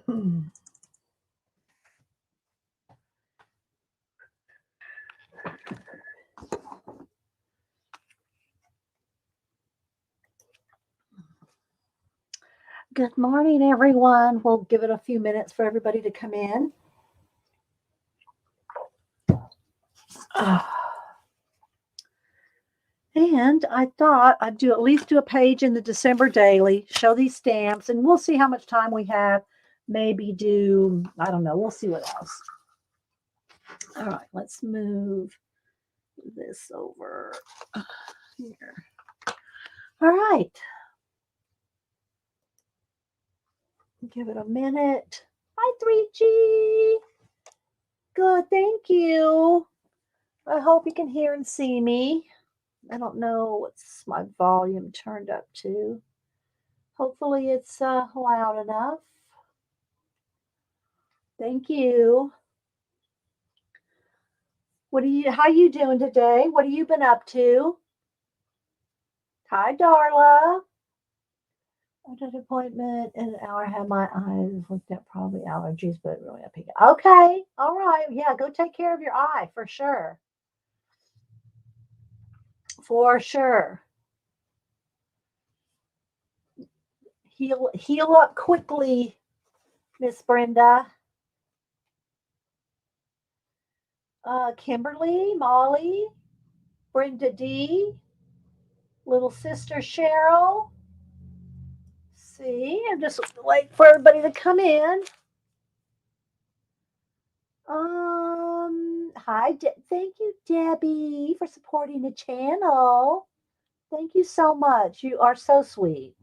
Good morning, everyone. We'll give it a few minutes for everybody to come in. And I thought I'd at least do a page in the December daily, show these stamps, and we'll see how much time we have. Maybe do, I don't know, we'll see what else. All right, let's move this over here. All right. Give it a minute. Hi, 3G. Good, thank you. I hope you can hear and see me. I don't know what's my volume turned up to. Hopefully it's loud enough. Thank you. How you doing today? What have you been up to? Hi, Darla. I did an appointment in an hour. I had my eyes looked at, probably allergies, but really up here. Okay. All right. Yeah, go take care of your eye for sure. For sure. Heal up quickly, Miss Brenda. Kimberly, Molly, Brenda D, little sister Cheryl. See, I'm just waiting for everybody to come in. Hi, thank you, Debbie, for supporting the channel. Thank you so much. You are so sweet.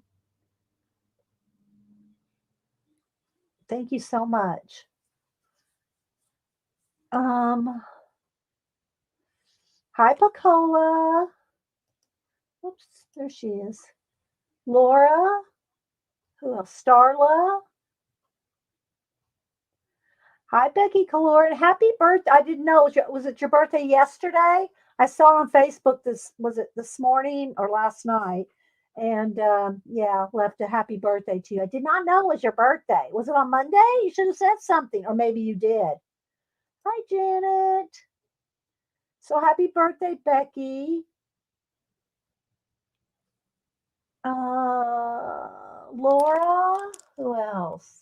Thank you so much. Hi, Pacola. Oops, there she is. Laura. Who else? Starla. Hi, Becky Caloran. Happy birthday. I didn't know. Was it your birthday yesterday? I saw on Facebook was it this morning or last night? And yeah, left a happy birthday to you. I did not know it was your birthday. Was it on Monday? You should have said something, or maybe you did. Hi, Janet. So happy birthday, Becky. Laura. Who else?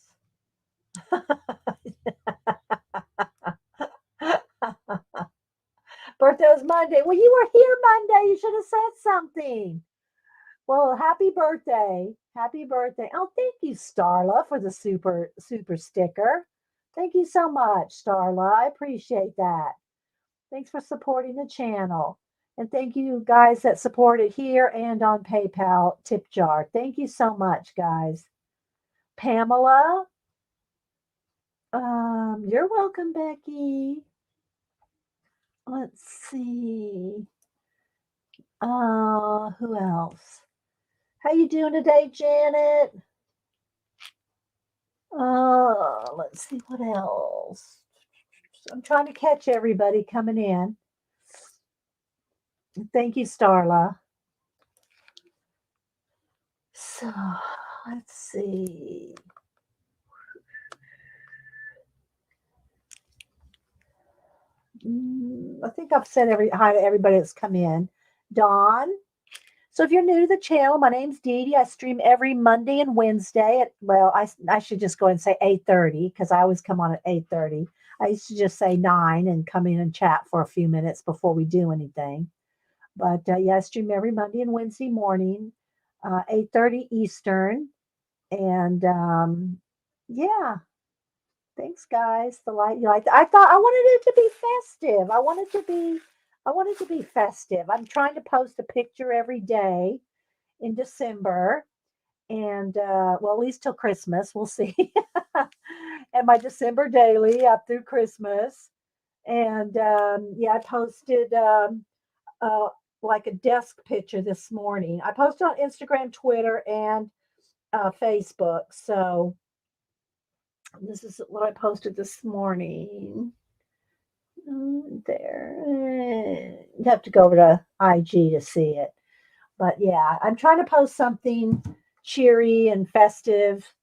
Birthday was Monday. Well, you were here Monday. You should have said something. Well, happy birthday. Happy birthday. Oh, thank you, Starla, for the super sticker. Thank you so much, Starla. I appreciate that. Thanks for supporting the channel. And thank you guys that supported here and on PayPal tip jar. Thank you so much, guys. Pamela. You're welcome, Becky. Let's see. Who else? How you doing today, Janet? Let's see what else. I'm trying to catch everybody coming in. Thank you, Starla. So let's see. I think I've said hi to everybody that's come in. Dawn. So if you're new to the channel, my name's Dee Dee. I stream every Monday and Wednesday at, well, I should just go and say 8:30 because I always come on at 8:30. I used to just say 9 and come in and chat for a few minutes before we do anything. But yeah, I stream every Monday and Wednesday morning, 8:30 Eastern. And yeah, thanks, guys. The light you like. I thought I wanted it to be festive. I wanted to be festive. I'm trying to post a picture every day in December, and well, at least till Christmas. We'll see. And my December daily up through Christmas, and yeah, I posted like a desk picture this morning. I posted on Instagram, Twitter, and Facebook. So this is what I posted this morning. There. You have to go over to IG to see it. But yeah, I'm trying to post something cheery and festive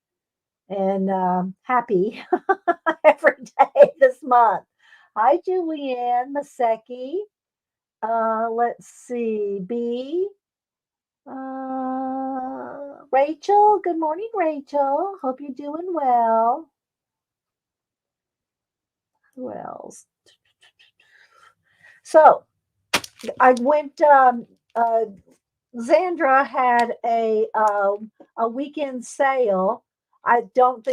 and happy every day this month. Hi, Julianne Masecki. Let's see. B. Rachel. Good morning, Rachel. Hope you're doing well. Who else? So I went. Zandra had a weekend sale. I don't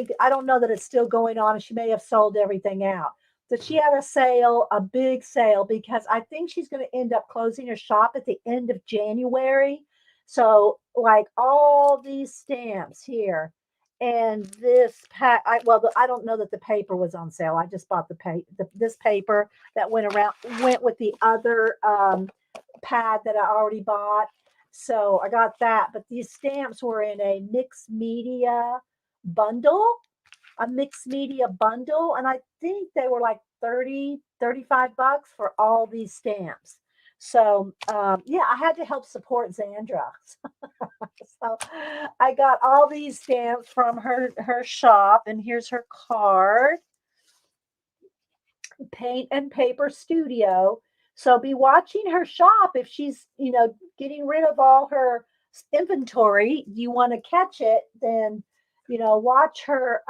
know that it's still going on, and she may have sold everything out. But she had a sale, a big sale, because I think she's going to end up closing her shop at the end of January. So, like all these stamps here, and this pack. I don't know that the paper was on sale. I just bought this paper that went with the other pad that I already bought. So I got that, but these stamps were in bundle, a mixed media bundle, and I think they were like 35 bucks for all these stamps. So yeah, I had to help support Zandra. So I got all these stamps from her shop, and here's her card. Paint and Paper Studio. So be watching her shop if she's, getting rid of all her inventory. You want to catch it, then, watch her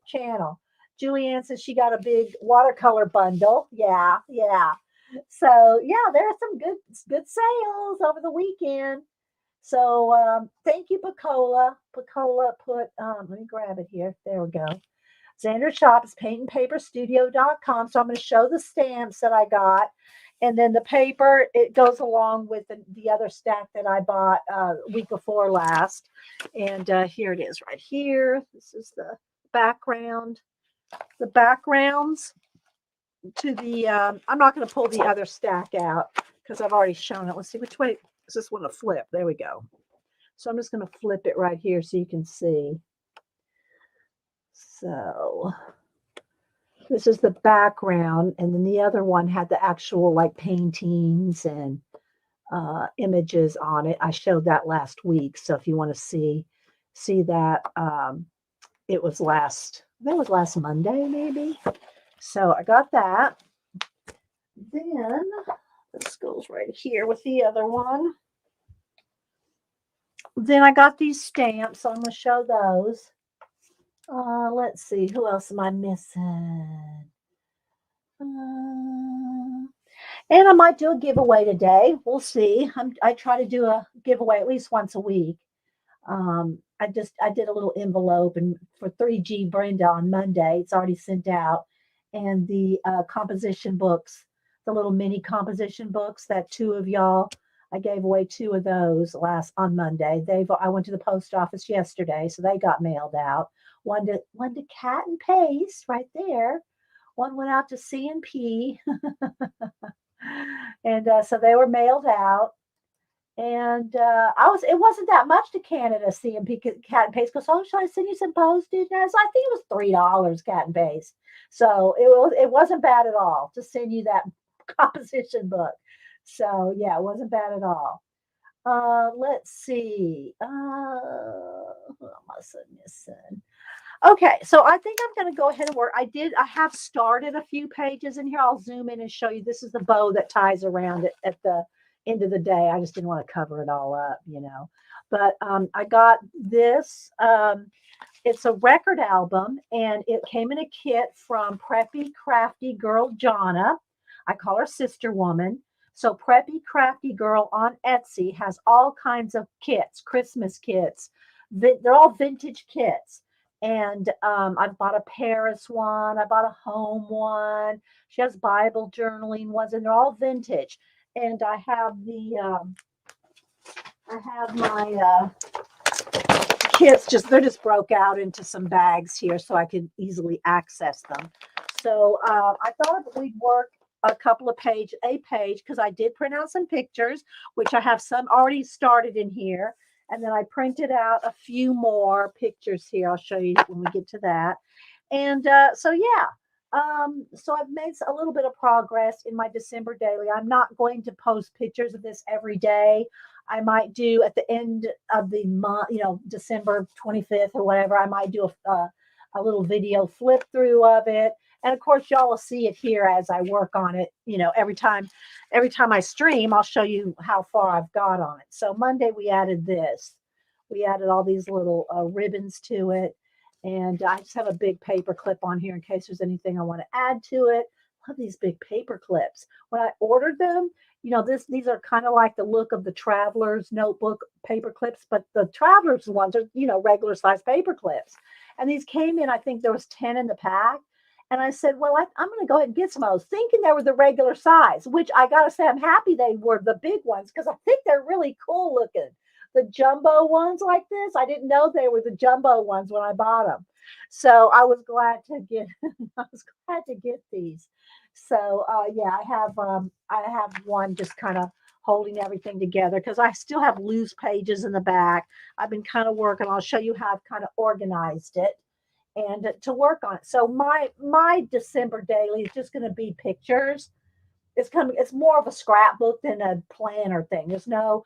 channel. Julianne says she got a big watercolor bundle. Yeah, yeah. So yeah, there are some good sales over the weekend. So thank you, Pacola. Pacola put let me grab it here. There we go. Xander Shops, paintandpaperstudio.com. So I'm going to show the stamps that I got. And then the paper, it goes along with the other stack that I bought week before last. And here it is right here. This is the background. The backgrounds to the, I'm not going to pull the other stack out because I've already shown it. Let's see which way is this one to flip. There we go. So I'm just going to flip it right here so you can see. So this is the background, and then the other one had the actual like paintings and images on it. I showed that last week, so if you want to see that, it was last Monday maybe. So I got that. Then this goes right here with the other one. Then I got these stamps, so I'm going to show those. Let's see, who else am I missing? And I might do a giveaway today. We'll see. I try to do a giveaway at least once a week. I did a little envelope and for 3G Brenda on Monday. It's already sent out, and the composition books, the little mini composition books that two of y'all. I gave away two of those on Monday. I went to the post office yesterday, so they got mailed out. One to Cat and Paste right there. One went out to C&P. And so they were mailed out. And it wasn't that much to Canada C&P Cat and Paste because, oh, should I send you some postage? And I think it was $3 Cat and Paste. So it wasn't bad at all to send you that composition book. So yeah, it wasn't bad at all. Let's see. Who am I missing? Okay, so I think I'm going to go ahead and work. I have started a few pages in here. I'll zoom in and show you. This is the bow that ties around it at the end of the day. I just didn't want to cover it all up, But I got this. It's a record album, and it came in a kit from Preppy Crafty Girl Jonna. I call her Sister Woman. So Preppy Crafty Girl on Etsy has all kinds of kits, Christmas kits. They're all vintage kits. And I bought a Paris one. I bought a home one. She has Bible journaling ones, and they're all vintage. And I have my kits. They're just broke out into some bags here, so I could easily access them. So I thought we'd work a page because I did print out some pictures, which I have some already started in here. And then I printed out a few more pictures here. I'll show you when we get to that. And so, yeah, So I've made a little bit of progress in my December daily. I'm not going to post pictures of this every day. I might do at the end of the month, December 25th or whatever. I might do a little video flip through of it. And of course, y'all will see it here as I work on it. Every time I stream, I'll show you how far I've got on it. So Monday we added this. We added all these little ribbons to it. And I just have a big paper clip on here in case there's anything I want to add to it. I love these big paper clips. When I ordered them, these are kind of like the look of the Traveler's notebook paper clips, but the Traveler's ones are, regular size paper clips. And these came in, I think there was 10 in the pack. And I said, well, I'm going to go ahead and get some of those, thinking they were the regular size, which I got to say, I'm happy they were the big ones because I think they're really cool looking. The jumbo ones like this, I didn't know they were the jumbo ones when I bought them. So I was glad to get these. So yeah, I have one just kind of holding everything together because I still have loose pages in the back. I've been kind of working. I'll show you how I've kind of organized it and to work on it. So my December daily is just going to be pictures. It's more of a scrapbook than a planner thing. I'll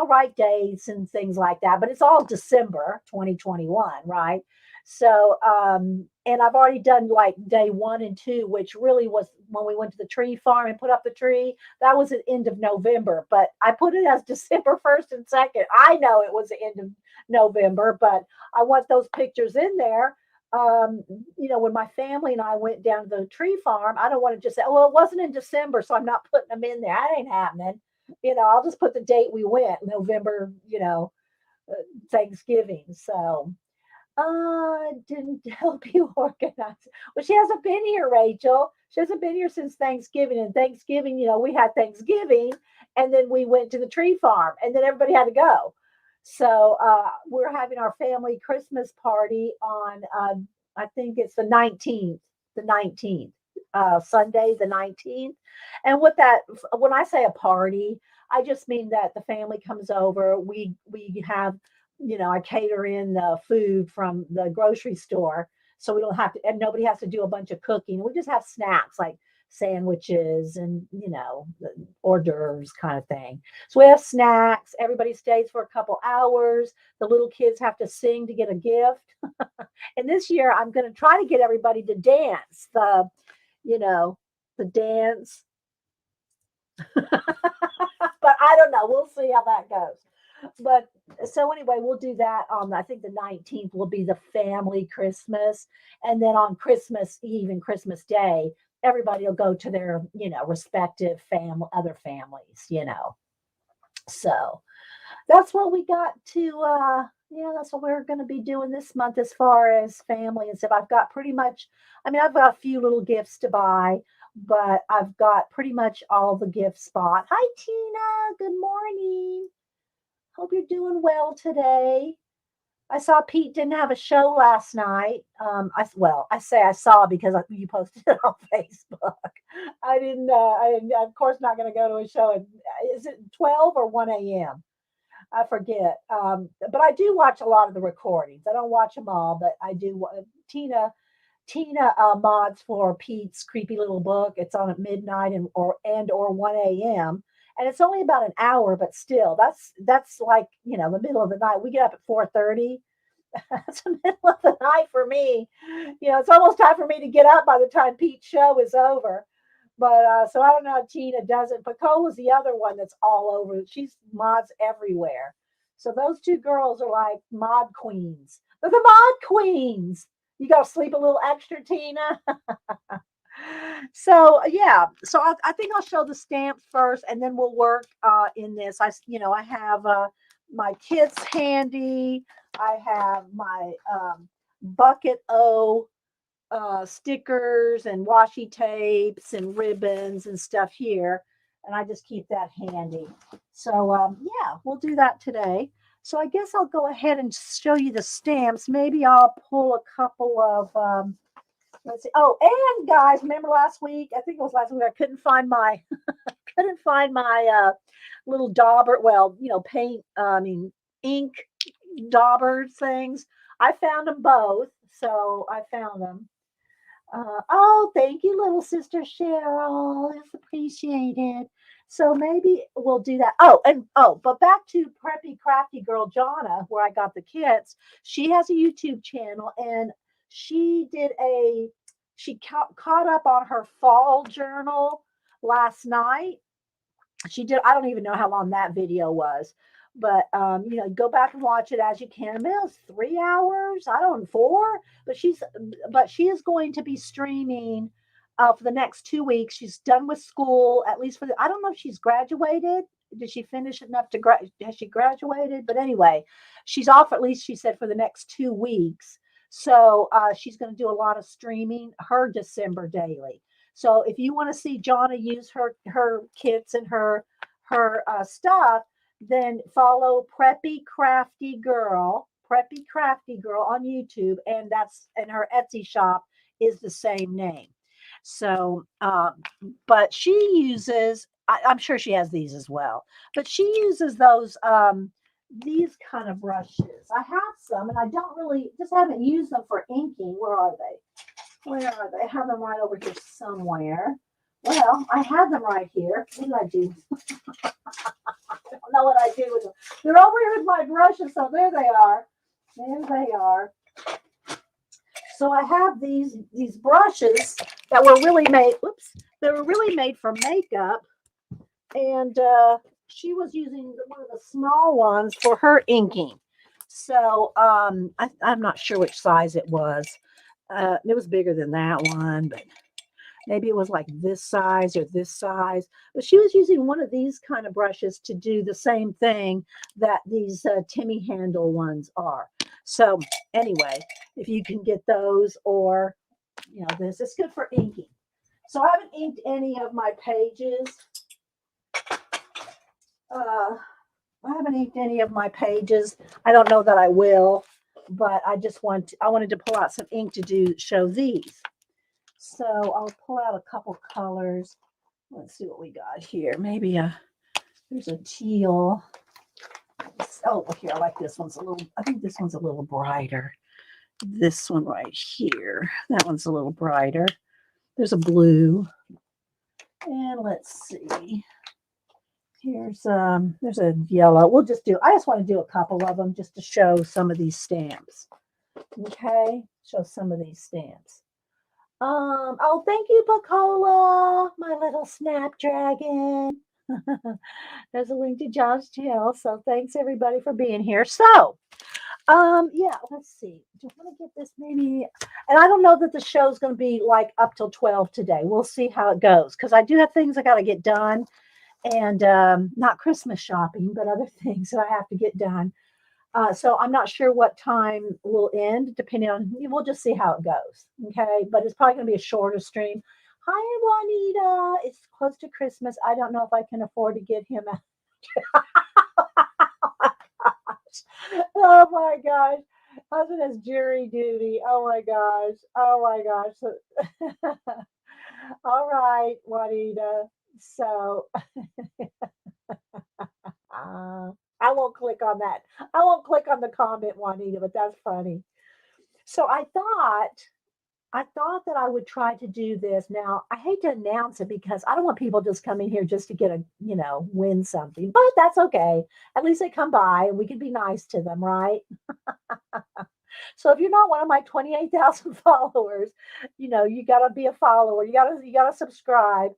write dates and things like that, but it's all December 2021, right? So and I've already done like day 1 and 2, which really was when we went to the tree farm and put up the tree. That was at end of November, but I put it as December 1st and 2nd. I know it was the end of November, but I want those pictures in there. um, when my family and I went down to the tree farm, I don't want to just say, well, it wasn't in December, so I'm not putting them in there. That ain't happening. I'll just put the date we went, November, Thanksgiving. So didn't help you organize. Well, she hasn't been here, Rachel. She hasn't been here since Thanksgiving. And Thanksgiving, we had Thanksgiving and then we went to the tree farm and then everybody had to go. So we're having our family Christmas party on, I think it's the 19th, Sunday, the 19th. And when I say a party, I just mean that the family comes over. We have I cater in the food from the grocery store. So we don't have to, and nobody has to do a bunch of cooking. We just have snacks like sandwiches and, the hors d'oeuvres kind of thing. So we have snacks. Everybody stays for a couple hours. The little kids have to sing to get a gift. And this year I'm going to try to get everybody to dance you know, the dance. But I don't know. We'll see how that goes. But so anyway, we'll do that on, I think the 19th will be the family Christmas. And then on Christmas Eve and Christmas Day, everybody will go to their, respective other families. So that's what we got to, yeah, that's what we're going to be doing this month as far as family and stuff. I've got pretty much, I've got a few little gifts to buy, but I've got pretty much all the gifts bought. Hi, Tina. Good morning. Hope you're doing well today. I saw Pete didn't have a show last night. I say I saw because you posted it on Facebook. I didn't. I'm of course not going to go to a show. Is it 12 or 1 a.m.? I forget. But I do watch a lot of the recordings. I don't watch them all, but I do. Tina mods for Pete's creepy little book. It's on at midnight or 1 a.m. And it's only about an hour, but still, that's like the middle of the night. We get up at 4:30. That's the middle of the night for me. It's almost time for me to get up by the time Pete's show is over. But so I don't know how Tina does it. But Cola's the other one that's all over. She's mods everywhere. So those two girls are like mod queens. They're the mod queens. You got to sleep a little extra, Tina. So yeah, so I think I'll show the stamps first, and then we'll work in this. I have my kits handy. I have my bucket O stickers and washi tapes and ribbons and stuff here, and I just keep that handy. So yeah, we'll do that today. So I guess I'll go ahead and show you the stamps. Maybe I'll pull a couple of. Let's see. Oh, and guys, remember last week? I think it was last week. I couldn't find my little dauber. Well, paint. Ink daubers things. I found them both, so I found them. Oh, thank you, little sister Cheryl. It's appreciated. So maybe we'll do that. Oh, and but back to Preppy Crafty Girl Jonna, where I got the kits. She has a YouTube channel, and she did a she caught up on her fall journal last night. She did. I don't even know how long that video was, but go back and watch it as you can. Maybe it was 3 hours. I don't know, four. But she is going to be streaming for the next 2 weeks. She's done with school, at least for the. I don't know if she's graduated. Did she finish enough to has she graduated? But anyway, she's off, at least she said, for the next 2 weeks. So she's going to do a lot of streaming her December daily. So if you want to see Jonna use her kits and her stuff, then follow Preppy Crafty Girl on YouTube, and her Etsy shop is the same name. So, but she uses. I'm sure she has these as well, but she uses these kind of brushes. I have some, and I don't really just haven't used them for inking. Where are they? Where are they? I have them right over here somewhere. Well, I had them right here. What did I do? I don't know what I do with them. They're over here with my brushes, so there they are. There they are. So I have these brushes that were really made. Whoops, they were really made for makeup, and she was using one of the small ones for her inking. So I'm not sure which size it was. It was bigger than that one, but maybe it was like this size or this size. But she was using one of these kind of brushes to do the same thing that these Timmy handle ones are. So anyway, if you can get those, or this, it's good for inking. So I haven't inked any of my pages. I haven't inked any of my pages. I don't know that I will, but I wanted to pull out some ink to show these. So I'll pull out a couple colors. Let's see what we got here. Maybe there's a teal. Oh, here, I like this one's I think this one's a little brighter. This one right here. That one's a little brighter. There's a blue. And let's see. There's a yellow. I just want to do a couple of them just to show some of these stamps. Okay, show some of these stamps. Oh, thank you, Bacola, my little snapdragon. There's a link to John's channel. So thanks everybody for being here. So, yeah, let's see. Do you want to get this maybe? And I don't know that the show's going to be like up till 12 today. We'll see how it goes, because I do have things I got to get done, and not Christmas shopping, but other things that I have to get done. So I'm not sure what time will end, depending on, we'll just see how it goes. Okay. But it's probably going to be a shorter stream. Hi, Juanita. It's close to Christmas. I don't know if I can afford to get him a. Oh my gosh. Husband has jury duty. Oh my gosh. Oh my gosh. So, all right, Juanita. So I won't click on that. I won't click on the comment, Juanita, but that's funny. So I thought that I would try to do this. Now, I hate to announce it because I don't want people just coming here just to get win something, but that's okay. At least they come by and we can be nice to them, right? So if you're not one of my 28,000 followers, you got to be a follower. You got to subscribe.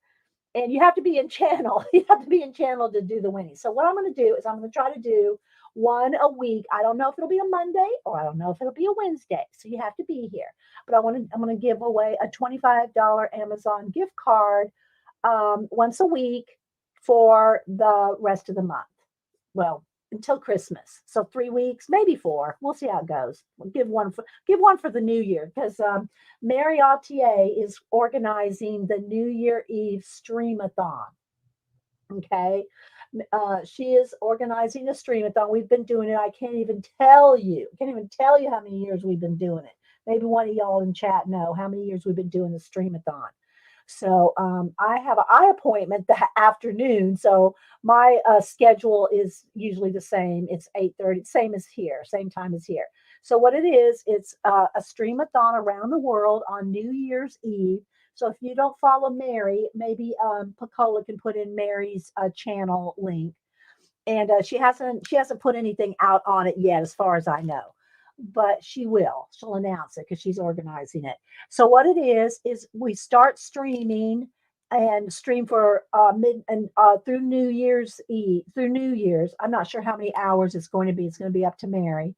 And you have to be in channel. You have to be in channel to do the winning. So what I'm going to do is I'm going to try to do one a week. I don't know if it'll be a Monday, or I don't know if it'll be a Wednesday. So you have to be here. But I'm going to give away a $25 Amazon gift card once a week for the rest of the month. Well, until Christmas. So 3 weeks, maybe 4. We'll see how it goes. We'll give one for the new year, because Mary Autier is organizing the New Year Eve streamathon. Okay. She is organizing a streamathon. We've been doing it. I can't even tell you how many years we've been doing it. Maybe one of y'all in chat know how many years we've been doing the streamathon. So I have an eye appointment that afternoon. So my schedule is usually the same. It's 8:30, same as here, same time as here. So what it is, it's a streamathon around the world on New Year's Eve. So if you don't follow Mary, maybe Pacola can put in Mary's channel link, and she hasn't put anything out on it yet, as far as I know. But she will. She'll announce it because she's organizing it. So what it is we start streaming and stream for mid and through New Year's Eve, through New Year's. I'm not sure how many hours it's going to be. It's going to be up to Mary.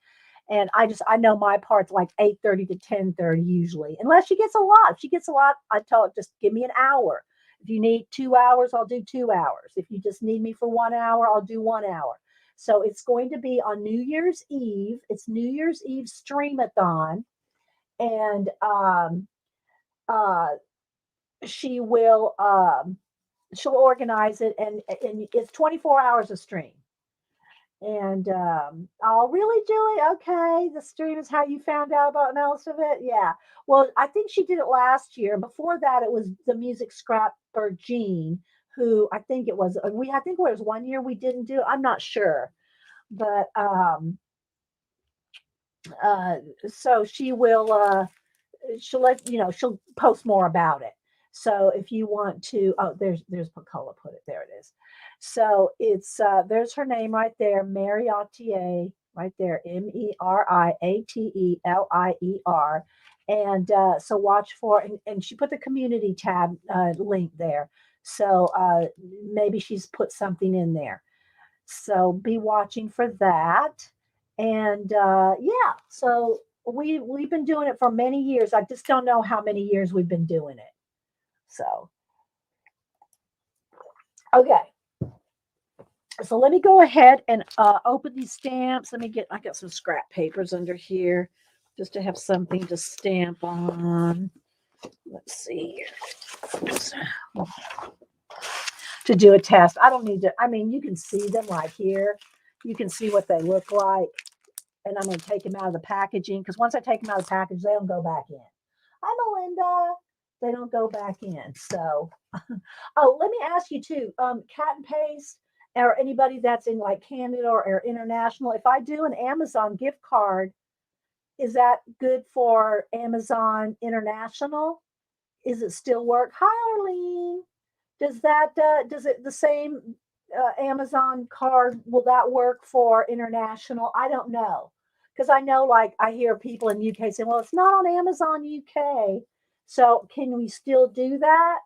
And I know my part's like 8:30 to 10:30 usually. Unless she gets a lot. If she gets a lot, I tell her just give me an hour. If you need 2 hours, I'll do 2 hours. If you just need me for 1 hour, I'll do 1 hour. So it's going to be on New Year's Eve. It's New Year's Eve streamathon, and uh, she will she'll organize it, and it's 24 hours of stream. And oh, really, Julie? Okay, the stream is how you found out about most of it. Yeah. Well, I think she did it last year. Before that, it was the music scrapper Jean, who I think it was. I think it was one year we didn't do. I'm not sure, but uh, so she'll let you know, she'll post more about it. So if you want to, oh, there's Pacola put it, there it is. So it's there's her name right there, Mariatier, right there, Meriatelier. And so watch for, and she put the community tab link there. So maybe she's put something in there. So be watching for that. And yeah, so we've been doing it for many years. I just don't know how many years we've been doing it. So okay, so let me go ahead and open these stamps. I got some scrap papers under here just to have something to stamp on. Let's see here. To do a test. I don't need to, I mean, you can see them right here. You can see what they look like. And I'm going to take them out of the packaging because once I take them out of the package, they don't go back in. Hi, Melinda. They don't go back in. So, oh, let me ask you too, cat and paste, or anybody that's in like Canada or international. If I do an Amazon gift card, is that good for Amazon International? Is it still work? Hi, Arlene. Does it the same Amazon card, will that work for international? I don't know, because I know, like, I hear people in UK saying, "Well, it's not on Amazon UK." So can we still do that?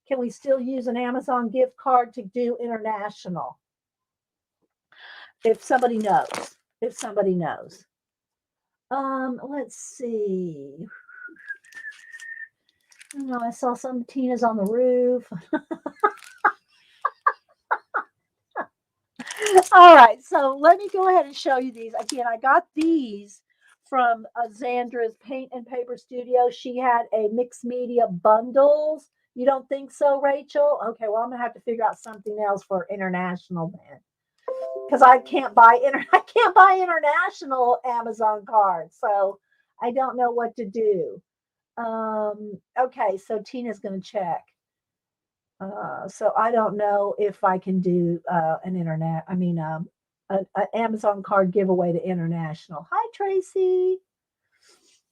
Can we still use an Amazon gift card to do international? If somebody knows, if somebody knows. Let's see. I don't know. I saw some Tina's on the roof. All right, so let me go ahead and show you these. Again, I got these from Zandra's Paint and Paper Studio. She had a mixed media bundles. You don't think so, Rachel? Okay, well, I'm gonna have to figure out something else for international then, because I can't buy international Amazon cards, so I don't know what to do. Okay, so Tina's gonna check. So I don't know if I can do an internet. I mean, an Amazon card giveaway to international. Hi, Tracy.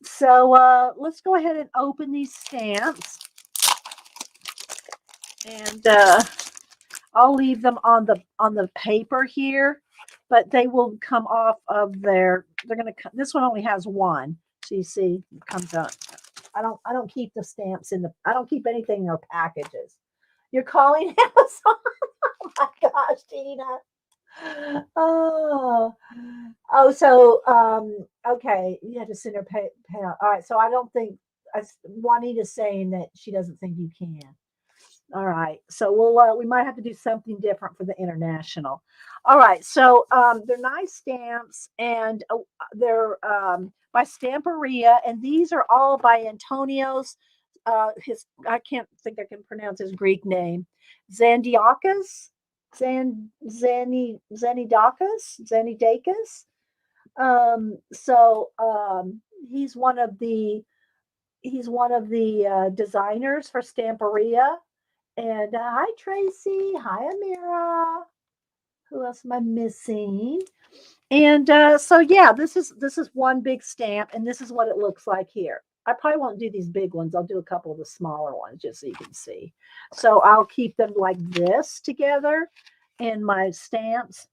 So let's go ahead and open these stamps, and I'll leave them on the paper here, but they will come off of their. They're gonna. This one only has one, so you see, it comes out. I don't keep the stamps in the. I don't keep anything in their packages. You're calling Amazon? Oh my gosh, Tina. Oh, oh, so okay, you had to send her pay out. All right, so I don't think Juanita's saying that she doesn't think you can. All right, so we might have to do something different for the international. All right, so they're nice stamps, and they're by Stamperia, and these are all by Antonio's. His I can't think I can pronounce his Greek name, Zandiakis, Zanidakis. So he's one of the He's one of the designers for Stamperia. And hi, Tracy. Hi, Amira. Who else am I missing? And so yeah, this is one big stamp, and this is what it looks like here. I probably won't do these big ones. I'll do a couple of the smaller ones just so you can see. So I'll keep them like this together in my stamps.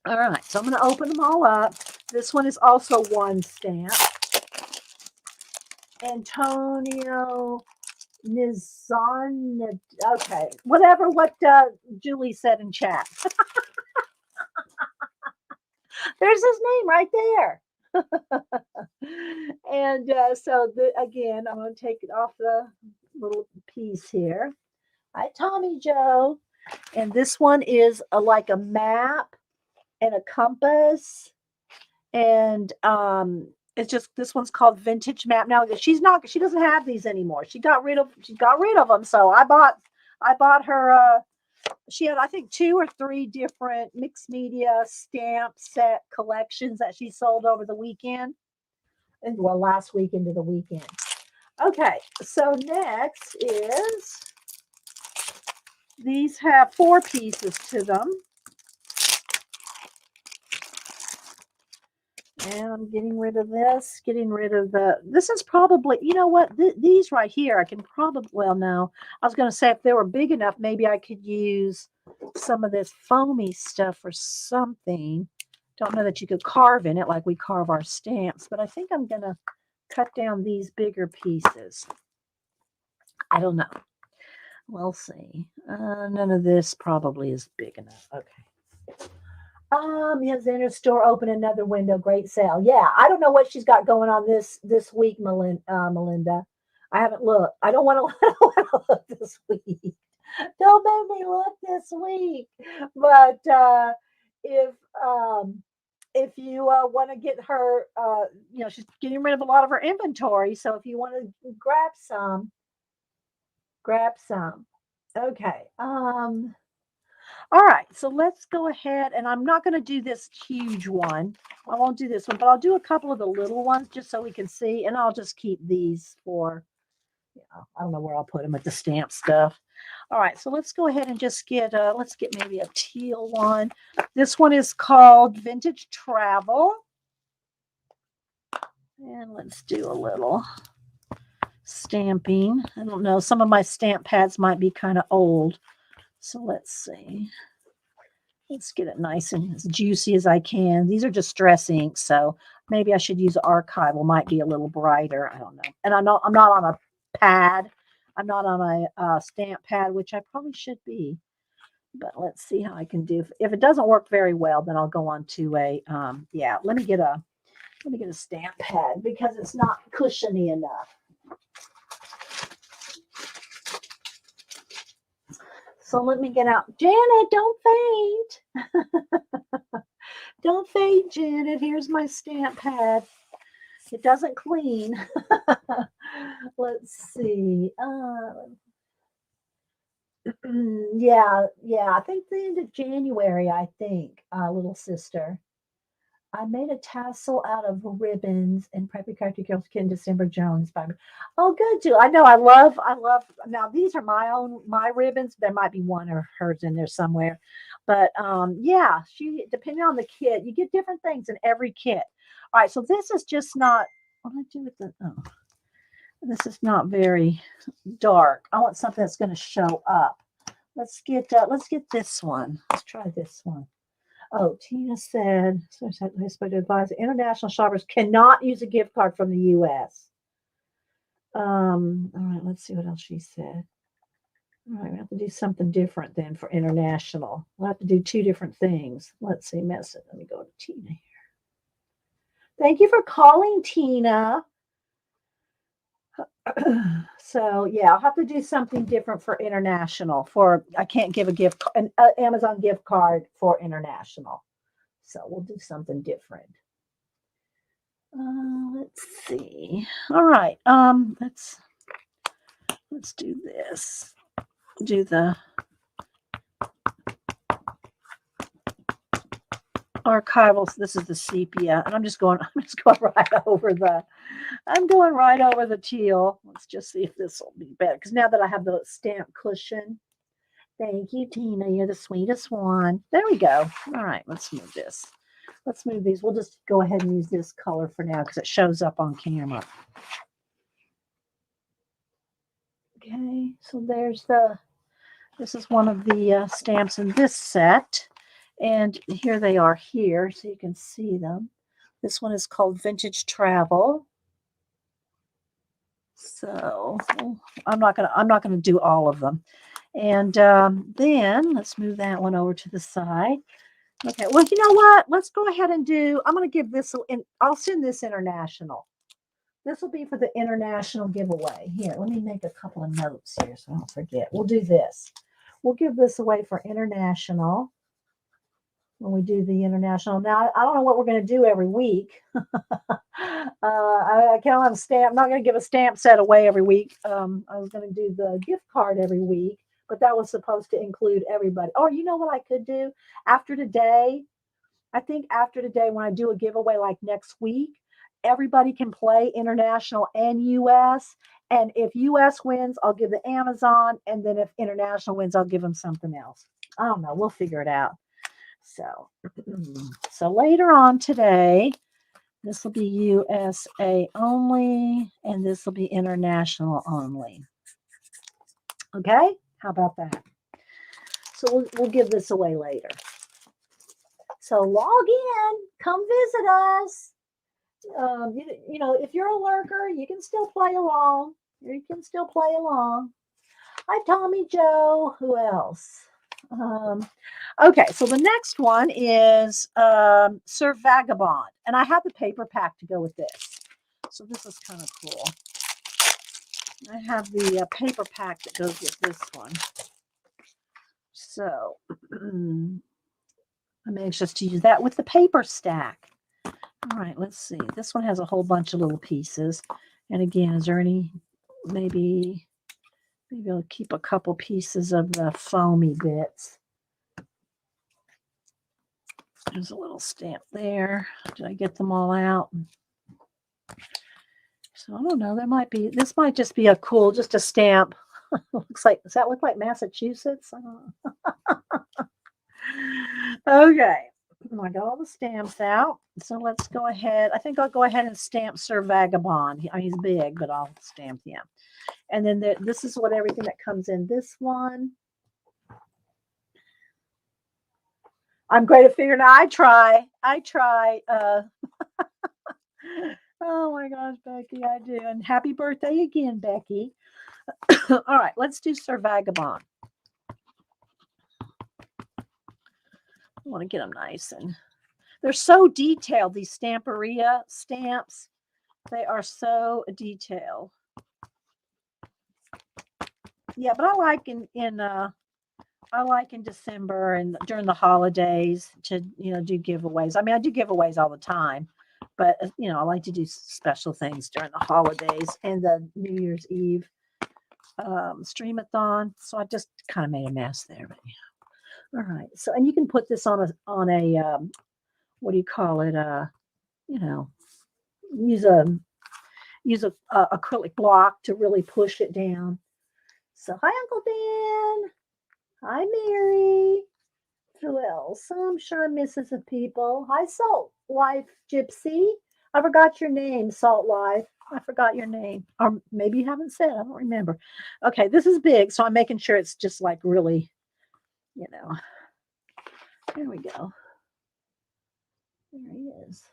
All right, so I'm going to open them all up. This one is also one stamp. Antonio Nizan. Okay, whatever what Julie said in chat. There's his name right there. And so again, I'm going to take it off the little piece here. Hi, Tommy Joe. And this one is like a map and a compass. And it's just, this one's called Vintage Map. Now she doesn't have these anymore. She got rid of them. So I bought her she had, I think, 2 or 3 different mixed media stamp set collections that she sold over the weekend. And well, last week into the weekend. Okay, so next is, these have 4 pieces to them. And I'm getting rid of this, this is probably, you know what, these right here, I can probably, well, no, I was going to say if they were big enough, maybe I could use some of this foamy stuff or something. Don't know that you could carve in it like we carve our stamps, but I think I'm going to cut down these bigger pieces. I don't know. We'll see. None of this probably is big enough. Okay. Yes, Xander store open another window. Great sale. Yeah, I don't know what she's got going on this week, Melinda. I haven't looked. I don't want to look this week. Don't make me look this week. But if you want to get her, she's getting rid of a lot of her inventory. So if you want to grab some. Okay. All right, so let's go ahead, and I'm not going to do this huge one. I won't do this one, but I'll do a couple of the little ones just so we can see, and I'll just keep these for, I don't know where I'll put them at the stamp stuff. All right, so let's go ahead and just get, let's get maybe a teal one. This one is called Vintage Travel. And let's do a little stamping. I don't know, some of my stamp pads might be kind of old. So let's see. Let's get it nice and as juicy as I can. These are just stress ink, so maybe I should use archival. Might be a little brighter. I don't know. And I'm not on a pad. I'm not on a stamp pad, which I probably should be. But let's see how I can do. If it doesn't work very well, then I'll go on to a yeah. Let me get a stamp pad because it's not cushiony enough. So let me get out. Janet, don't faint. Don't faint, Janet. Here's my stamp pad. It doesn't clean. Let's see. Yeah. I think the end of January, little sister. I made a tassel out of ribbons and Preppy Character Girls Kid December Jones by me. Oh, good, Jill. I know. I love. Now these are my ribbons. There might be one or hers in there somewhere, but yeah. She depending on the kit, you get different things in every kit. All right, so this is just not. What do I do with the? Oh, this is not very dark. I want something that's going to show up. Let's get this one. Let's try this one. Oh, Tina said, so I supposed to advise international shoppers cannot use a gift card from the U.S. All right, let's see what else she said. All right, we have to do something different then for international. We'll have to do 2 different things. Let's see, message. Let me go to Tina here. Thank you for calling, Tina. So yeah, I'll have to do something different for international. I can't give an Amazon gift card for international, so we'll do something different. Let's see. All right. Let's do this. Do the. archival. This is the sepia, and I'm just going right over the teal. Let's just see if this will be better, because now that I have the stamp cushion. Thank you, Tina. You're the sweetest one. There we go. All right, let's move this. Let's move these. We'll just go ahead and use this color for now because it shows up on camera. Okay, so this is one of the stamps in this set. And here they are here, so you can see them. This one is called Vintage Travel. So I'm not gonna do all of them. And then let's move that one over to the side. Okay, well, you know what? Let's go ahead and I'm going to give this, I'll send this international. This will be for the international giveaway. Here, let me make a couple of notes here so I don't forget. We'll do this. We'll give this away for international when we do the international. Now, I don't know what we're going to do every week. I can't have a stamp. I'm not going to give a stamp set away every week. I was going to do the gift card every week, but that was supposed to include everybody. Or you know what I could do? After today, I think after today, when I do a giveaway like next week, everybody can play international and US. And if US wins, I'll give the Amazon. And then if international wins, I'll give them something else. I don't know. We'll figure it out. So later on today, this will be USA only, and this will be international only. Okay? How about that? So we'll give this away later. So log in, come visit us. You know, if you're a lurker, you can still play along. Hi, Tommy Joe. Who else? Okay, so the next one is Sir Vagabond, and I have the paper pack to go with this. So this is kind of cool. I have the paper pack that goes with this one. So I'm anxious to use that with the paper stack. All right, let's see. This one has a whole bunch of little pieces. And again, is there any, maybe I'll keep a couple pieces of the foamy bits. There's a little stamp there. Did I get them all out? So I don't know. This might just be just a stamp. Does that look like Massachusetts? I don't know. Okay. I got all the stamps out. So let's go ahead. I think I'll go ahead and stamp Sir Vagabond. He's big, but I'll stamp him. And then this is everything that comes in this one. I'm great at figuring out. I try. Oh my gosh, Becky, I do. And happy birthday again, Becky. All right, let's do Sir Vagabond. I want to get them nice, and they're so detailed, these Stamperia stamps. They are so detailed. Yeah, but I like in December and during the holidays to do giveaways. I mean, I do giveaways all the time, but I like to do special things during the holidays and the New Year's Eve streamathon. So I just kind of made a mess there, but yeah. All right. So, and you can put this on a what do you call it? Use a acrylic block to really push it down. So, hi, Uncle Dan. Hi, Mary. Who else? I'm sure I'm missing some people. Hi, Salt Life Gypsy. I forgot your name, Salt Life. I forgot your name. Or maybe you haven't said. I don't remember. Okay, this is big, so I'm making sure it's just like really, There we go. There he is.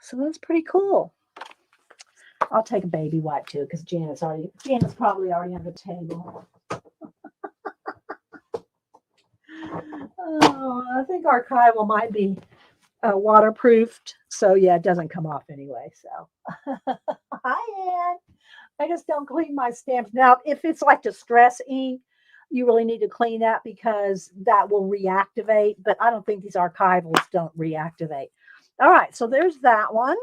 So that's pretty cool. I'll take a baby wipe too, because Janet's probably already on the table. Oh, I think archival might be waterproofed. So yeah, it doesn't come off anyway. So hi, Ann. I just don't clean my stamps. Now, if it's like distress ink, you really need to clean that because that will reactivate. But I don't think these archivals don't reactivate. All right, so there's that one.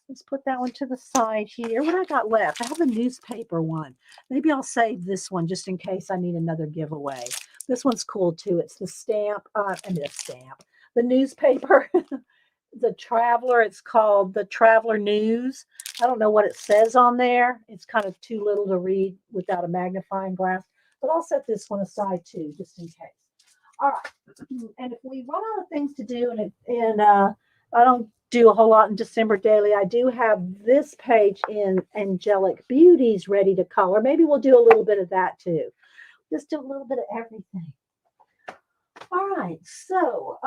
Let's put that one to the side here. What I got left? I have a newspaper one. Maybe I'll save this one just in case I need another giveaway. This one's cool too. It's the stamp, the newspaper, the Traveler. It's called the Traveler News. I don't know what it says on there. It's kind of too little to read without a magnifying glass, but I'll set this one aside too, just in case. All right. And if we run out of things to do, and I don't do a whole lot in December daily, I do have this page in Angelic Beauties ready to color. Maybe we'll do a little bit of that too. Just do a little bit of everything. All right, so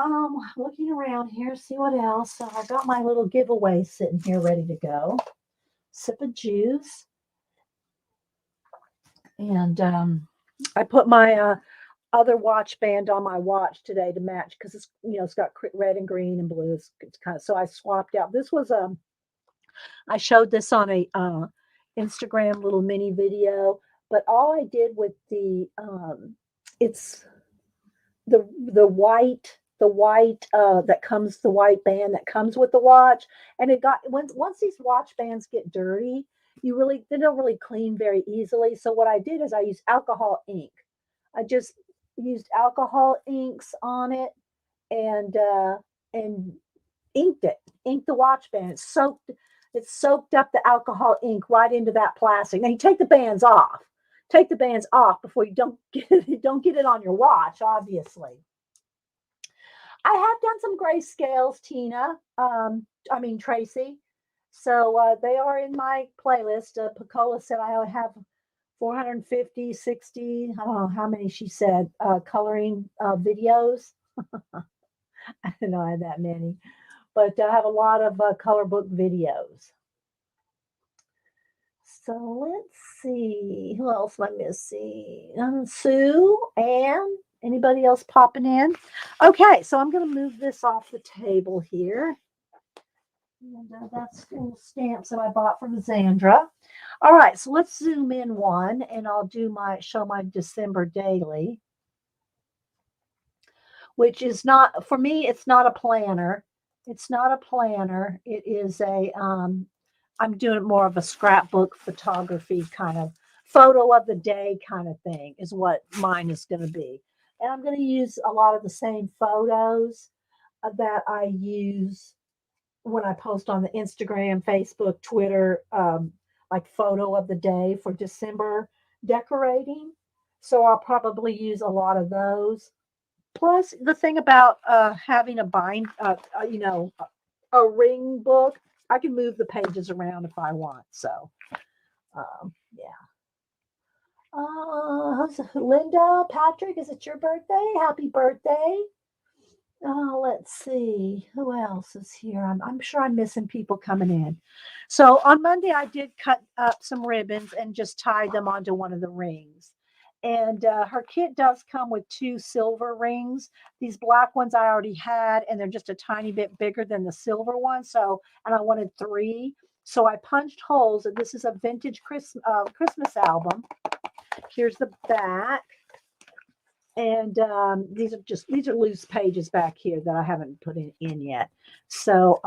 looking around here, see what else. So I got my little giveaway sitting here ready to go. Sip of juice. And I put my other watch band on my watch today to match because it's, it's got red and green and blue. It's kind of, so I swapped out. This was I showed this on a Instagram little mini video, but all I did with the it's the white that comes, the white band that comes with the watch, and it got once these watch bands get dirty, they don't really clean very easily. So what I did is I used alcohol ink. I just used alcohol inks on it and inked the watch band. It soaked up the alcohol ink right into that plastic. Now you take the bands off. Take the bands off before you don't get it on your watch, obviously. I have done some grayscales, Tina. Tracy. So they are in my playlist. Picola said I have 450, 60, I don't know how many she said, coloring videos. I don't know I have that many. But I have a lot of color book videos. So let's see. Who else am I missing? Sue, Ann. Anybody else popping in? Okay, so I'm going to move this off the table here. And that's little stamps that I bought from Zandra. All right, so let's zoom in one, and I'll show my December daily, which is not, for me, it's not a planner. It's not a planner. It is I'm doing more of a scrapbook photography kind of photo of the day kind of thing is what mine is going to be. And I'm going to use a lot of the same photos that I use when I post on the Instagram, Facebook, Twitter, like photo of the day for December decorating. So I'll probably use a lot of those. Plus, the thing about having a ring book, I can move the pages around if I want. So, yeah. Linda, Patrick, is it your birthday? Happy birthday. Let's see. Who else is here? I'm sure I'm missing people coming in. So on Monday, I did cut up some ribbons and just tied them onto one of the rings. And her kit does come with 2 silver rings. These black ones I already had, and they're just a tiny bit bigger than the silver one. And I wanted 3. So I punched holes, and this is a vintage Christmas album. Here's the back. And these are loose pages back here that I haven't put in yet. So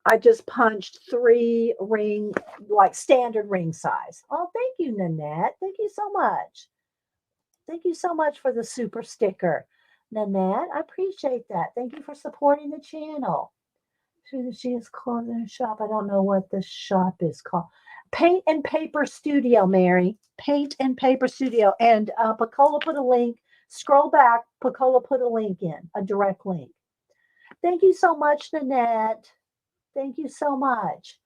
I just punched 3 like standard ring size. Oh, thank you, Nanette. Thank you so much. Thank you so much for the super sticker, Nanette. I appreciate that. Thank you for supporting the channel. She is clothing shop. I don't know what this shop is called. Paint and Paper Studio, Mary. Paint and Paper Studio. And Picola put a link. Scroll back. Picola put a link in, a direct link. Thank you so much, Nanette. Thank you so much.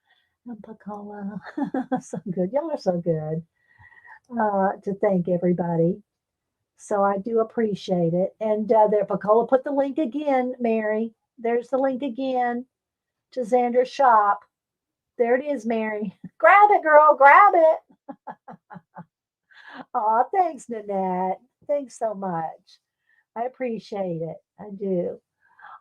And Picola, so good. Y'all are so good to thank everybody. So I do appreciate it. And there, Picola put the link again, Mary. There's the link again to Xander's shop. There it is, Mary. Grab it, girl. Grab it. Oh, thanks, Nanette. Thanks so much. I appreciate it. I do.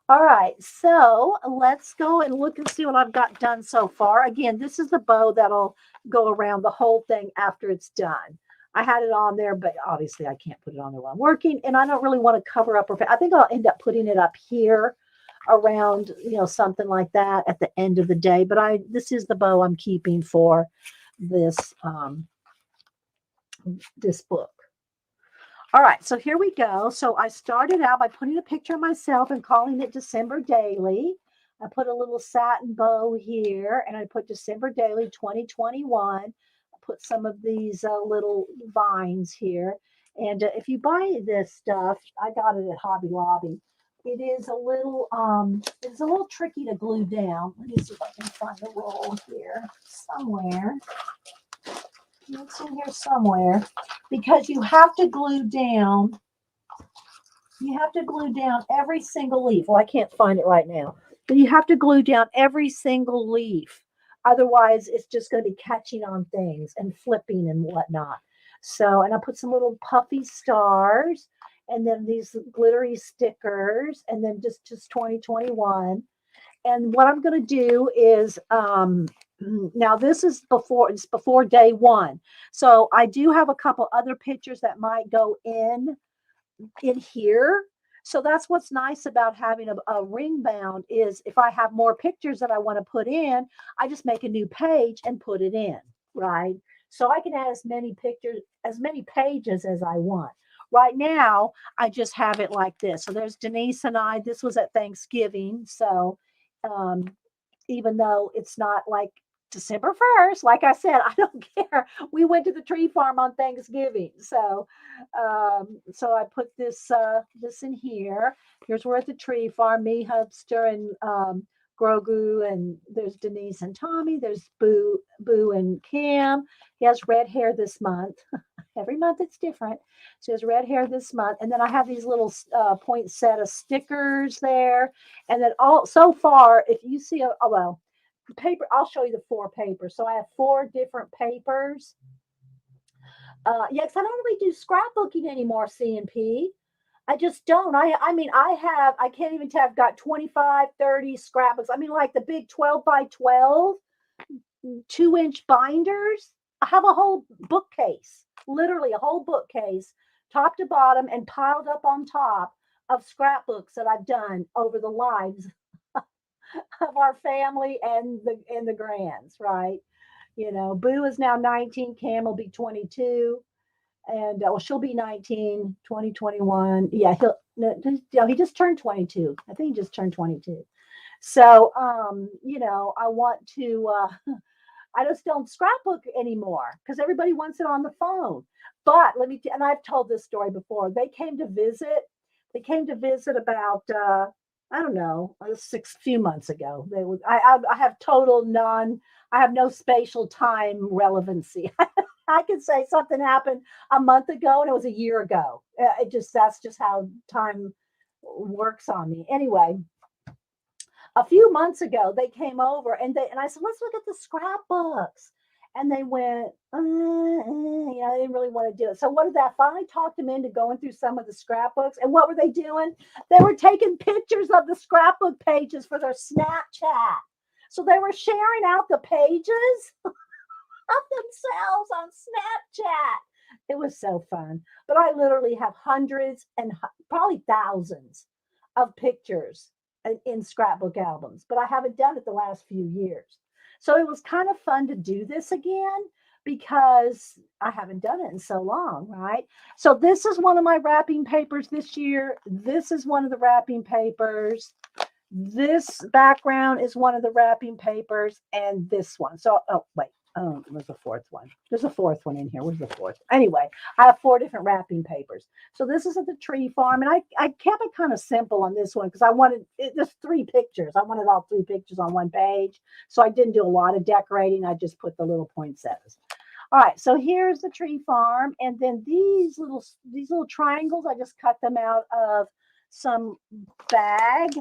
All right. So let's go and look and see what I've got done so far. Again, this is the bow that'll go around the whole thing after it's done. I had it on there, but obviously I can't put it on there while I'm working. And I don't really want to cover up. I think I'll end up putting it up here around, something like that at the end of the day. But this is the bow I'm keeping for this, this book. All right, so here we go. So I started out by putting a picture of myself and calling it December Daily. I put a little satin bow here, and I put December Daily 2021. I put some of these little vines here. And if you buy this stuff, I got it at Hobby Lobby. It's a little tricky to glue down. Let me see if I can find the roll here somewhere. It's in here somewhere because you have to glue down every single leaf. Well, I can't find it right now, but you have to glue down every single leaf. Otherwise, it's just going to be catching on things and flipping and whatnot. So, and I put some little puffy stars and then these glittery stickers and then just 2021. And what I'm going to do is now this is before day one. So I do have a couple other pictures that might go in here. So that's what's nice about having a ring bound is if I have more pictures that I want to put in, I just make a new page and put it in, right? So I can add as many pictures, as many pages as I want. Right now, I just have it like this. So there's Denise and I. This was at Thanksgiving. So um, even though it's not like December 1st, like I said, I don't care. We went to the tree farm on Thanksgiving. So I put this in here. Here's we're at the tree farm, me, Hubster, and Grogu, and there's Denise and Tommy. There's Boo and Cam. He has red hair this month. Every month it's different. So he has red hair this month. And then I have these little poinsettia stickers there. And then so far, if you see paper, I'll show you the 4 papers. So I have 4 different papers. Yeah, because I don't really do scrapbooking anymore, C&P. I just don't. I can't even tell. I've got 25, 30 scrapbooks. I mean, like the big 12 by 12, 2-inch binders. I have a whole bookcase, literally a whole bookcase, top to bottom and piled up on top of scrapbooks that I've done over the lives of our family and the grands, right? You know, Boo is now 19, Cam will be 22, and she'll be 19, 2021. Yeah, he just turned 22. I think he just turned 22. So, I want to, I just don't scrapbook anymore because everybody wants it on the phone. But and I've told this story before. They came to visit. They came to visit about, I don't know, few months ago. I have I have no spatial time relevancy. I could say something happened a month ago and it was a year ago. That's just how time works on me. Anyway, a few months ago, they came over and I said, let's look at the scrapbooks. And they went, I didn't really want to do it. So what did that finally talk them into going through some of the scrapbooks? And what were they doing? They were taking pictures of the scrapbook pages for their Snapchat. So they were sharing out the pages of themselves on Snapchat. It was so fun. But I literally have hundreds and probably thousands of pictures in scrapbook albums, but I haven't done it the last few years. So it was kind of fun to do this again because I haven't done it in so long, right? So this is one of my wrapping papers this year. This is one of the wrapping papers. This background is one of the wrapping papers, and this one. So, wait. Oh, there's a 4th one. There's a 4th one in here. Where's the 4th? Anyway, I have 4 different wrapping papers. So this is at the tree farm, and I kept it kind of simple on this one because I wanted there's 3 pictures. I wanted all 3 pictures on one page, so I didn't do a lot of decorating. I just put the little poinsettias. All right, so here's the tree farm, and then these little triangles. I just cut them out of some bag,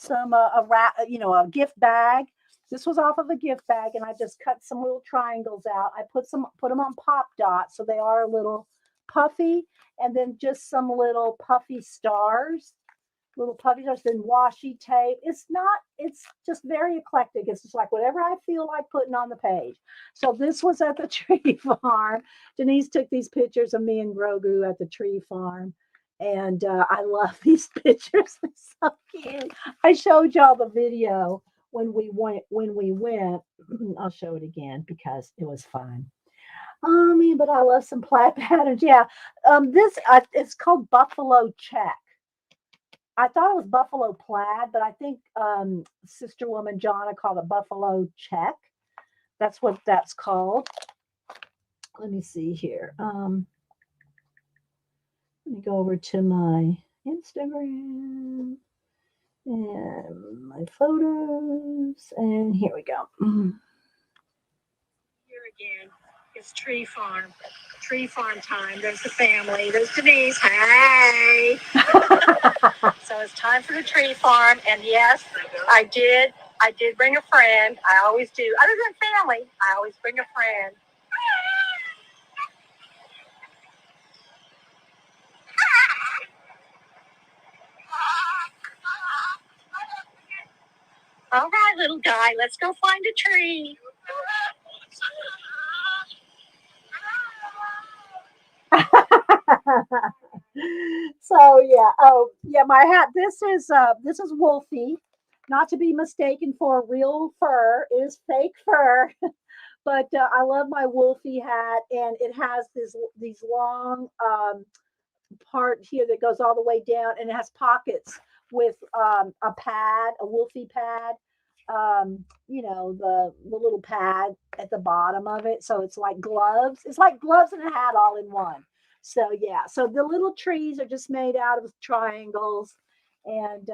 a gift bag. This was off of a gift bag, and I just cut some little triangles out. I put them on pop dots, so they are a little puffy, and then just some little puffy stars, then washi tape. It's just very eclectic. It's just like whatever I feel like putting on the page. So this was at the tree farm. Denise took these pictures of me and Grogu at the tree farm. And I love these pictures. They're so cute. I showed y'all the video when we went. I'll show it again because it was fun. Oh man, but I love some plaid patterns. Yeah. This it's called Buffalo Check. I thought it was Buffalo Plaid, but I think Sister Woman Jonna called it Buffalo Check. That's what that's called. Let me see here. Let me go over to my Instagram and my photos, and here we go. Here again is Tree Farm. Tree Farm time. There's the family. There's Denise. Hey. So it's time for the Tree Farm, and yes, I did. I did bring a friend. I always do. Other than family, I always bring a friend. All right, little guy, let's go find a tree. So yeah, oh yeah, my hat. This is Wolfie, not to be mistaken for real fur. It is fake fur, but I love my Wolfie hat, and it has these long part here that goes all the way down, and it has pockets with a pad, a Wolfie pad. The little pad at the bottom of it, so it's like gloves. It's like gloves and a hat all in one. So yeah, so the little trees are just made out of triangles, and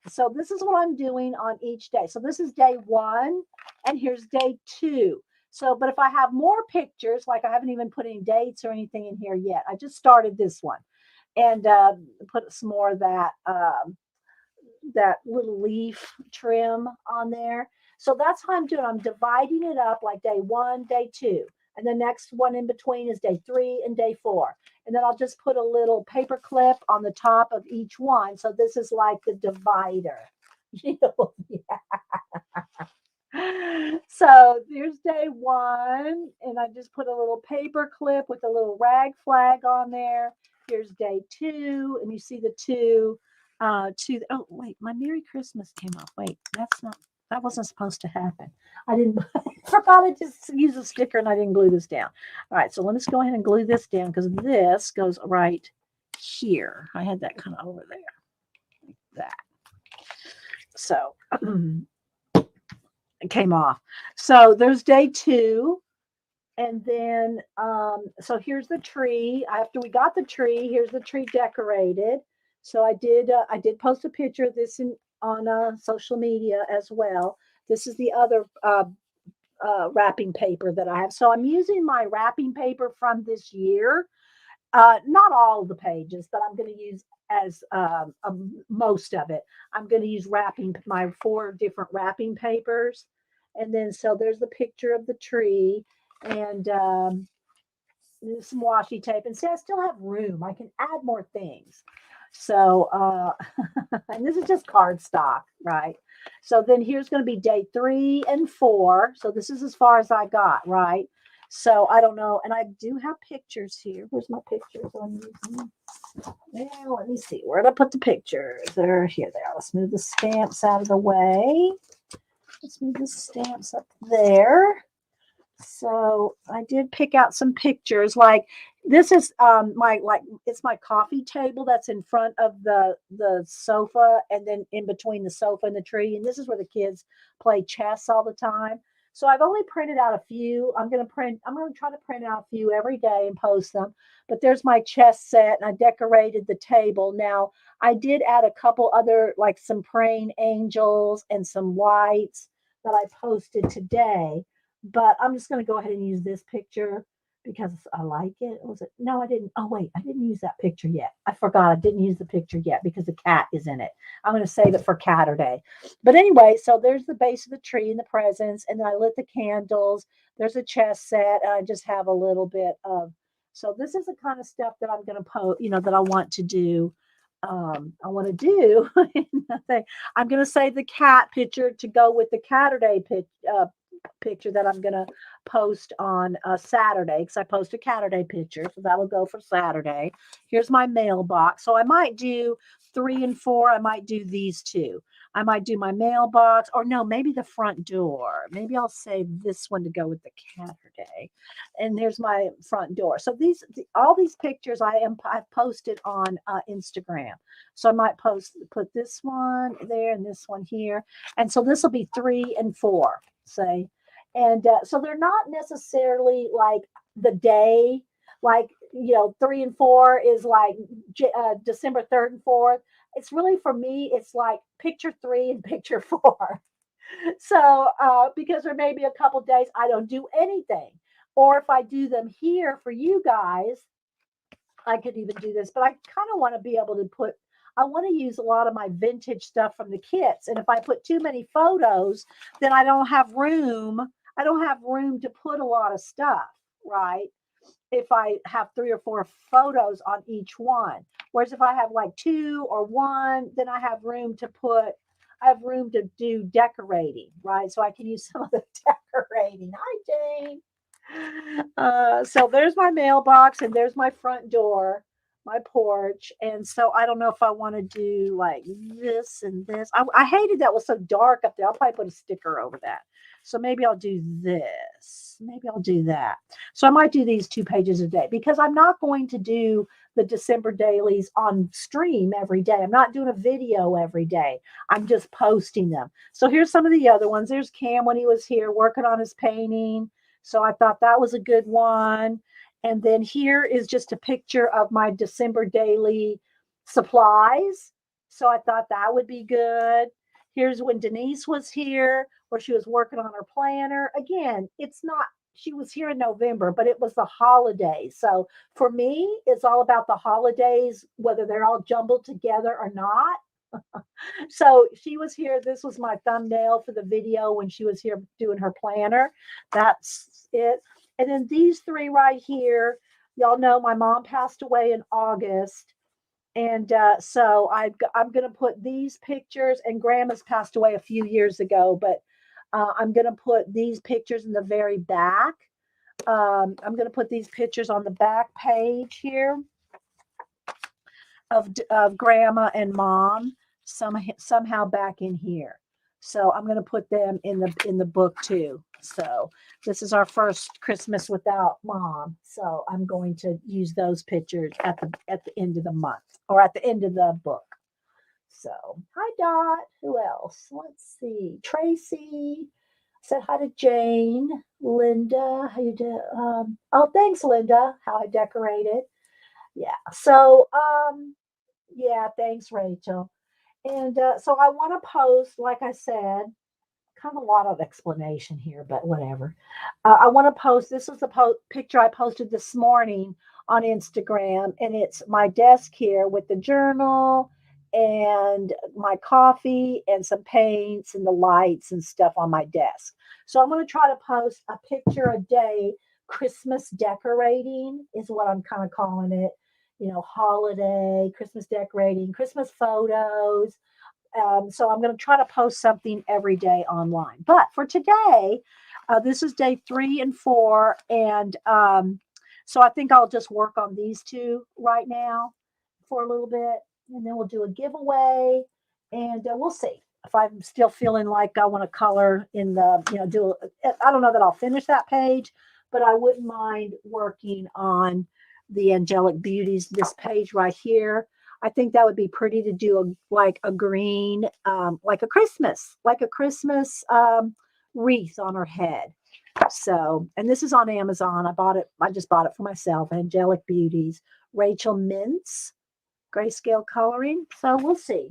so this is what I'm doing on each day. So this is day one, and here's day two. So, but if I have more pictures, like I haven't even put any dates or anything in here yet. I just started this one, and put some more of that little leaf trim on there. So that's how I'm doing. I'm dividing it up like day one, day two. And the next one in between is day three and day four. And then I'll just put a little paper clip on the top of each one. So this is like the divider. So there's day one, and I just put a little paper clip with a little rag flag on there. Here's day two, and you see the two. Oh wait, my Merry Christmas came off. Wait, that wasn't supposed to happen. I didn't forgot to just use a sticker, and I didn't glue this down. All right, so let me just go ahead and glue this down because this goes right here. I had that kind of over there, like that. So it came off. So there's day two. And then, so here's the tree. After we got the tree, here's the tree decorated. So I did post a picture of this on social media as well. This is the other wrapping paper that I have. So I'm using my wrapping paper from this year. Not all of the pages, but I'm going to use as most of it. I'm going to use wrapping my four different wrapping papers, and then so there's the picture of the tree, and some washi tape. And see, I still have room. I can add more things. So, and this is just cardstock, right? So then here's going to be day three and four. So this is as far as I got, right? So I don't know. And I do have pictures here. Where's my pictures I'm using? Now, let me see. Where did I put the pictures? They're here. They are. Let's move the stamps out of the way. Let's move the stamps up there. So I did pick out some pictures. Like this is it's my coffee table that's in front of the sofa, and then in between the sofa and the tree. And this is where the kids play chess all the time. So I've only printed out a few. I'm gonna try to print out a few every day and post them. But there's my chess set, and I decorated the table. Now I did add a couple other, like some praying angels and some lights that I posted today, but I'm just going to go ahead and use this picture because I like it. Was it? No, I didn't. Oh, wait, I didn't use that picture yet. I forgot I didn't use the picture yet because the cat is in it. I'm going to save it for Catterday. But anyway, so there's the base of the tree and the presents, and then I lit the candles. There's a chess set, and I just have a little bit of. So this is the kind of stuff that I'm going to post, that I want to do. I want to do. I'm going to save the cat picture to go with the Catterday picture that I'm going to post on Saturday, because I post a Saturday picture. So that'll go for Saturday. Here's my mailbox. So I might do 3 and 4. I might do these two. I might do my mailbox, or no, maybe the front door. Maybe I'll save this one to go with the Saturday. And there's my front door. So all these pictures I've posted on Instagram. So I might put this one there and this one here, and so this will be 3 and 4, say, and so they're not necessarily like the day, like 3 and 4 is like December 3rd and 4th. It's really, for me, it's like picture 3 and picture 4. So because there may be a couple days I don't do anything, or if I do them here for you guys, I could even do this, but I kind of want to be able to I want to use a lot of my vintage stuff from the kits. And if I put too many photos, then I don't have room. I don't have room to put a lot of stuff, right? If I have 3 or 4 photos on each one. Whereas if I have like 2 or 1, then I have room to do decorating, right? So I can use some of the decorating. Hi, Jane. So there's my mailbox and there's my front door, my porch. And so I don't know if I want to do like this and this. I hated that was so dark up there. I'll probably put a sticker over that. So maybe I'll do this. Maybe I'll do that. So I might do these 2 pages a day because I'm not going to do the December dailies on stream every day. I'm not doing a video every day. I'm just posting them. So here's some of the other ones. There's Cam when he was here working on his painting. So I thought that was a good one. And then here is just a picture of my December daily supplies. So I thought that would be good. Here's when Denise was here, where she was working on her planner. Again, she was here in November, but it was the holidays. So for me, it's all about the holidays, whether they're all jumbled together or not. So she was here. This was my thumbnail for the video when she was here doing her planner. That's it. And then these 3 right here, y'all know my mom passed away in August. And so I'm going to put these pictures, and Grandma's passed away a few years ago, but I'm going to put these pictures in the very back. I'm going to put these pictures on the back page here of Grandma and Mom somehow back in here. So I'm going to put them in the book too. So this is our first Christmas without Mom. So I'm going to use those pictures at the end of the month, or at the end of the book. So hi Dot. Who else? Let's see. Tracy said hi to Jane. Linda, how you do? Oh, thanks, Linda. How I decorated. Yeah. So yeah, thanks, Rachel. And so I want to post, like I said, kind of a lot of explanation here, but whatever. I want to post. This is the picture I posted this morning on Instagram, and it's my desk here with the journal and my coffee and some paints and the lights and stuff on my desk. So I'm going to try to post a picture a day. Christmas decorating is what I'm kind of calling it. Holiday, Christmas decorating, Christmas photos. So I'm going to try to post something every day online. But for today, this is day 3 and 4. And so I think I'll just work on these 2 right now for a little bit. And then we'll do a giveaway. And we'll see if I'm still feeling like I want to color in I don't know that I'll finish that page, but I wouldn't mind working on the Angelic Beauties, this page right here. I think that would be pretty to do like a green, like a Christmas wreath on her head. So, and this is on Amazon. I just bought it for myself. Angelic Beauties, Rachel Mintz, grayscale coloring. So we'll see.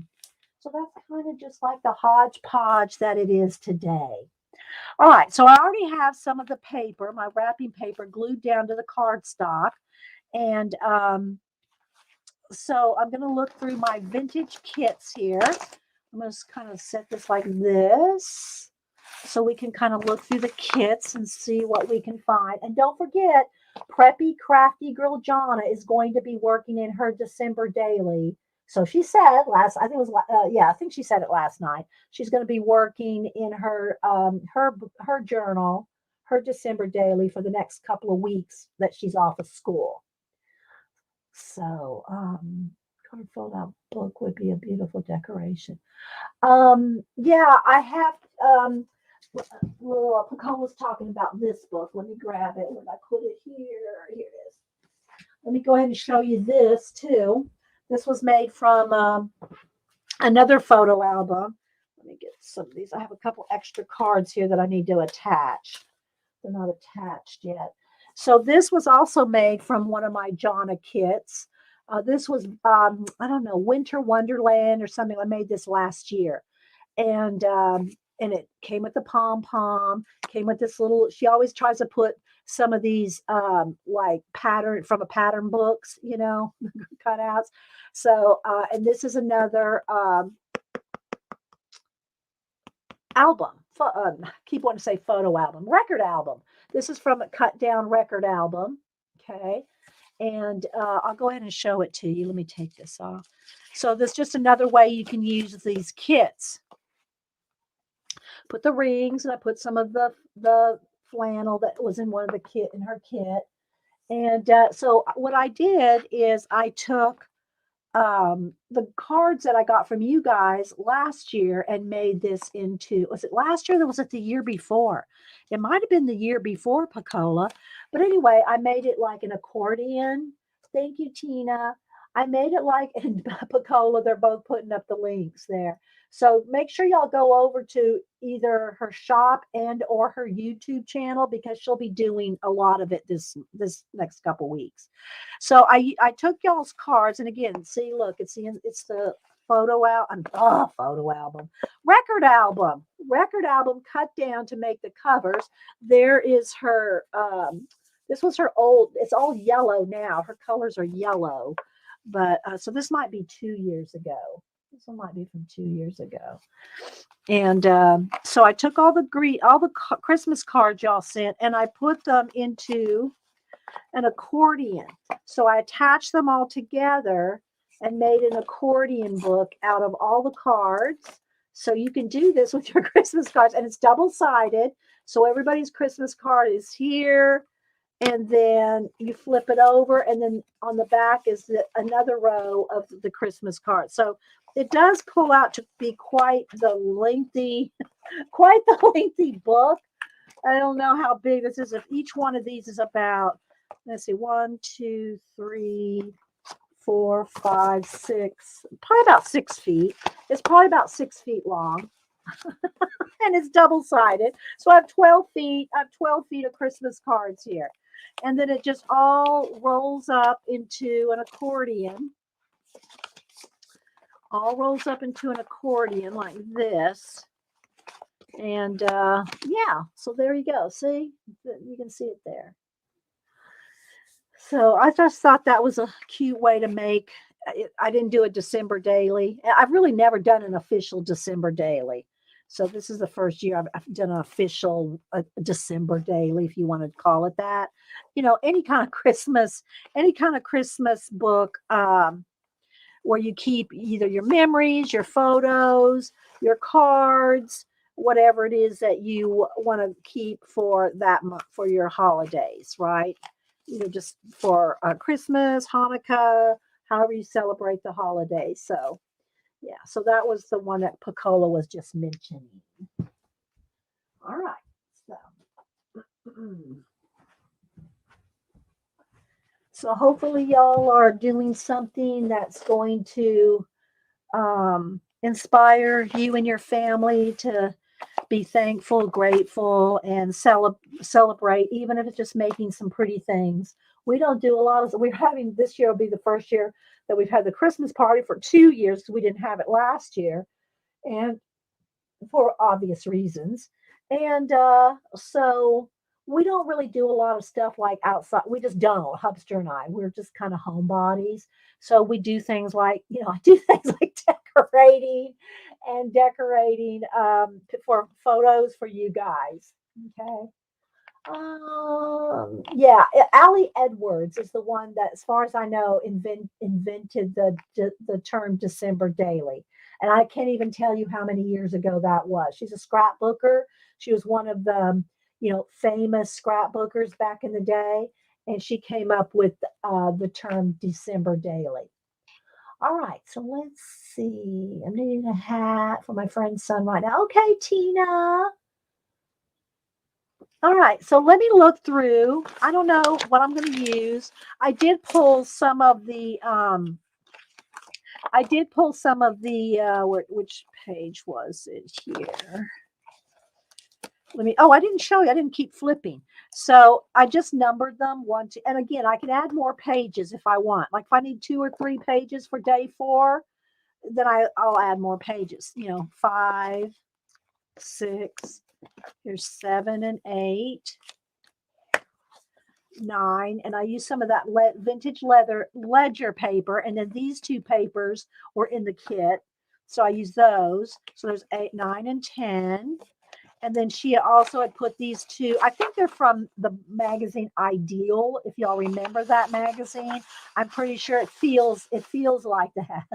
So that's kind of just like the hodgepodge that it is today. All right. So I already have some of the paper, my wrapping paper, glued down to the cardstock. And so I'm going to look through my vintage kits here. I'm going to kind of set this like this so we can kind of look through the kits and see what we can find. And don't forget, Preppy Crafty Girl Jonna is going to be working in her December daily. So she said I think she said it last night. She's going to be working in her journal, her December daily for the next couple of weeks that she's off of school. So, card fold-out book would be a beautiful decoration. Yeah, I have. Well, Pacone was talking about this book. Let me grab it. Where did I put it here? Here it is. Let me go ahead and show you this too. This was made from another photo album. Let me get some of these. I have a couple extra cards here that I need to attach. They're not attached yet. So this was also made from one of my Jonna kits. This was, I don't know, Winter Wonderland or something. I made this last year. And it came with the pom-pom, came with this little, she always tries to put some of these like pattern from a pattern books, cutouts. So, and this is another album. Keep wanting to say photo album, record album. This is from a cut down record album. Okay. And I'll go ahead and show it to you. Let me take this off. So this is just another way you can use these kits. Put the rings, and I put some of the flannel that was in one of the in her kit. And so what I did is I took the cards that I got from you guys last year and made this into, was it last year or was it the year before? It might have been the year before, Pacola. But anyway, I made it like an accordion. Thank you, Tina. I made it like, and Pacola, they're both putting up the links there. So make sure y'all go over to either her shop and or her YouTube channel because she'll be doing a lot of it this next couple weeks. So I took y'all's cards, and again, see, look, it's the photo album, record album cut down to make the covers. There is her. This was her old. It's all yellow now. Her colors are yellow, but so this might be 2 years ago. This one might be from 2 years ago. And so I took all the Christmas cards y'all sent, and I put them into an accordion. So I attached them all together and made an accordion book out of all the cards. So you can do this with your Christmas cards, and it's double-sided. So everybody's Christmas card is here, and then you flip it over, and then on the back is another row of the Christmas cards. So it does pull out to be quite the lengthy book. I don't know how big this is. If each one of these is about, let's see, 1, 2, 3, 4, 5, 6, probably about 6 feet. It's probably about 6 feet long. And it's double-sided. So I have 12 feet. I have 12 feet of Christmas cards here. And then it just all rolls up into an accordion. All rolls up into an accordion like this. And yeah, so there you go. See? You can see it there. So I just thought that was a cute way to make it. I didn't do a December daily. I've really never done an official December daily. So this is the first year I've done an official December daily, if you want to call it that. Any kind of Christmas book where you keep either your memories, your photos, your cards, whatever it is that you want to keep for that month, for your holidays, right? Just for Christmas, Hanukkah, however you celebrate the holidays. So, yeah, so that was the one that Pacola was just mentioning. All right. So hopefully y'all are doing something that's going to inspire you and your family to be thankful, grateful, and celebrate, even if it's just making some pretty things. We don't do a lot of, we're having, this year will be the first year that we've had the Christmas party for 2 years because we didn't have it last year, and for obvious reasons. And so we don't really do a lot of stuff like outside. We just don't. Hubster and I, we're just kind of homebodies. So we do things like, I do things like decorating for photos for you guys. Okay. Yeah, Allie Edwards is the one that, as far as I know, invented the term December daily. And I can't even tell you how many years ago that was. She's a scrapbooker. She was one of the, famous scrapbookers back in the day. And she came up with the term December daily. All right, so let's see. I'm needing a hat for my friend's son right now. Okay, Tina. All right, so let me look through. I don't know what I'm going to use. I did pull some of the which page was it here? I didn't show you. I didn't keep flipping. So I just numbered them one, two, and again, I can add more pages if I want. Like if I need 2 or 3 pages for day 4, then I'll add more pages. 5, 6, here's 7 and 8, 9, and I use some of that vintage leather ledger paper, and then these 2 papers were in the kit, so I use those. So there's 8, 9, and 10. And then she also had put these 2. I think they're from the magazine Ideal, if y'all remember that magazine. I'm pretty sure it feels like that.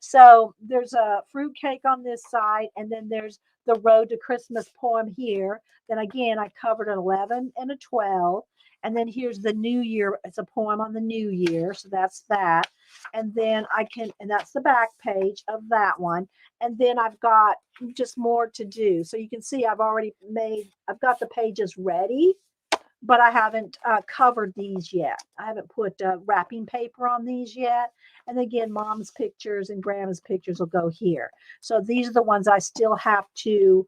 So there's a fruit cake on this side, and then there's the Road to Christmas poem here. Then again, I covered an 11 and a 12. And then here's the New Year. It's a poem on the New Year. So that's that. And then and that's the back page of that one. And then I've got just more to do. So you can see I've got the pages ready, but I haven't covered these yet. I haven't put wrapping paper on these yet. And again, mom's pictures and grandma's pictures will go here. So these are the ones I still have to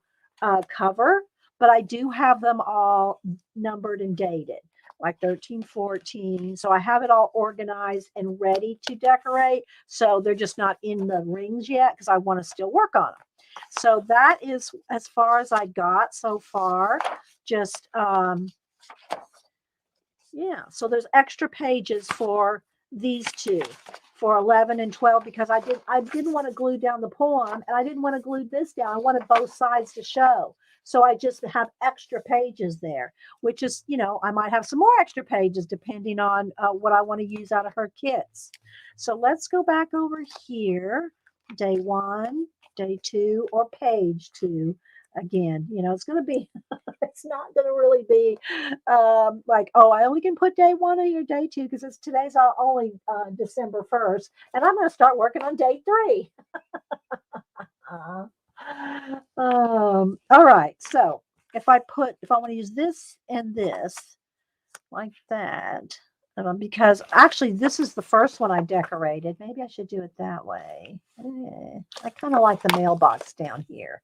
cover, but I do have them all numbered and dated, like 13, 14. So I have it all organized and ready to decorate. So they're just not in the rings yet because I want to still work on them. So that is as far as I got so far. Just so there's extra pages for these 2, for 11 and 12, because I didn't want to glue down the poem, and I didn't want to glue this down. I wanted both sides to show. So I just have extra pages there, which is, I might have some more extra pages depending on what I want to use out of her kits. So let's go back over here, day 1, day 2, or page 2. Again, it's going to be, it's not going to really be like, oh, I only can put day 1 or your day 2 because today's only December 1st, and I'm going to start working on day 3. All right. So if I want to use this and this like that, because actually this is the first one I decorated. Maybe I should do it that way. I kind of like the mailbox down here.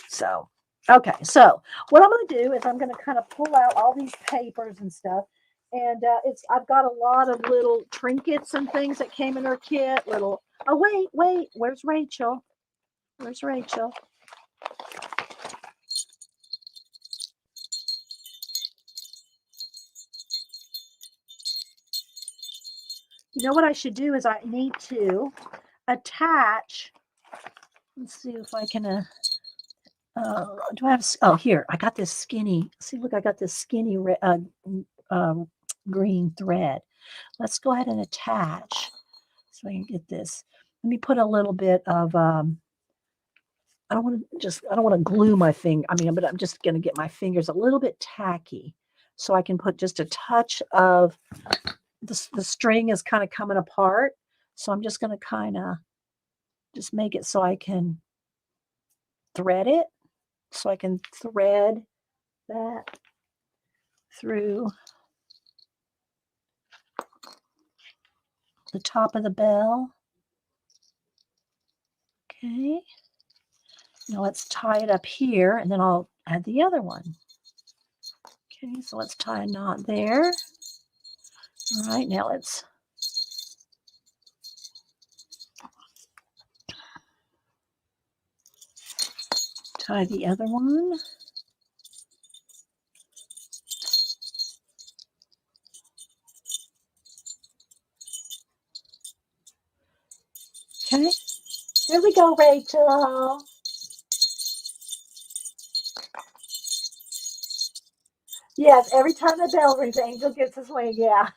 So, okay. So what I'm going to do is I'm going to kind of pull out all these papers and stuff. And I've got a lot of little trinkets and things that came in her kit. Oh, wait. Where's Rachel? Where's Rachel? You know what I should do is I need to attach. Let's see if I can. Do I have? Oh, here I got this skinny. See, look, I got this skinny green thread. Let's go ahead and attach so I can get this. Let me put a little bit of. I don't want to glue my finger. But I'm just going to get my fingers a little bit tacky, so I can put just a touch of. The string is kind of coming apart, so I'm just going to kind of just make it so I can thread it, so I can thread that through the top of the bell. Okay, now let's tie it up here, and then I'll add the other one. Okay, so let's tie a knot there. All right, now let's tie the other one. Okay, there we go, Rachel. Yes, every time the bell rings, Angel gets his wing. Yeah.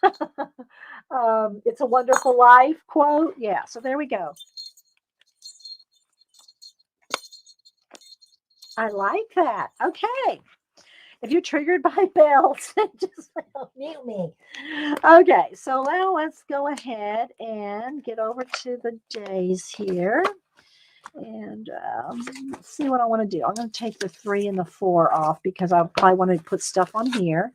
It's a Wonderful Life quote. Yeah, so there we go. I like that. Okay. If you're triggered by bells, just mute me. Okay, so now let's go ahead and get over to the days here. And let's see what I want to do. I'm going to take the 3 and the 4 off because I probably want to put stuff on here.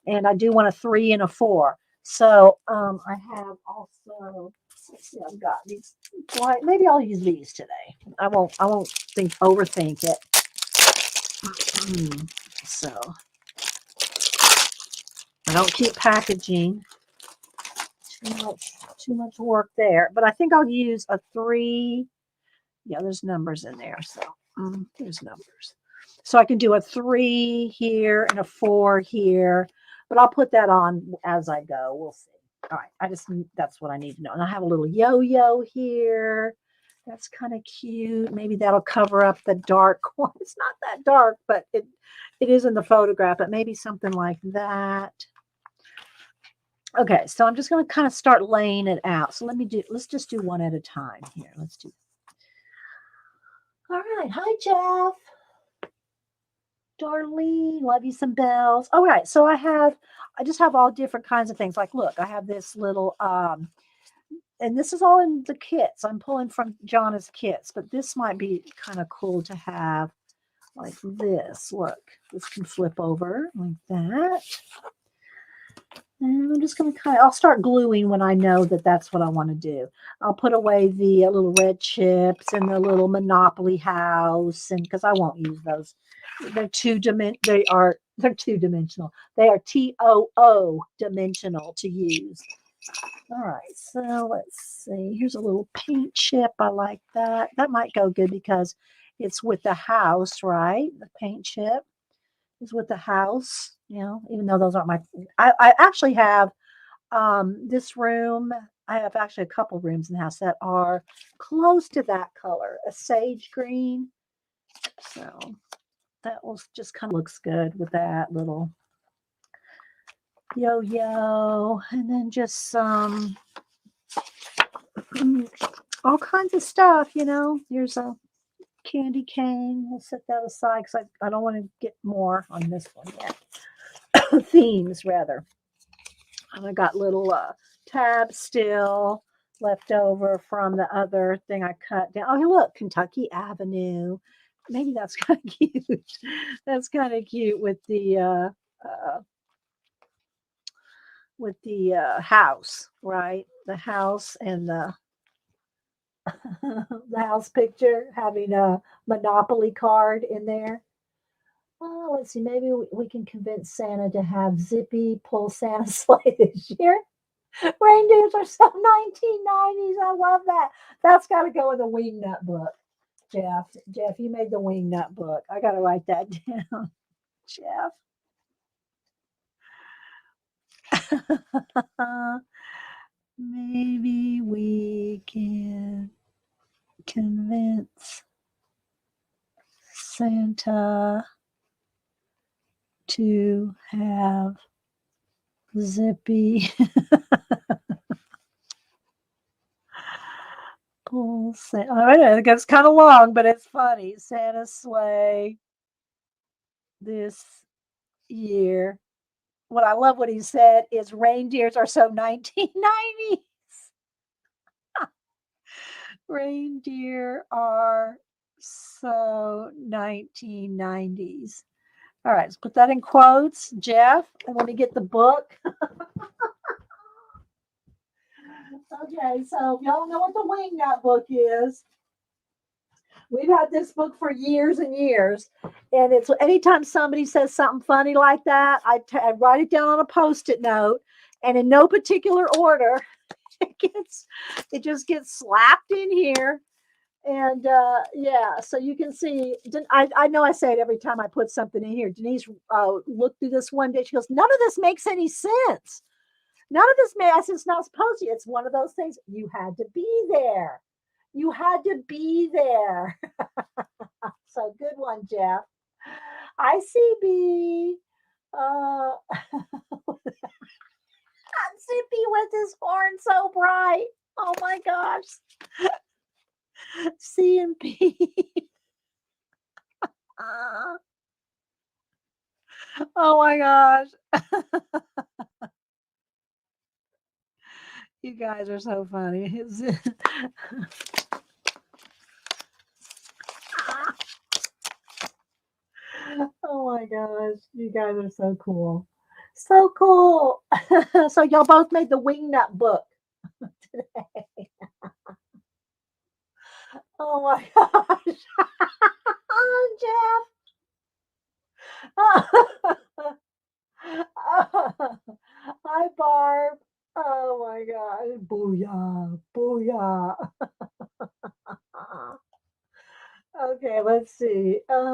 And I do want a 3 and a 4. So I have also, let's see, I've got these. Well, maybe I'll use these today. I won't overthink it. So I don't keep packaging. Too much work there. But I think I'll use a 3. Yeah, there's numbers in there. So there's numbers. So I can do a 3 here and a 4 here. But I'll put that on as I go. We'll see. All right. That's what I need to know. And I have a little yo-yo here. That's kind of cute. Maybe that'll cover up the dark one. It's not that dark, but it is in the photograph. But maybe something like that. Okay, so I'm just going to kind of start laying it out. So let's just do one at a time here. Let's do. All right. Hi, Jeff. Darlene, love you some bells. All right. So I just have all different kinds of things. Like, look, I have this little, and this is all in the kits. I'm pulling from Jonna's kits, but this might be kind of cool to have like this. Look, this can flip over like that. And I'm just going to I'll start gluing when I know that that's what I want to do. I'll put away the little red chips and the little Monopoly house, and because I won't use those. They're they're two-dimensional. They are TOO dimensional to use. All right, so let's see. Here's a little paint chip. I like that. That might go good because it's with the house, right? The paint chip is with the house, even though those aren't I actually have this room. I have actually a couple rooms in the house that are close to that color, a sage green. So that will just kind of looks good with that little yo-yo. And then just some all kinds of stuff, Here's a candy cane. We'll set that aside because I don't want to get more on this one yet. Themes, rather. And I got little tabs still left over from the other thing I cut down. Oh, look, Kentucky Avenue. Maybe that's kind of cute. That's kind of cute with the house, right? The house and the the house picture having a Monopoly card in there. Well, let's see. Maybe we can convince Santa to have Zippy pull Santa's sleigh this year. Reindeers are so 1990s. I love that. That's got to go in the Wingnut book, Jeff. Jeff, you made the Wingnut book. I got to write that down, Jeff. Maybe we can convince Santa to have Zippy pull Santa. All right, I think it's kind of long, but it's funny. Santa's sleigh this year. What I love what he said is reindeers are so 1990s. Reindeer are so 1990s. All right, let's put that in quotes, Jeff. And let me get the book. Okay, so y'all know what the Wingnut book is. We've had this book for years and years. And it's anytime somebody says something funny like that, I write it down on a Post-it note. And in no particular order, it just gets slapped in here. And yeah, so you can see, I know I say it every time I put something in here. Denise looked through this one day. She goes, none of this makes any sense. None of this I said, it's not supposed to. It's one of those things. You had to be there. You had to be there. So good one, Jeff. ICB. Zippy with his horn so bright. Oh my gosh. C&P. Oh my gosh. You guys are so funny. Oh my gosh. You guys are so cool. So cool. So y'all both made the wingnut book today. Oh my gosh. Oh, Jeff. Hi, Barb. Oh my gosh. Booyah. Booyah. Okay, let's see. That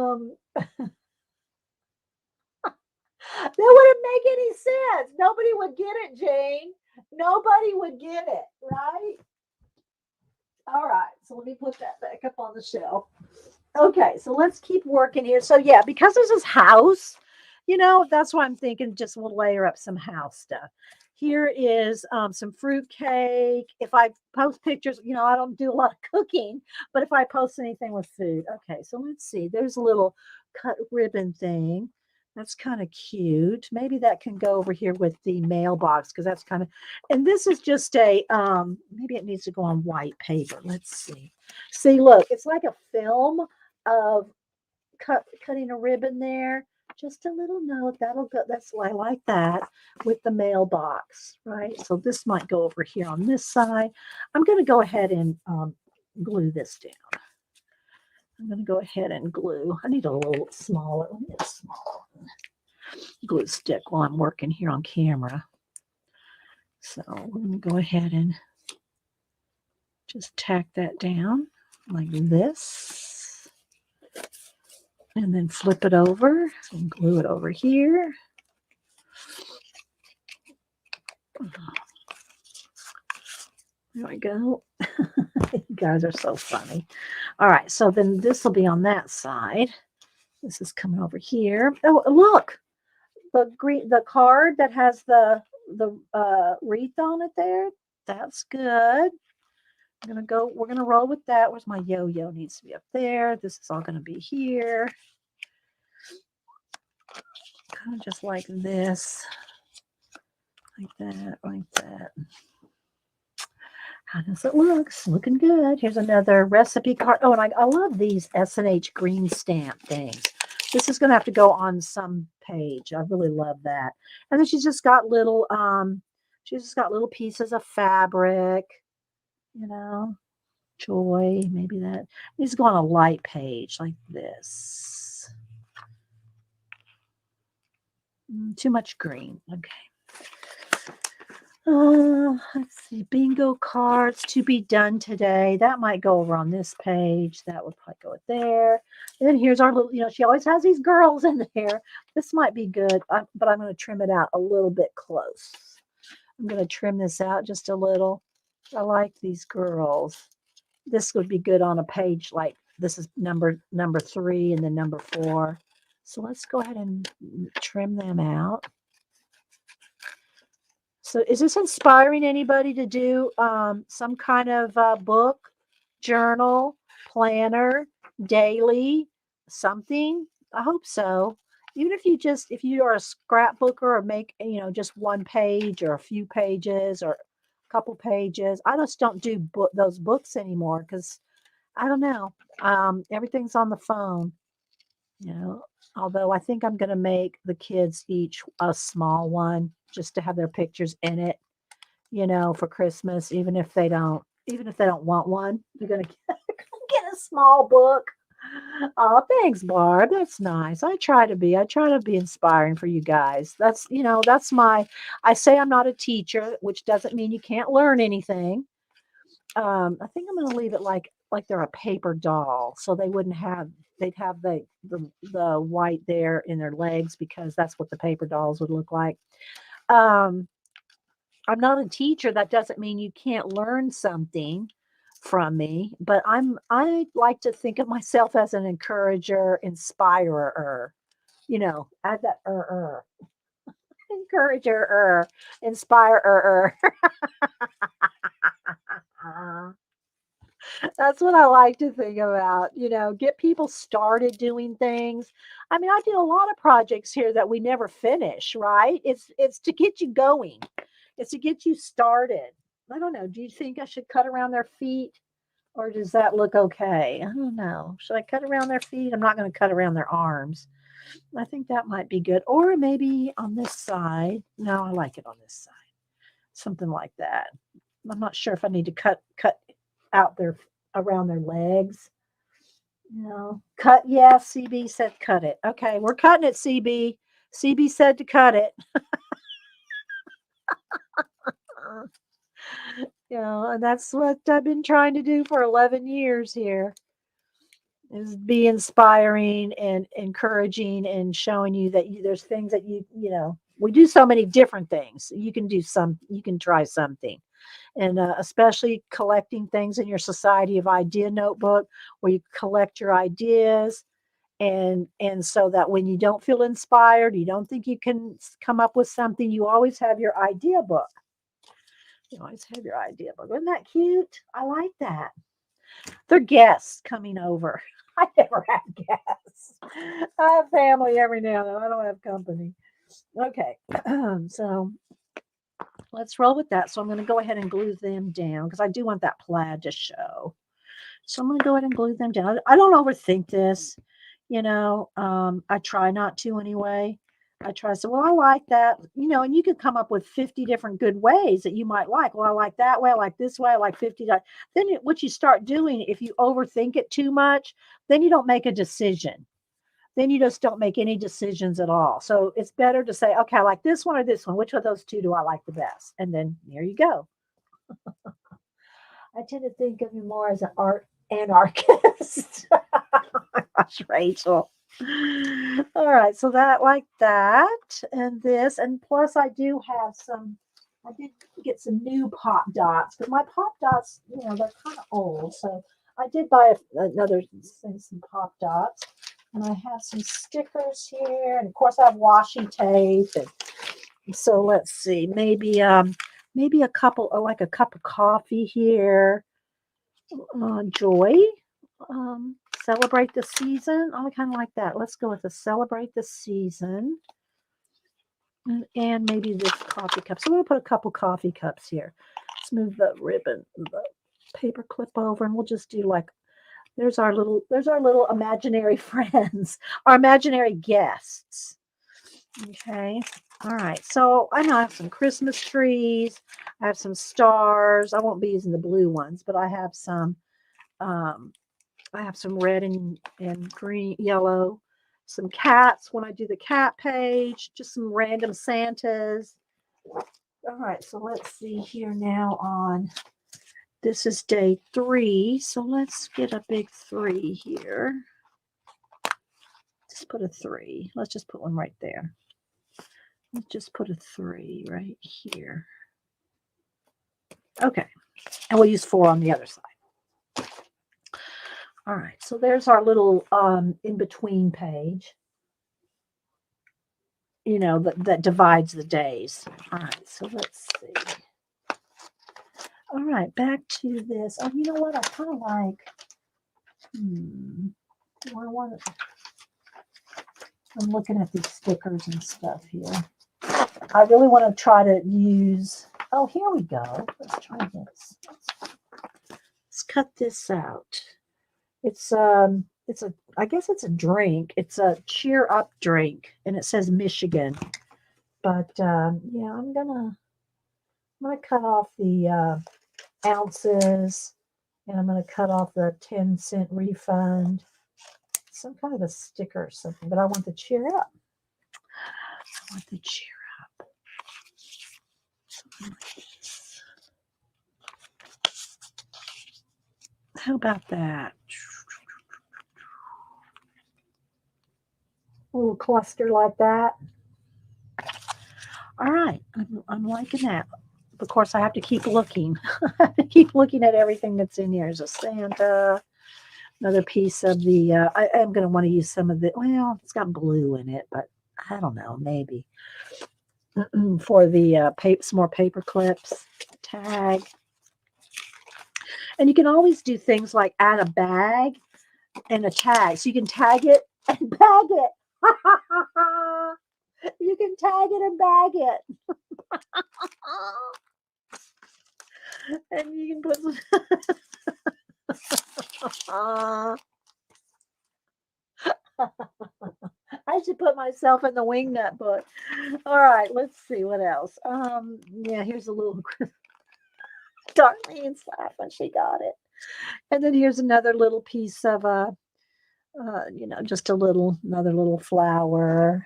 wouldn't make any sense. Nobody would get it, Jane. Nobody would get it, right? All right, so let me put that back up on the shelf. Okay, so let's keep working here. So yeah, because this is house, that's why I'm thinking just we'll layer up some house stuff. Here is some fruit cake. If I post pictures, I don't do a lot of cooking, but if I post anything with food, okay. So let's see. There's a little cut ribbon thing. That's kind of cute. Maybe that can go over here with the mailbox because that's kind of. And this is just a. Maybe it needs to go on white paper. Let's see. See, look, it's like a film of cutting a ribbon there. Just a little note that'll go. That's why I like that with the mailbox, right? So this might go over here on this side. I'm going to go ahead and glue this down. I'm going to go ahead and glue. I need a little smaller. Let me get a small glue stick while I'm working here on camera. So I'm going to go ahead and just tack that down like this. And then flip it over and glue it over here. There we go. You guys are so funny. All right, so then this will be on that side. This is coming over here. Oh, look, the card that has the wreath on it there. That's good. We're gonna roll with that. Where's my yo-yo? Needs to be up there. This is all gonna be here. Kind of just like this. Like that, like that. How does it look? It's looking good. Here's another recipe card. Oh, and I love these S&H green stamp things. This is going to have to go on some page. I really love that. And then she's just got little pieces of fabric, you know, joy, maybe that needs to go on a light page like this. Too much green. Okay. Let's see. Bingo cards to be done today. That might go over on this page. That would probably go there. And then here's our little, she always has these girls in there. This might be good, but I'm going to trim it out a little bit close. I'm going to trim this out just a little. I like these girls. This would be good on a page like this is number 3 and then number 4. So let's go ahead and trim them out. So is this inspiring anybody to do some kind of book, journal, planner, daily, something? I hope so. Even if you are a scrapbooker or make, just one page or a few pages or a couple pages. I just don't do those books anymore because I don't know. Everything's on the phone, you know. Although I think I'm going to make the kids each a small one just to have their pictures in it, for Christmas, even if they don't want one, they're gonna get a small book. Oh, thanks, Barb. That's nice. I try to be inspiring for you guys. That's I say I'm not a teacher, which doesn't mean you can't learn anything. I think I'm gonna leave it like they're a paper doll, so they'd have the white there in their legs because that's what the paper dolls would look like. Um, I'm not a teacher. That doesn't mean you can't learn something from me, but I like to think of myself as an encourager, inspirer. Add that encourager, inspirer. That's what I like to think about, get people started doing things. I mean, I do a lot of projects here that we never finish, right? It's to get you going. It's to get you started. I don't know. Do you think I should cut around their feet or does that look okay? I don't know. Should I cut around their feet? I'm not going to cut around their arms. I think that might be good. Or maybe on this side. No, I like it on this side. Something like that. I'm not sure if I need to cut out their around their legs. No. Cut, yeah, CB said cut it. Okay, we're cutting it, CB. CB said to cut it. Uh, and that's what I've been trying to do for 11 years here is be inspiring and encouraging and showing you that there's things that we do so many different things. You can try something. And especially collecting things in your Society of Idea notebook where you collect your ideas and so that when you don't feel inspired, you don't think you can come up with something, you always have your idea book. You always have your idea book. Isn't that cute? I like that. They're guests coming over. I never have guests. I have family every now and then. I don't have company. Okay. So let's roll with that. So I'm going to go ahead and glue them down because I do want that plaid to show. So I'm going to go ahead and glue them down. I don't overthink this. I try not to anyway. I try to say, well, I like that, and you could come up with 50 different good ways that you might like. Well, I like that way. I like this way. I like 50. Then what you start doing, if you overthink it too much, then you don't make a decision. Then you just don't make any decisions at all. So it's better to say, okay, I like this one or this one. Which of those two do I like the best? And then there you go. I tend to think of you more as an art anarchist. Gosh, Rachel. All right, so that like that and this, and plus I do have some. I did get some new pop dots, but my pop dots, they're kind of old. So I did buy another some pop dots, and I have some stickers here, and of course I have washi tape. And so let's see, maybe a couple, like a cup of coffee here. Joy. Celebrate the season. I kind of like that. Let's go with the celebrate the season. And maybe this coffee cup. So I'm going to put a couple coffee cups here. Let's move the ribbon, the paper clip over, and we'll just do like, there's our little imaginary friends, our imaginary guests. Okay. All right. So I know I have some Christmas trees. I have some stars. I won't be using the blue ones, but I have some red and green, yellow, some cats when I do the cat page, just some random Santas. All right, so let's see here now this is day 3. So let's get a big 3 here. Just put a 3. Let's just put one right there. Let's just put a 3 right here. Okay, and we'll use 4 on the other side. All right, so there's our little in-between page, that divides the days. All right, so let's see. All right, back to this. Oh, you know what? I kind of like, I'm looking at these stickers and stuff here. I really want to try to use, oh, here we go. Let's try this. Let's cut this out. I guess it's a drink. It's a cheer up drink, and it says Michigan. But yeah, I'm gonna cut off the ounces, and I'm gonna cut off the 10-cent refund. Some kind of a sticker or something, but I want the cheer up. I want the cheer up. How about that? A little cluster like that. All right, I'm liking that. Of course, I have to keep looking. I have to keep looking at everything that's in here. There's a Santa, another piece of the, I am going to want to use some of the, well, it's got blue in it, but I don't know, maybe. For the some more paper clips, tag. And you can always do things like add a bag and a tag. So you can tag it and bag it. You can tag it and bag it. And you can put some. I should put myself in the wingnut book. All right, let's see what else. Yeah, here's a little Darlene's laughing. She got it. And then here's another little piece of just another little flower.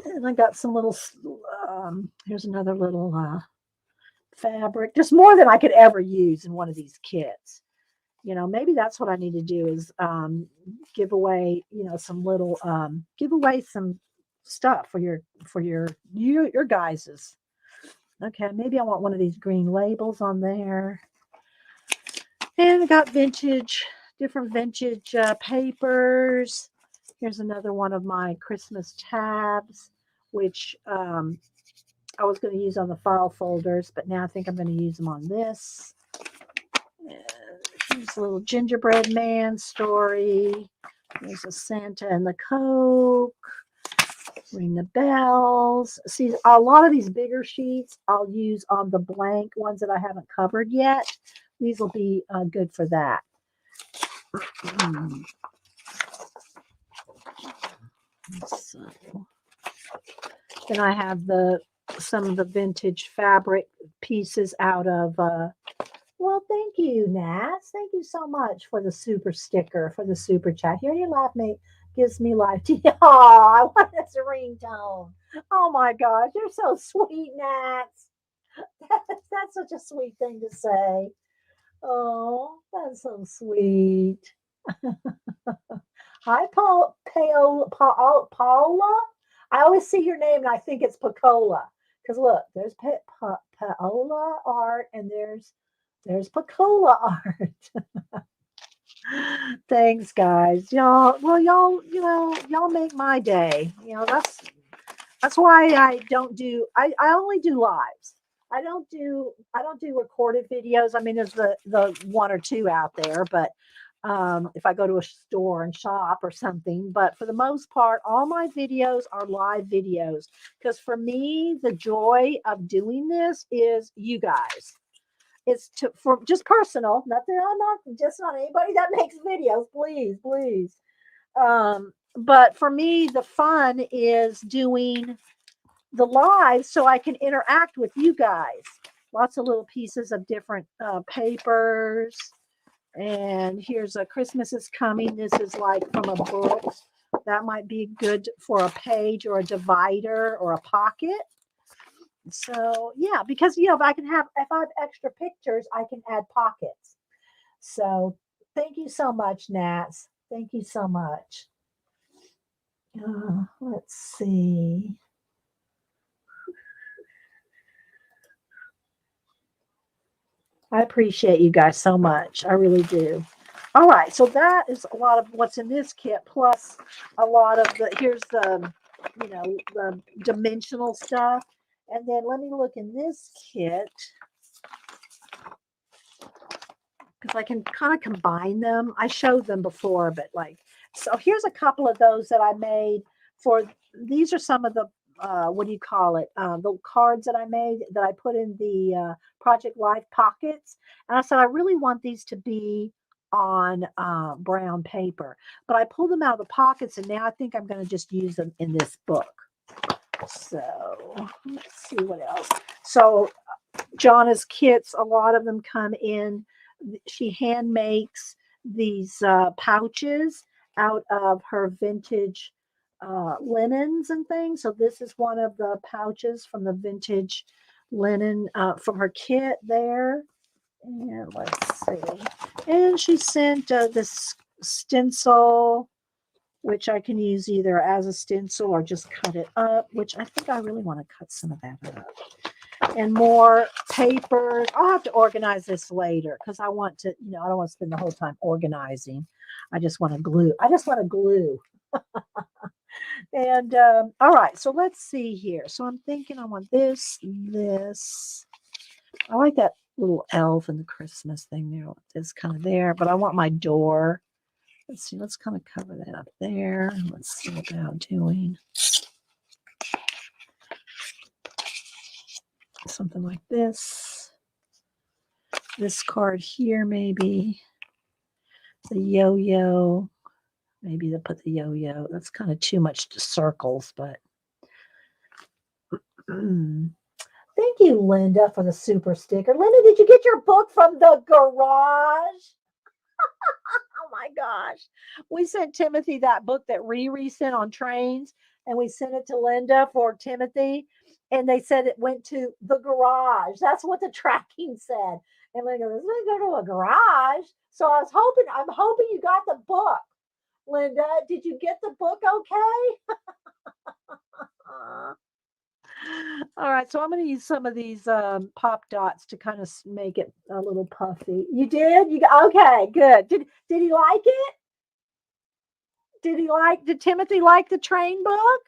And I got some little. Here's another little fabric. Just more than I could ever use in one of these kits. Maybe that's what I need to do is give away, some little give away some stuff for your guys's. Okay, maybe I want one of these green labels on there. And I got different vintage papers. Here's another one of my Christmas tabs, which I was going to use on the file folders, but now I think I'm going to use them on this. Here's a little gingerbread man story. There's a Santa and the Coke. Ring the bells. See, a lot of these bigger sheets I'll use on the blank ones that I haven't covered yet. These will be good for that. So, then I have some of the vintage fabric pieces out of well, thank you, Nats. Thank you so much for the super sticker, for the super chat. Here, your laugh gives me life. Oh, I want this ringtone. Oh my gosh, you're so sweet, Nats. That's such a sweet thing to say. Oh, that's so sweet. Hi, Paola. I always see your name and I think it's Pacola. Because look, there's Paola art and there's Pacola art. Thanks, guys. Y'all make my day. That's why I don't do I only do lives. I don't do recorded videos. I mean, there's the one or two out there, but if I go to a store and shop or something, but for the most part, all my videos are live videos because for me, the joy of doing this is you guys. It's for just personal. Nothing. I'm not just not anybody that makes videos. Please. But for me, the fun is doing the live so I can interact with you guys. Lots of little pieces of different papers. And here's a Christmas is coming. This is like from a book. That might be good for a page or a divider or a pocket. So yeah, because if I have extra pictures, I can add pockets. So thank you so much, Nats. Thank you so much. Let's see. I appreciate you guys so much. I really do. All right, so that is a lot of what's in this kit, plus a lot of here's the dimensional stuff. And then let me look in this kit because I can kind of combine them. I showed them before, but so here's a couple of those that I made these are some of the, what do you call it? The cards that I made that I put in the Project Life pockets. And I said, I really want these to be on brown paper, but I pulled them out of the pockets and now I think I'm going to just use them in this book. So let's see what else. So Jana's kits, a lot of them come in. She hand makes these pouches out of her vintage linens and things. So this is one of the pouches from the vintage linen from her kit there. And let's see. And she sent this stencil, which I can use either as a stencil or just cut it up, which I think I really want to cut some of that up. And more papers. I'll have to organize this later because I want to, I don't want to spend the whole time organizing. I just want to glue. And all right, so let's see here. So I'm thinking I want this. I like that little elf and the Christmas thing there. It's kind of there, but I want my door. Let's see, let's kind of cover that up there. Let's see about doing something like this. This card here, maybe. The yo-yo. Maybe they'll put the yo-yo. That's kind of too much to circles, but thank you, Linda, for the super sticker. Linda, did you get your book from the garage? Oh my gosh. We sent Timothy that book that Riri sent on trains, and we sent it to Linda for Timothy, and they said it went to the garage. That's what the tracking said. And Linda goes, "It's going to go to a garage." So I'm hoping you got the book. Linda, did you get the book okay? All right, so I'm going to use some of these pop dots to kind of make it a little puffy. You did? Okay, good. Did he like it? Did Timothy like the train book?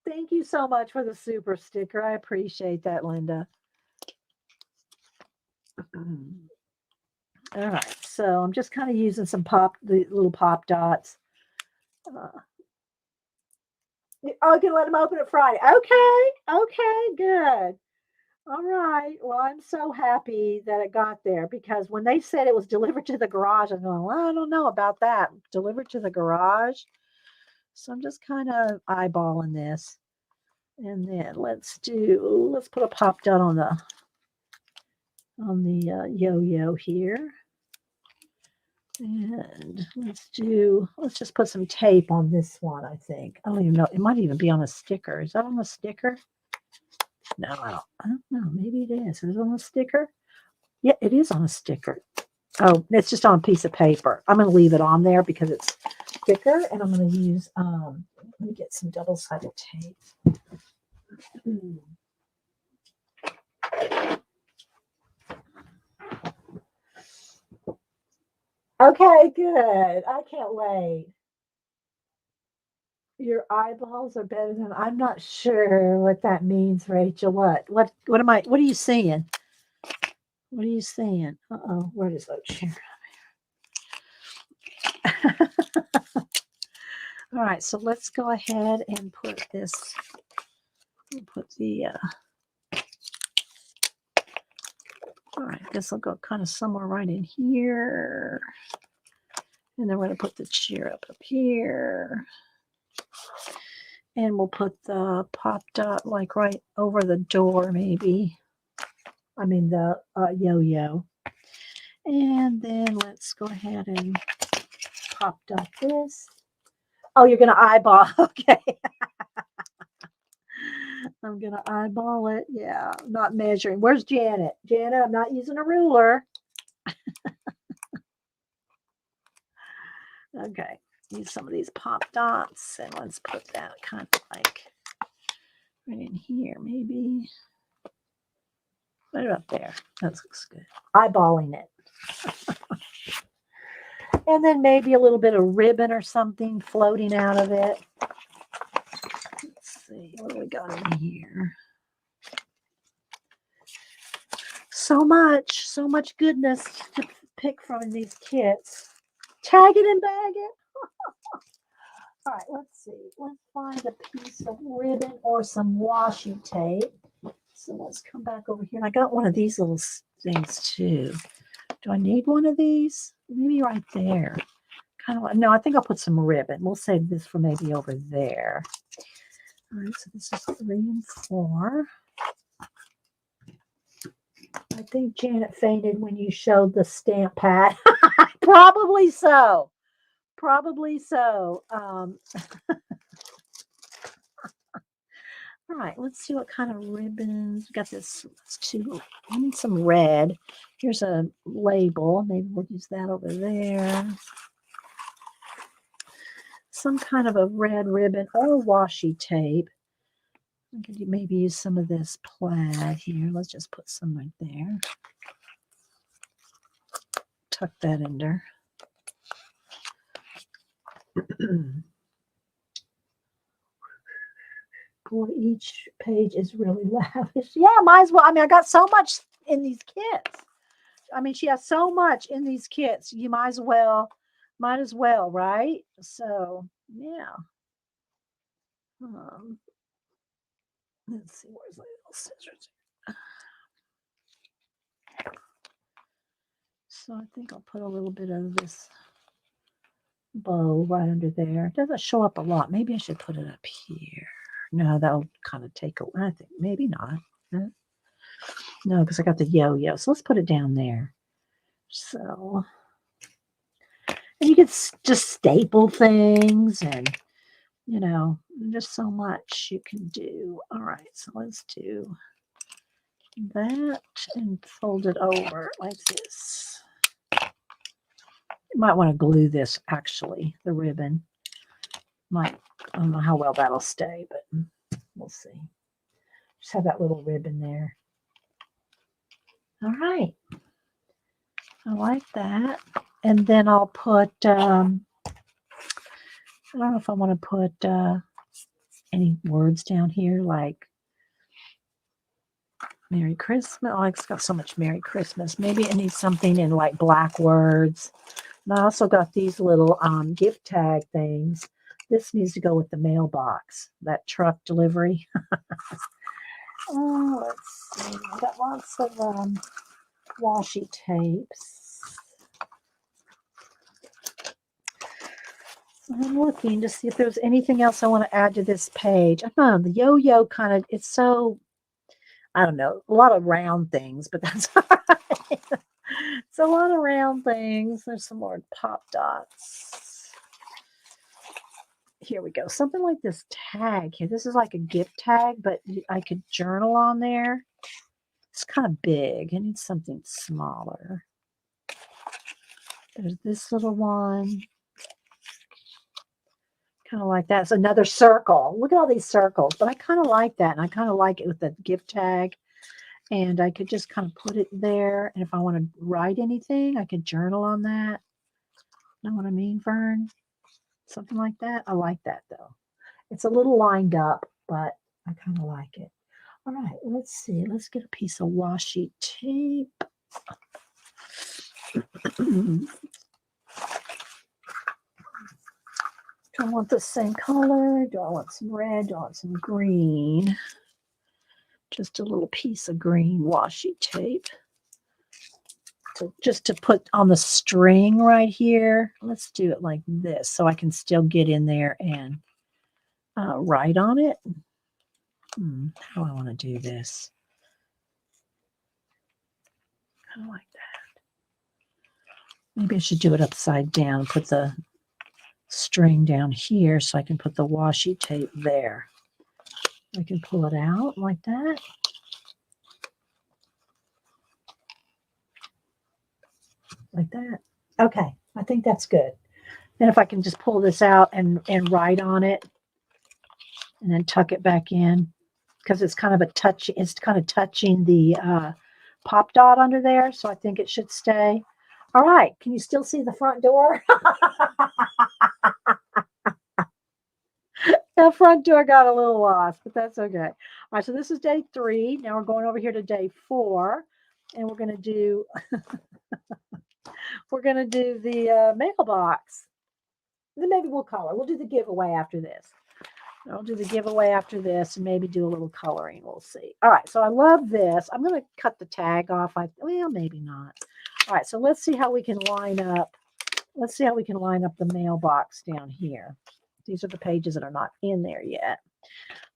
Thank you so much for the super sticker. I appreciate that, Linda. All right, so I'm just kind of using the little pop dots. I can let him open it Friday. Okay, good. All right. Well, I'm so happy that it got there because when they said it was delivered to the garage, I'm going, well, I don't know about that. Delivered to the garage. So I'm just kind of eyeballing this. And then let's put a pop dot on the yo-yo here. And let's just put some tape on this one, I think. I don't even know. It might even be on a sticker. Is that on a sticker? No, I don't know. Maybe it is. Is it on a sticker? Yeah, it is on a sticker. Oh, it's just on a piece of paper. I'm going to leave it on there because it's thicker, and I'm going to use, let me get some double-sided tape. Okay, good. I can't wait. Your eyeballs are better than I'm not sure what that means, Rachel. What are you seeing? What are you seeing? Uh-oh, where does that chair? All right, so let's go ahead and put this. We'll put the all right, I guess I'll go kind of somewhere right in here. And then we're going to put the chair up here. And we'll put the pop dot like right over the door, maybe. I mean, the yo-yo. And then let's go ahead and pop dot this. Oh, you're going to eyeball. Okay. I'm going to eyeball it. Yeah, I'm not measuring. Where's Janet? Janet, I'm not using a ruler. Okay. Use some of these pop dots, and let's put that kind of like right in here, maybe. Put it up there. That looks good. Eyeballing it. And then maybe a little bit of ribbon or something floating out of it. Let's see, what do we got in here? So much goodness to pick from in these kits. Tag it and bag it. All right, let's see. Let's find a piece of ribbon or some washi tape. So let's come back over here. And I got one of these little things too. Do I need one of these? Maybe right there. Kind of. No, I think I'll put some ribbon. We'll save this for maybe over there. All right, so this is 3 and 4. I think Janet fainted when you showed the stamp pad. Probably so. Probably so. All right, let's see what kind of ribbons. We got this. I need some red. Here's a label. Maybe we'll use that over there. Some kind of a red ribbon or washi tape. I could maybe use some of this plaid here. Let's just put some right there. Tuck that in there. boy, each page is really lavish. Yeah, might as well. I mean, I got so much in these kits. I mean, she has so much in these kits. You might as well, right? So, yeah. Um, let's see, where's the little scissors? So I think I'll put a little bit of this bow right under there. It doesn't show up a lot. Maybe I should put it up here. No, that'll kind of take I think maybe not. No, because I got the yo-yo. So let's put it down there. So, and you can just staple things and, just so much you can do. All right, so let's do that and fold it over like this. You might want to glue this, actually, the ribbon. I don't know how well that'll stay, but we'll see. Just have that little ribbon there. All right. I like that. And then I'll put, I don't know if I want to put any words down here like Merry Christmas. Oh, it's got so much Merry Christmas. Maybe it needs something in like black words. And I also got these little gift tag things. This needs to go with the mailbox, that truck delivery. Oh, let's see. I got lots of washi tapes. I'm looking to see if there's anything else I want to add to this page. I don't know, the yo-yo kind of, it's so, I don't know, a lot of round things, but that's all right. It's a lot of round things. There's some more pop dots. Here we go. Something like this tag here. This is like a gift tag, but I could journal on there. It's kind of big. I need something smaller. There's this little one. Kind of like that. It's another circle. Look at all these circles. But I kind of like that. And I kind of like it with the gift tag. And I could just kind of put it there. And if I want to write anything, I could journal on that. Know what I mean, Vern? Something like that. I like that, though. It's a little lined up, but I kind of like it. All right, let's see. Let's get a piece of washi tape. Do I want the same color? Do I want some red? Do I want some green? Just a little piece of green washi tape. So just to put on the string right here. Let's do it like this so I can still get in there and write on it. How do I want to do this? Kind of like that. Maybe I should do it upside down. Put the string down here so I can put the washi tape there. I can pull it out like that. Like that. Okay, I think that's good. Then if I can just pull this out and write on it and then tuck it back in because it's kind of it's kind of touching the pop dot under there. So I think it should stay. All right. Can you still see the front door? The front door got a little lost, but that's okay. All right, so this is day 3. Now we're going over here to day 4, and we're going to do the mailbox. Then maybe we'll color. We'll do the giveaway after this. I'll do the giveaway after this and maybe do a little coloring. We'll see. All right, so I love this. I'm going to cut the tag off. Well, maybe not. All right, so let's see how we can line up. Let's see how we can line up the mailbox down here. These are the pages that are not in there yet.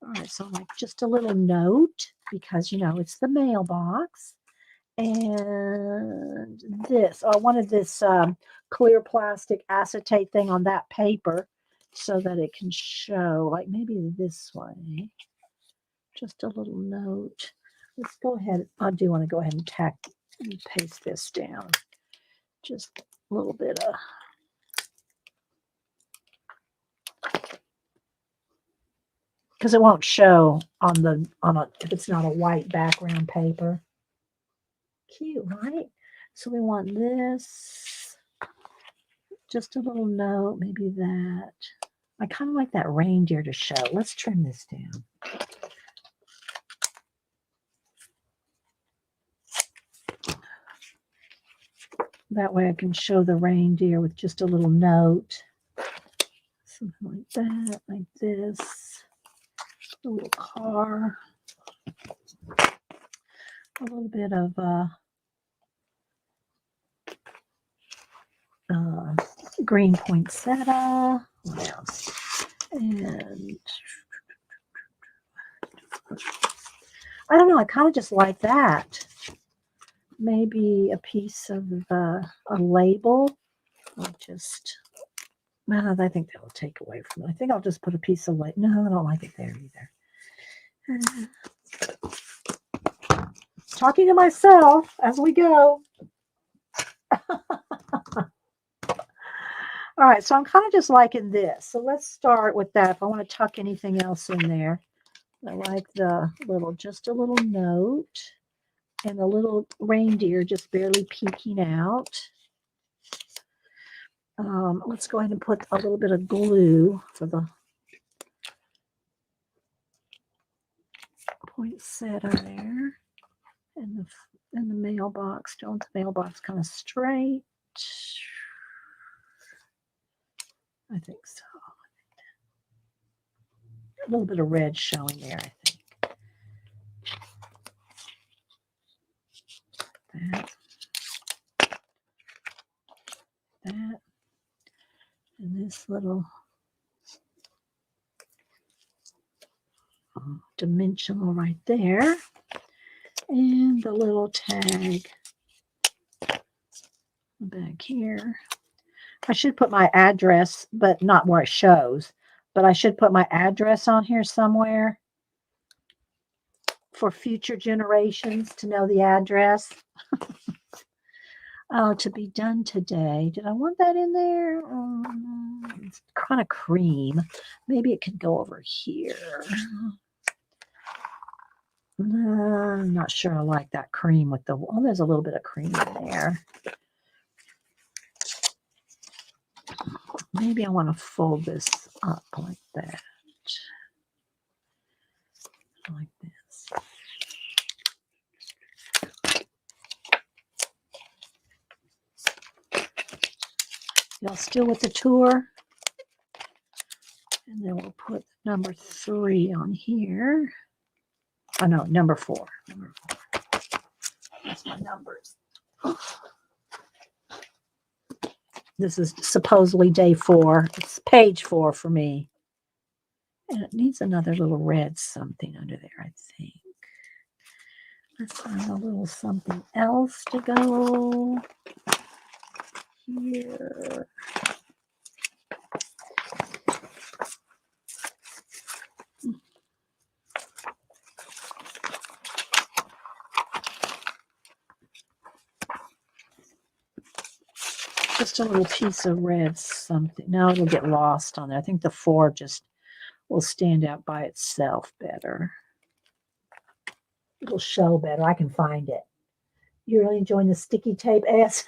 All right, so like just a little note because, it's the mailbox. And this, I wanted this clear plastic acetate thing on that paper so that it can show, like maybe this way. Just a little note. Let's go ahead. I do want to go ahead and paste this down. Just a little bit of. Because it won't show if it's not a white background paper. Cute, right? So we want this. Just a little note, maybe that. I kind of like that reindeer to show. Let's trim this down. That way I can show the reindeer with just a little note. Something like that, like this. A little car. A little bit of green poinsettia. What else? And I don't know. I kind of just like that. Maybe a piece of a label. I'll just, no, I think that will take away from it. I think I'll just put a piece of label. No, I don't like it there either. Talking to myself as we go. All right, so I'm kind of just liking this. So let's start with that. If I want to tuck anything else in there, I like the little, just a little note and the little reindeer just barely peeking out. Let's go ahead and put a little bit of glue for the poinsettia there, and the mailbox. Don't want the mailbox kind of straight. I think so. A little bit of red showing there, I think. That. And this little dimensional right there. And the little tag back here. I should put my address, but not where it shows. But I should put my address on here somewhere for future generations to know the address. Oh, to be done today. Did I want that in there? It's kind of cream. Maybe it could go over here. I'm not sure I like that cream with the, oh, there's a little bit of cream in there. Maybe I want to fold this up like that. Like this. Y'all still with the tour? And then we'll put number 3 on here. Oh no, number 4. Number 4. That's my numbers. This is supposedly day 4. It's page 4 for me. And it needs another little red something under there, I think. Let's find a little something else to go here. Just a little piece of red something. No, it'll get lost on there. I think the 4 just will stand out by itself better. It'll show better. I can find it. You're really enjoying the sticky tape ass.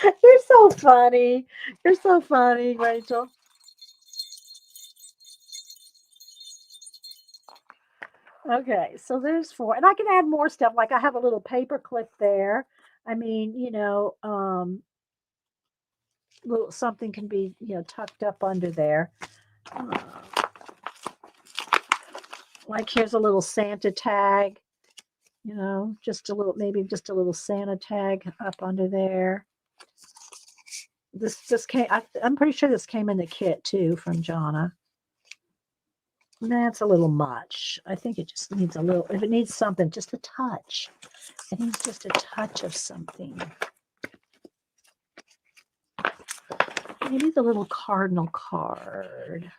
You're so funny. You're so funny, Rachel. Okay, so there's 4. And I can add more stuff. Like I have a little paper clip there. I mean, you know, little something can be, you know, tucked up under there. Like here's a little Santa tag, you know, just a little, maybe just a little Santa tag up under there. This came, I'm pretty sure this came in the kit too from Jonna. That's a little much. I think it just needs a little, if it needs something, just a touch. It needs just a touch of something. Maybe the little cardinal card.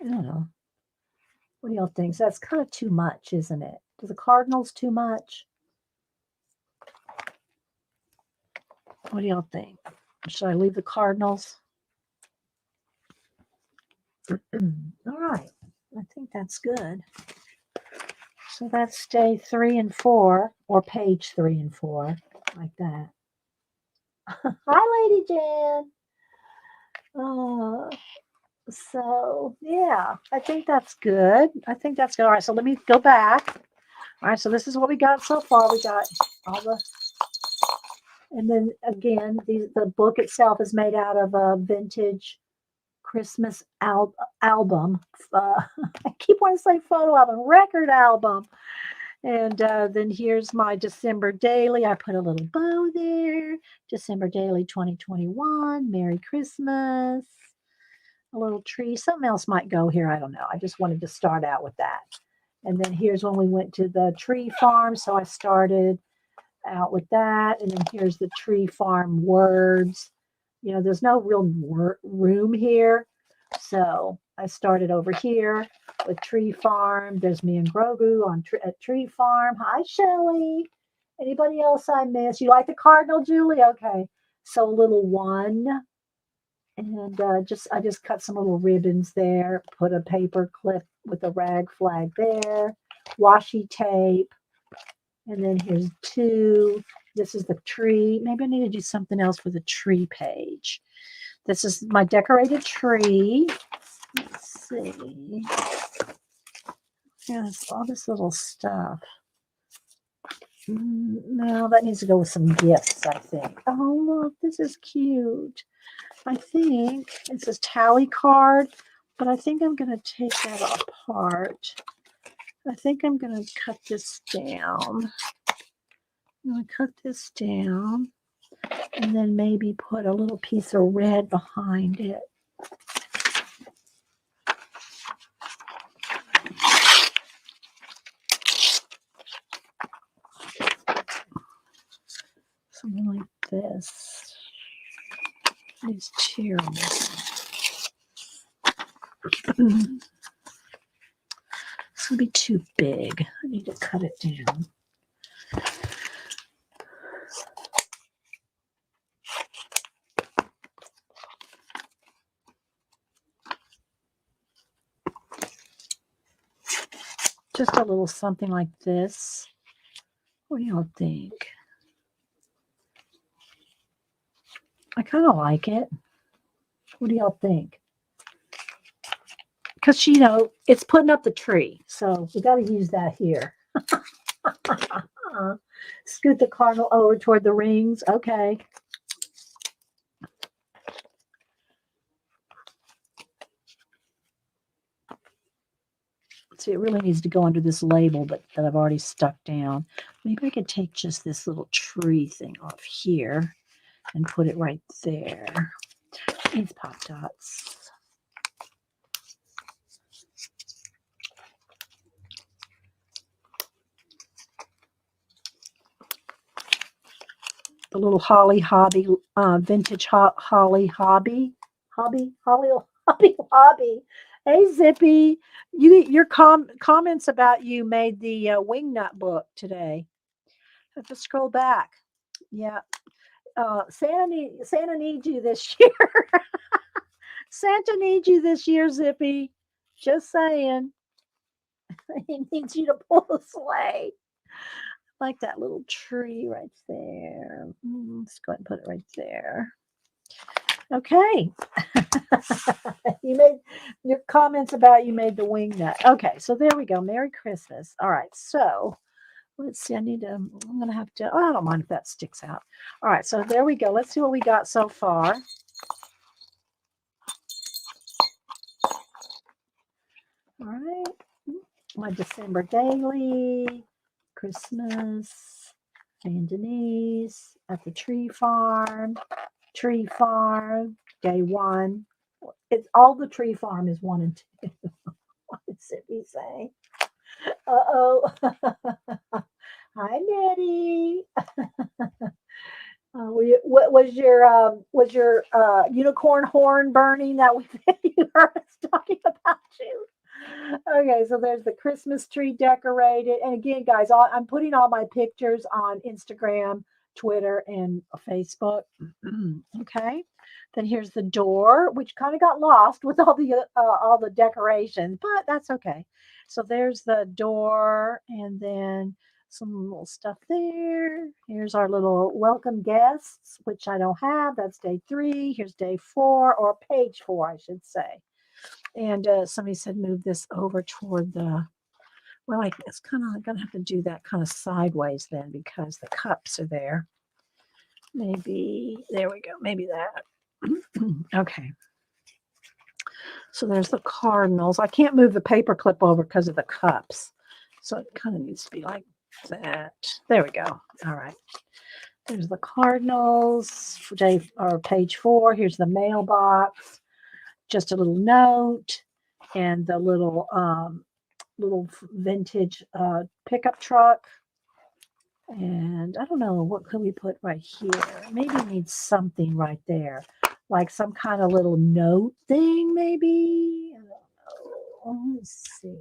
I don't know. What do y'all think? So that's kind of too much, isn't it? Do the cardinals too much? What do y'all think? Should I leave the cardinals? All right. I think that's good. So that's day 3 and 4, or page 3 and 4, like that. Hi, Lady Jan. So yeah, I think that's good. I think that's good. All right, so let me go back. All right, so this is what we got so far. We got all the, and then again, the book itself is made out of a vintage Christmas album. I keep wanting to say photo album, record album. And then here's my December daily. I put a little bow there. December daily 2021. Merry Christmas. A little tree. Something else might go here. I don't know. I just wanted to start out with that. And then here's when we went to the tree farm. So I started out with that. And then here's the tree farm words. You know, there's no real room here. So I started over here with tree farm. There's me and Grogu on at tree farm. Hi, Shelly. Anybody else I missed? You like the cardinal, Julie? Okay. So little one. And I just cut some little ribbons there, put a paper clip with a rag flag there, washi tape, and then here's 2. This is the tree. Maybe I need to do something else for the tree page. This is my decorated tree. Let's see. Yeah, all this little stuff. No, that needs to go with some gifts, I think. Oh, look, this is cute. I think it says tally card, but I think I'm going to take that apart. I think I'm going to cut this down. I'm going to cut this down and then maybe put a little piece of red behind it. Something like this. These cherries. This will be too big. I need to cut it down. Just a little something like this. What do y'all think? I kind of like it. What do y'all think? Because, you know, it's putting up the tree. So we got to use that here. Scoot the cardinal over toward the rings. Okay. See, it really needs to go under this label that I've already stuck down. Maybe I could take just this little tree thing off here and put it right there. These pop dots. The little holly hobby, vintage holly hobby. Hey, Zippy, your comments about you made the wingnut book today. I have to scroll back. Yeah, Santa needs you this year. Santa needs you this year, Zippy. Just saying. He needs you to pull the sleigh. Like that little tree right there. Let's go ahead and put it right there. Okay. You made your comments about you made the wing nut. Okay, so there we go. Merry Christmas. All right, so let's see. I'm going to have to, I don't mind if that sticks out. All right, so there we go. Let's see what we got so far. All right. My December daily, Christmas, and Denise at the tree farm, day 1. It's all the tree farm is 1 and 2. What did Zippy say? Uh-oh. Hi, Nettie. What was your unicorn horn burning that you heard us talking about you? Okay, so there's the Christmas tree decorated. And again, guys, I'm putting all my pictures on Instagram, Twitter, and Facebook. Okay. Then here's the door, which kind of got lost with all the decorations, but that's okay. So there's the door, and then some little stuff there. Here's our little welcome guests, which I don't have. That's day 3. Here's day 4, or page 4, I should say. And somebody said move this over toward the, well, it's kind of going to have to do that kind of sideways then because the cups are there. Maybe, there we go. Maybe that. Okay. So there's the cardinals. I can't move the paper clip over because of the cups. So it kind of needs to be like that. There we go. All right. There's the cardinals for day or page 4. Here's the mailbox. Just a little note and the little vintage pickup truck. And I don't know, what could we put right here? Maybe we need something right there, like some kind of little note thing, maybe. I don't know. Let's see.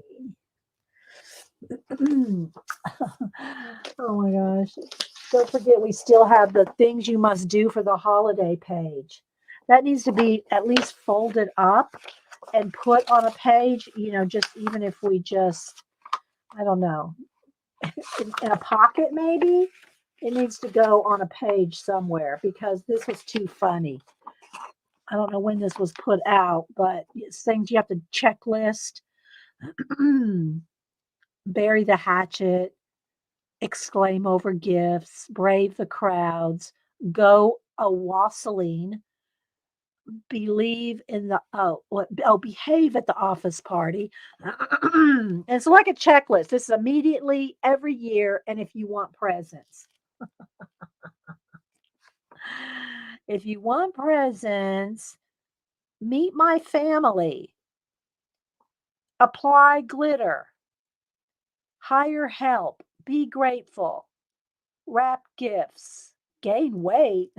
Oh my gosh. Don't forget, we still have the things you must do for the holiday page. That needs to be at least folded up and put on a page, just even if we just, I don't know, in a pocket maybe. It needs to go on a page somewhere because this was too funny. I don't know when this was put out, but it's things you have to checklist. Bury the hatchet, exclaim over gifts, brave the crowds, go a wassailing, believe in the behave at the office party. And it's like a checklist. This is immediately every year, and if you want presents. If you want presents, meet my family, apply glitter, hire help, be grateful, wrap gifts, gain weight.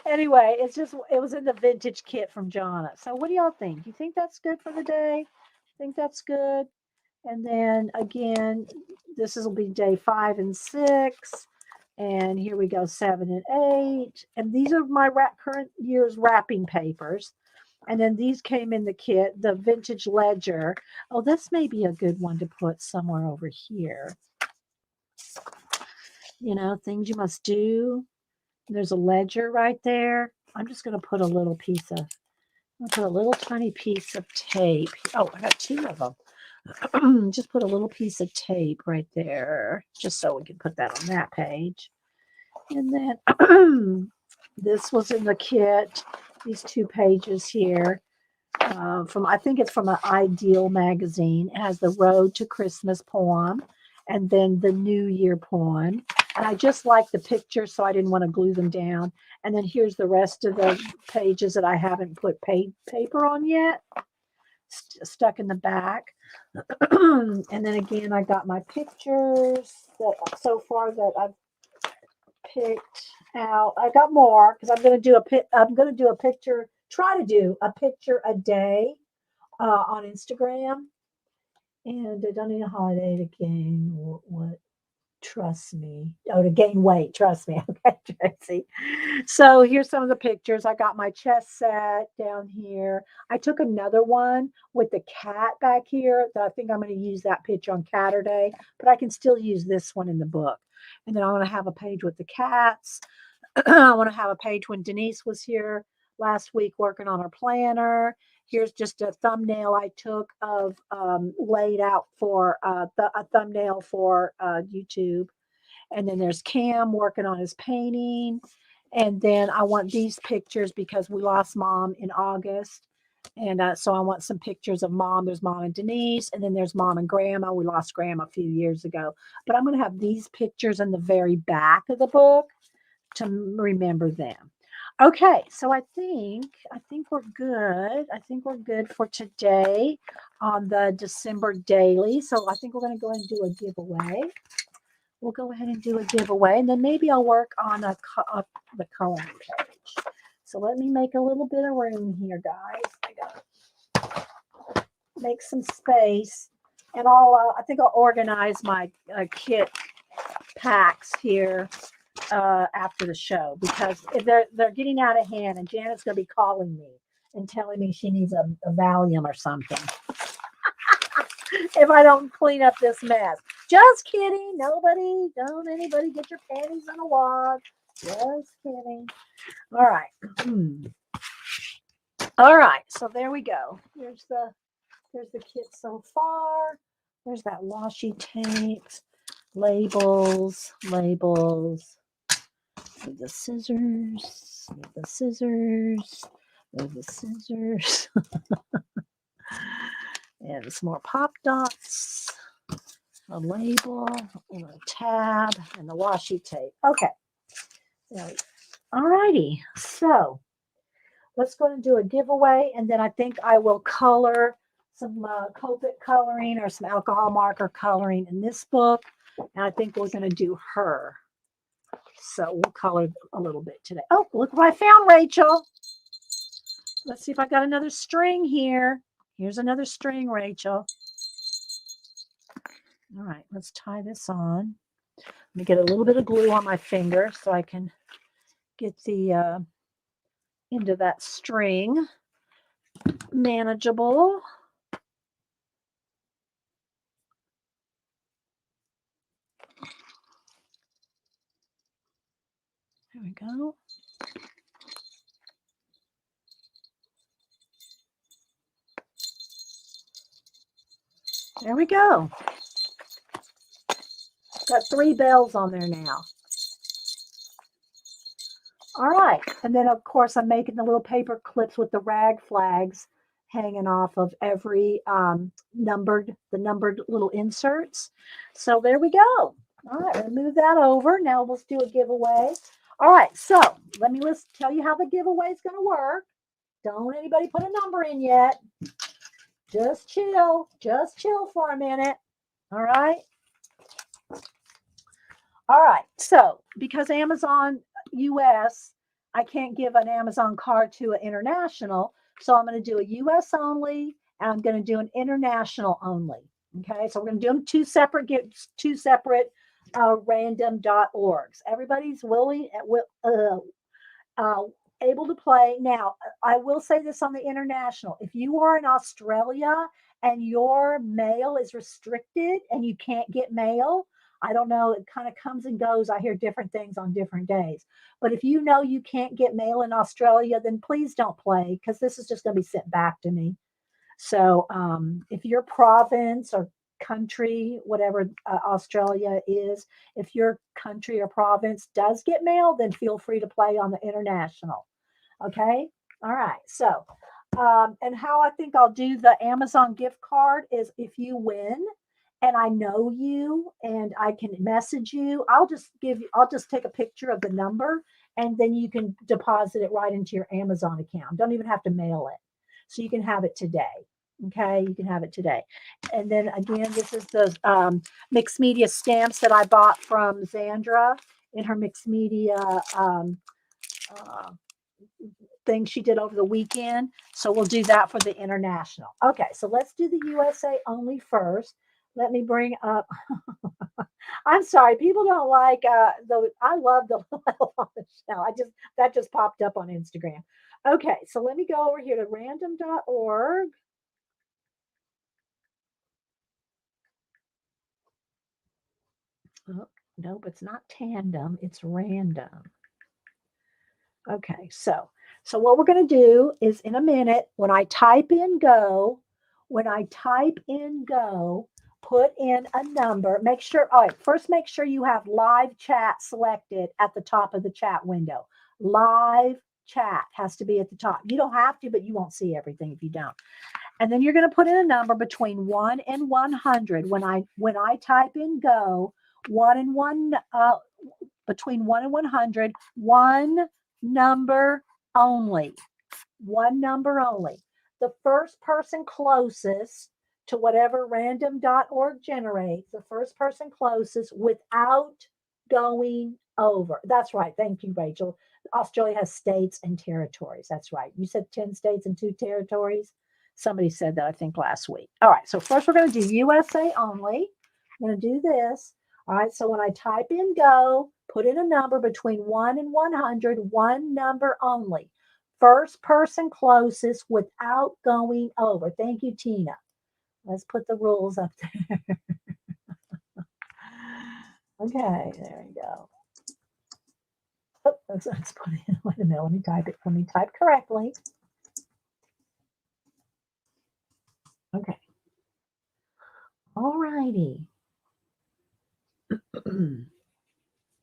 Anyway, it was in the vintage kit from Jonna. So what do y'all think? You think that's good for the day? Think that's good? And then again, will be day 5 and 6. And here we go, 7 and 8. And these are my current year's wrapping papers. And then these came in the kit, the vintage ledger. Oh, this may be a good one to put somewhere over here. Things you must do. There's a ledger right there. I'm just going to put a little tiny piece of tape. Oh, I got 2 of them. Just put a little piece of tape right there, just so we can put that on that page. And then this was in the kit, these 2 pages here. I think it's from an Ideal magazine. It has the Road to Christmas poem and then the New Year poem. And I just like the pictures, so I didn't want to glue them down. And then here's the rest of the pages that I haven't put paper on yet, stuck in the back. And then again, I got my pictures so far that I've picked out. I got more because I'm going to do a picture. Try to do a picture a day on Instagram. And I don't need a holiday to gain what? Trust me. Oh, to gain weight. Trust me. Okay, Tracy. So here's some of the pictures. I got my chess set down here. I took another one with the cat back here that I think I'm going to use that picture on Catterday, but I can still use this one in the book. And then I want to have a page with the cats. I want to have a page when Denise was here last week working on her planner. Here's just a thumbnail I took of laid out for a thumbnail for YouTube. And then there's Cam working on his painting. And then I want these pictures because we lost Mom in August. And so I want some pictures of Mom. There's Mom and Denise. And then there's Mom and Grandma. We lost Grandma a few years ago. But I'm going to have these pictures in the very back of the book to remember them. Okay, so I think we're good. I think we're good for today on the December daily. So I think we're going to go ahead and do a giveaway. We'll go ahead and do a giveaway, and then maybe I'll work on the coloring page. So let me make a little bit of room here, guys. I gotta make some space, and I think I'll organize my kit packs here after the show because they're getting out of hand, and Janet's going to be calling me and telling me she needs a Valium or something if I don't clean up this mess. Just kidding. Don't anybody get your panties in a wad. Just kidding. All right. All right. So there we go. There's the kit so far. There's that washi tape. Labels. With the scissors. With the scissors. And some more pop dots. A label, and a tab, and the washi tape. Okay. All righty. So let's go and do a giveaway, and then I think I will color some Copic coloring or some alcohol marker coloring in this book, and I think we're going to do her. So we'll color a little bit today. Oh, look what I found, Rachel. Let's see if I got another string here. Here's another string, Rachel. All right, let's tie this on. Let me get a little bit of glue on my finger so I can get the into that string manageable. There we go. There we go. Got 3 bells on there now. All right. And then, of course, I'm making the little paper clips with the rag flags hanging off of every numbered little inserts. So there we go. All right. We'll move that over. Now let's do a giveaway. All right. So let me tell you how the giveaway is going to work. Don't anybody put a number in yet. Just chill. Just chill for a minute. All right. All right. So because Amazon US, I can't give an Amazon card to an international. So I'm going to do a US only, and I'm going to do an international only. Okay. So we're going to do them two separate random.orgs. Everybody's able to play. Now, I will say this on the international. If you are in Australia and your mail is restricted and you can't get mail, I don't know, it kind of comes and goes. I hear different things on different days. But if you know you can't get mail in Australia, then please don't play, because this is just going to be sent back to me. So if your province or country, whatever Australia is, if your country or province does get mail, then feel free to play on the international. Okay. All right. So, and how I think I'll do the Amazon gift card is if you win and I know you and I can message you, I'll just take a picture of the number, and then you can deposit it right into your Amazon account. Don't even have to mail it. So you can have it today. Okay. You can have it today. And then again, this is the mixed media stamps that I bought from Zandra in her mixed media thing she did over the weekend. So we'll do that for the international. Okay, so let's do the USA only first. Let me bring up. I'm sorry, people don't like I love the little on the shell. That just popped up on Instagram. Okay, so let me go over here to random.org. Oh, nope, it's not tandem, it's random. Okay, so what we're going to do is in a minute, when I type in go, put in a number. Make sure, all right, first make sure you have live chat selected at the top of the chat window. Live chat has to be at the top. You don't have to, but you won't see everything if you don't. And then you're going to put in a number between 1 and 100. When I type in go, between 1 and 100, one number only. One number only. The first person closest to whatever random.org generates, the first person closest without going over. That's right. Thank you, Rachel. Australia has states and territories. That's right. You said 10 states and 2 territories. Somebody said that, I think, last week. All right. So first we're going to do USA only. I'm going to do this. All right. So when I type in go, put in a number between 1 and 100, one number only. First person closest without going over. Thank you, Tina. Let's put the rules up there. Okay, there we go. Oh, let's put it. Wait a minute. Let me type it. Let me type correctly. Okay. All righty.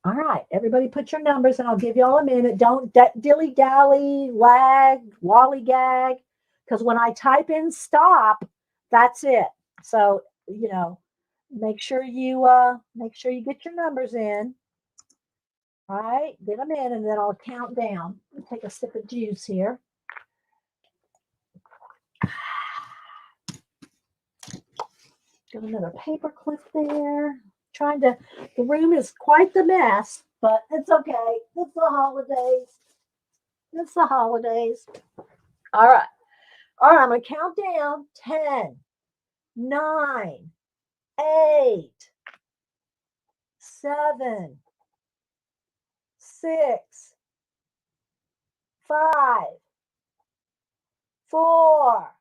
All right, everybody put your numbers and I'll give you all a minute. Don't dilly dally, lag, lollygag, because when I type in stop, that's it. So, make sure you get your numbers in. All right, get them in and then I'll count down. Take a sip of juice here. Got another paper clip there. The room is quite the mess, but it's okay. It's the holidays. It's the holidays. All right. All right, I'm going to count down 10, 9, 8, 7, 6, 5, 4,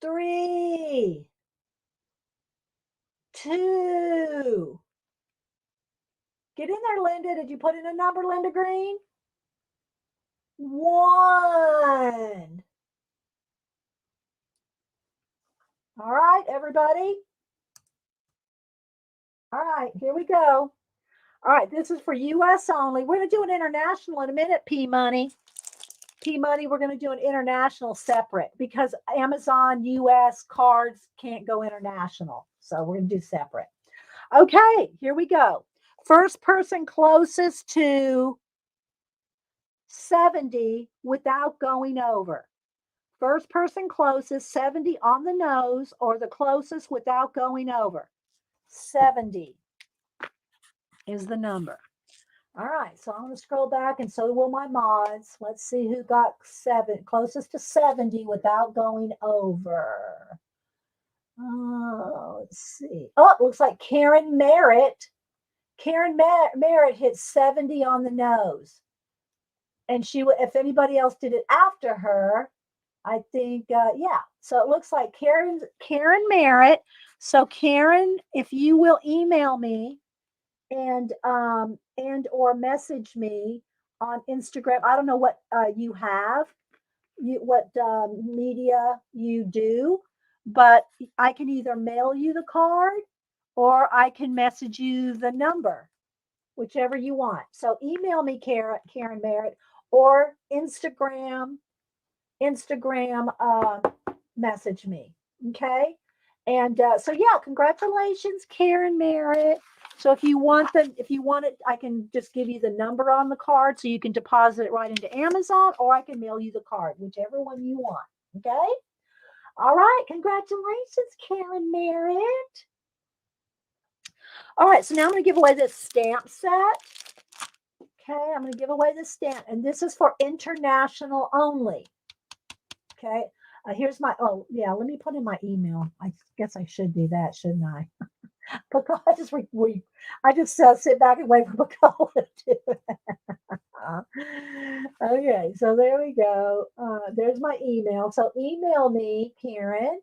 3, 2. Get in there, Linda. Did you put in a number, Linda Green? 1. All right, everybody. All right, here we go. All right, this is for US only. We're going to do an international in a minute, P Money. P Money, we're going to do an international separate because Amazon US cards can't go international. So we're going to do separate. Okay, here we go. First person closest to 70 without going over. First person closest, 70 on the nose or the closest without going over. 70 is the number. All right, so I'm going to scroll back, and so will my mods. Let's see who got closest to 70 without going over. Oh, let's see. Oh, it looks like Karen Merritt. Karen Merritt hit 70 on the nose. And if anybody else did it after her, I think, yeah. So it looks like Karen Merritt. So Karen, if you will email me and or message me on Instagram. I don't know what you have, what media you do, but I can either mail you the card or I can message you the number, whichever you want. So email me, Karen Merritt, or Instagram message me. Okay. And so yeah, congratulations, Karen Merritt. So if you want it, I can just give you the number on the card so you can deposit it right into Amazon, or I can mail you the card, whichever one you want. Okay. All right. Congratulations, Karen Merritt. All right. So now I'm going to give away this stamp set. Okay. I'm going to give away the stamp, and this is for international only. Okay. Here's my, let me put in my email. I guess I should do that, shouldn't I? Because I just sit back and wait for Bacall to do it. Okay, so there we go. There's my email. So email me, Karen.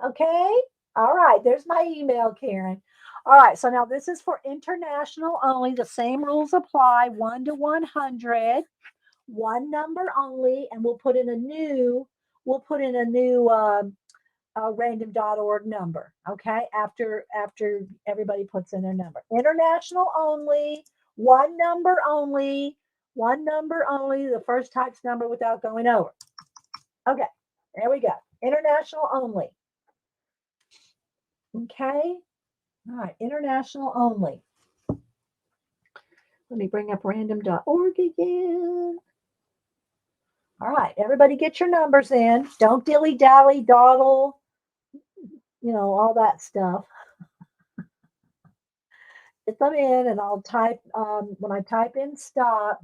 Okay. All right. There's my email, Karen. All right. So now this is for international only. The same rules apply. 1 to 100. One number only, and we'll put in a new random.org number. Okay, after everybody puts in their number. International only, one number only, the first type's number without going over. Okay, there we go. International only. Okay, all right, international only. Let me bring up random.org again. All right, everybody get your numbers in. Don't dilly-dally, dawdle, all that stuff. Get them in, and I'll type, when I type in stop,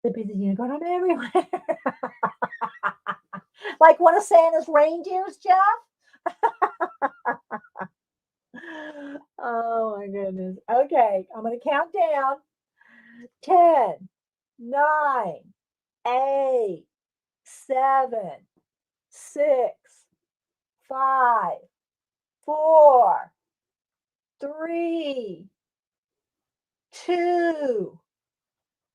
the unicorn, I'm everywhere. Like one of Santa's reindeers, Jeff? Oh, my goodness. Okay, I'm going to count down. 10, 9, 8, 7, 6, 5, 4, 3, 2,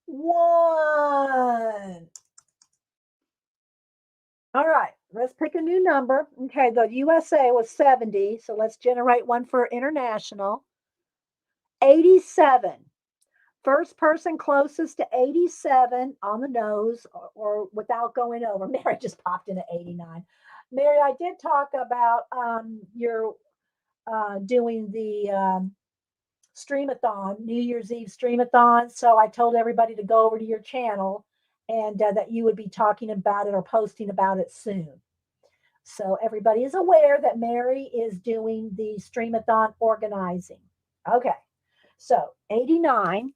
1. All right, let's pick a new number. Okay, the USA was 70, so let's generate one for international. 87. First person closest to 87 on the nose or without going over. Mary just popped in at 89. Mary, I did talk about your doing the streamathon, New Year's Eve streamathon. So I told everybody to go over to your channel and that you would be talking about it or posting about it soon. So everybody is aware that Mary is doing the streamathon organizing. Okay. So 89.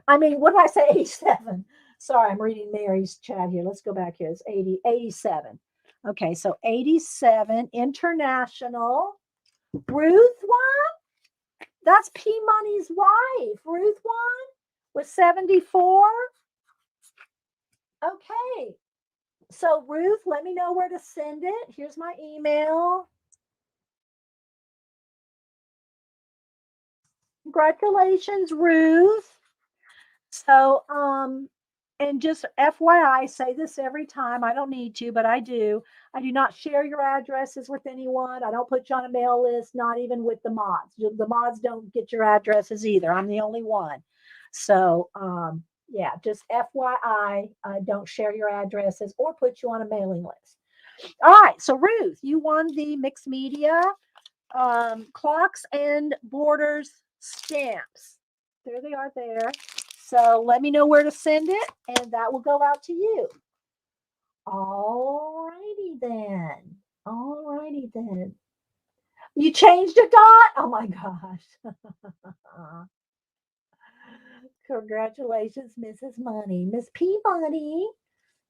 I mean, what did I say? 87. Sorry, I'm reading Mary's chat here. Let's go back here. It's 80, 87. Okay, so 87 international. Ruth won? That's P Money's wife. Ruth won with 74. Okay. So Ruth, let me know where to send it. Here's my email. Congratulations, Ruth. So, and just FYI, I say this every time. I don't need to, but I do. I do not share your addresses with anyone. I don't put you on a mail list, not even with the mods. The mods don't get your addresses either. I'm the only one. So, yeah, just FYI, don't share your addresses or put you on a mailing list. All right. So, Ruth, you won the mixed media clocks and borders stamps. There they are there. So let me know where to send it, and that will go out to you. All righty then. All righty then. You changed a dot? Oh my gosh. Congratulations, Mrs. Money. Miss Peabody.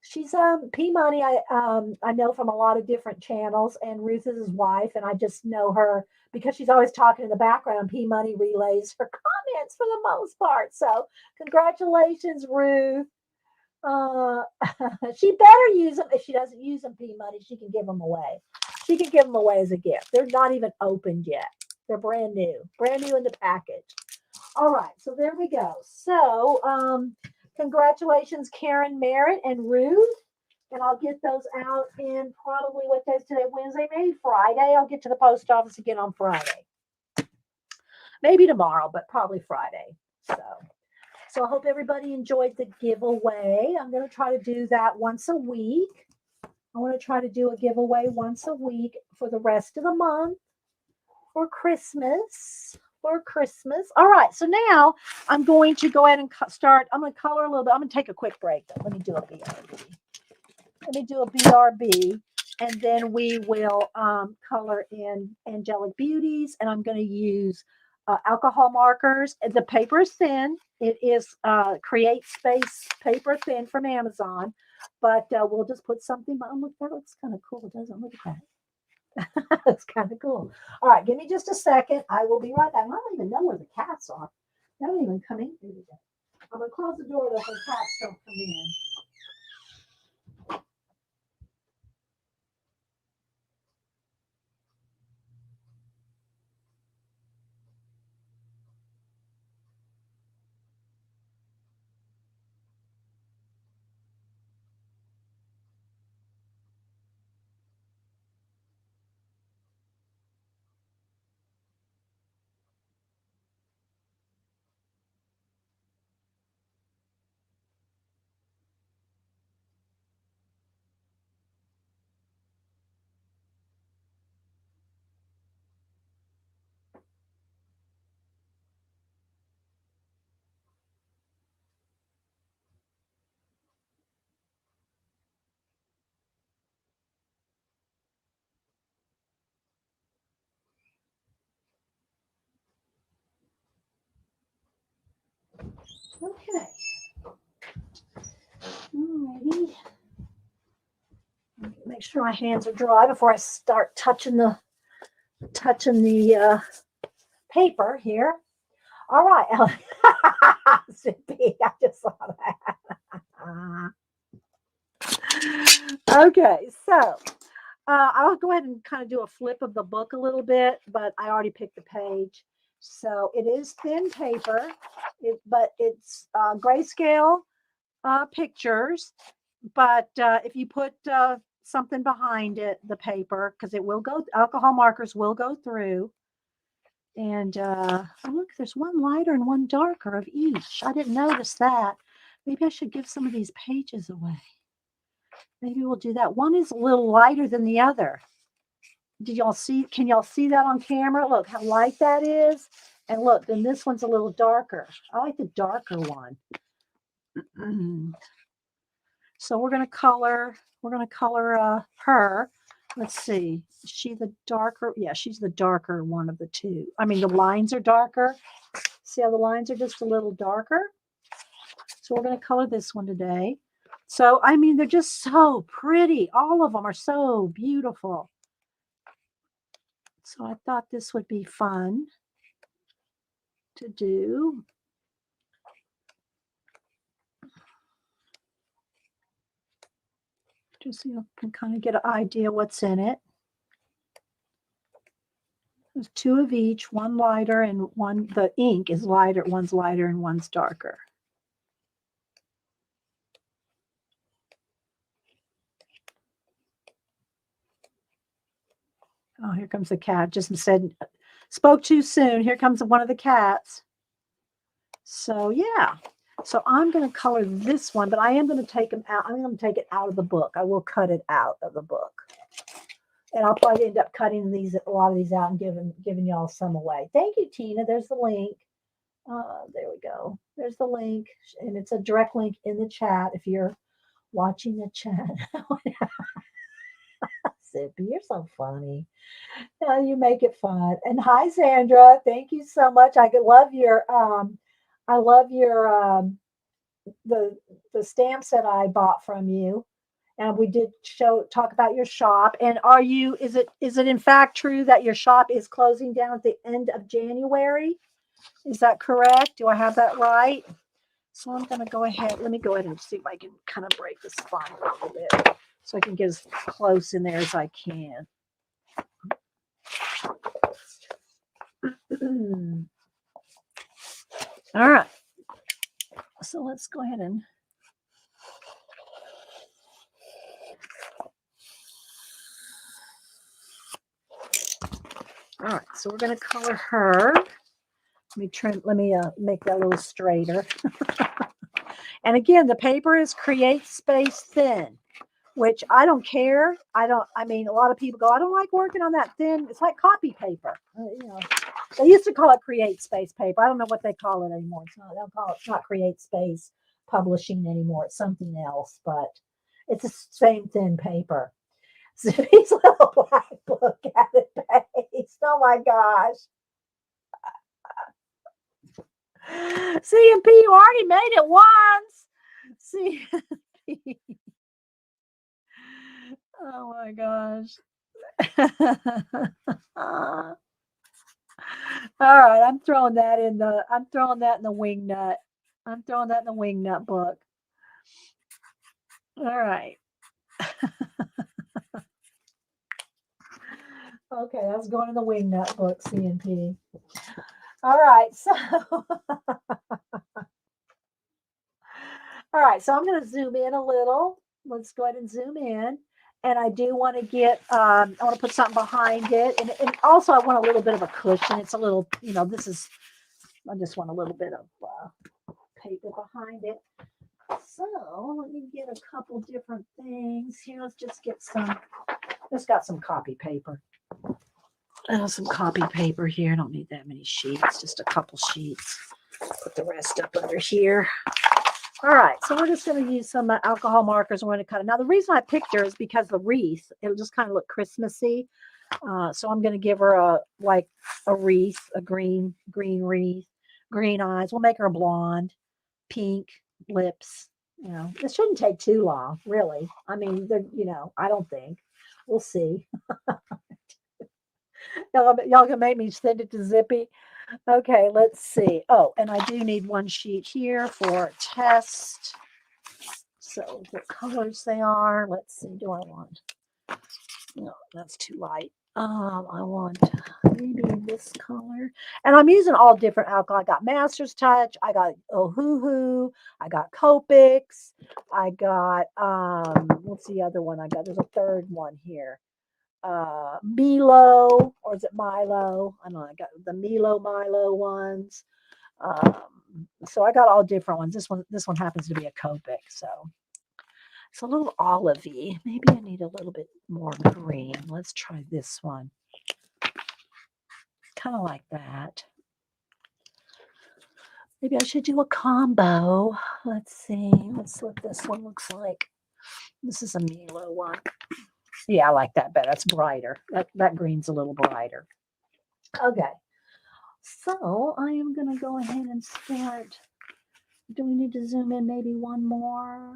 She's Peabody. I know from a lot of different channels, and Ruth is his wife, and I just know her because she's always talking in the background. P Money relays her comments for the most part. So congratulations, Ruth. She better use them. If she doesn't use them, P Money, she can give them away. She can give them away as a gift. They're not even opened yet. They're brand new in the package. All right, so there we go. So congratulations, Karen Merritt and Ruth. And I'll get those out in probably what day is today? Wednesday, maybe Friday. I'll get to the post office again on Friday. Maybe tomorrow, but probably Friday. So I hope everybody enjoyed the giveaway. I'm going to try to do that once a week. I want to try to do a giveaway once a week for the rest of the month for Christmas. All right, so now I'm going to go ahead and start. I'm going to color a little bit. I'm going to take a quick break, though. Let me do a BRB, and then we will color in Angelic Beauties, and I'm going to use alcohol markers. The paper is thin. It is Create Space paper thin from Amazon, but we'll just put something. Oh, look, that looks kind of cool, doesn't it? Look at that. That's kind of cool. All right, give me just a second. I will be right back. I don't even know where the cats are. They don't even come in. Here we go. I'm going to close the door though so the cats don't come in. Okay. Alrighty. Make sure my hands are dry before I start touching the paper here. All right, Zippy, I just saw that. Okay, so I'll go ahead and kind of do a flip of the book a little bit, but I already picked the page. So it is thin paper, but it's grayscale pictures. But if you put something behind it, the paper, because it will go, alcohol markers will go through. And oh, look, there's one lighter and one darker of each. I didn't notice that. Maybe I should give some of these pages away. Maybe we'll do that. One is a little lighter than the other. Did y'all see? Can y'all see that on camera? Look how light that is. And look, then this one's a little darker. I like the darker one. So we're gonna color her. Let's see. Is she the darker? Yeah, she's the darker one of the two. I mean, the lines are darker. See how the lines are just a little darker? So we're gonna color this one today. So I mean, they're just so pretty. All of them are so beautiful. So I thought this would be fun to do. Just so you can kind of get an idea what's in it. There's two of each, one lighter and one, the ink is lighter, one's lighter and one's darker. Oh, here comes the cat. Just said, spoke too soon. Here comes one of the cats. So yeah. So I'm going to color this one, but I am going to take them out. I'm going to take it out of the book. I will cut it out of the book. And I'll probably end up cutting a lot of these out and giving y'all some away. Thank you, Tina. There's the link. There we go. There's the link. And it's a direct link in the chat if you're watching the chat. Zippy, you're so funny. You make it fun. And hi, Sandra. Thank you so much. I love your the stamps that I bought from you. And we did talk about your shop. And is it in fact true that your shop is closing down at the end of January? Is that correct? Do I have that right? So I'm going to go ahead. Let me go ahead and see if I can kind of break this spine a little bit so I can get as close in there as I can. All right. So let's go ahead and all right. So we're going to color her. Let me make that a little straighter. And again, the paper is Create Space Thin, which I don't care. I mean, a lot of people go, I don't like working on that thin. It's like copy paper. They used to call it Create Space paper. I don't know what they call it anymore. It's not Create Space Publishing anymore. It's something else, but it's the same thin paper. Zippy's little black book at it paste. Oh my gosh. CMP, you already made it once. CMP. Oh my gosh. All right, I'm throwing that in the wing nut. I'm throwing that in the wing nut book. All right. Okay, that's going in the wing nut book, CNP. All right, so all right, so I'm going to zoom in a little. Let's go ahead and zoom in. And I do want to get, I want to put something behind it. And also I want a little bit of a cushion. It's a little, I just want a little bit of paper behind it. So let me get a couple different things here. Let's just get just got some copy paper. Some copy paper here. I don't need that many sheets, just a couple sheets. Put the rest up under here. All right, so we're just going to use some alcohol markers. We're going to cut it. Now, the reason I picked her is because the wreath, it'll just kind of look Christmassy. So I'm going to give her a wreath, a green wreath, green eyes. We'll make her a blonde, pink lips. It shouldn't take too long, really. I mean, I don't think. We'll see. Y'all can make me send it to Zippy. Okay, let's see. Oh, and I do need one sheet here for test. So what colors they are. Let's see. Do I want? No, that's too light. I want maybe this color. And I'm using all different alcohol. I got Master's Touch. I got Ohuhu. I got Copics. I got what's the other one I got? There's a third one here. Milo, or is it Milo? I don't know. I got the Milo ones. So I got all different ones. This one happens to be a Copic, so it's a little olivey. Maybe I need a little bit more green. Let's try this one. Kind of like that. Maybe I should do a combo. Let's see. Let's see what this one looks like. This is a Milo one. Yeah, I like that better. That's brighter. That green's a little brighter. Okay. So I am going to go ahead and start. Do we need to zoom in maybe one more?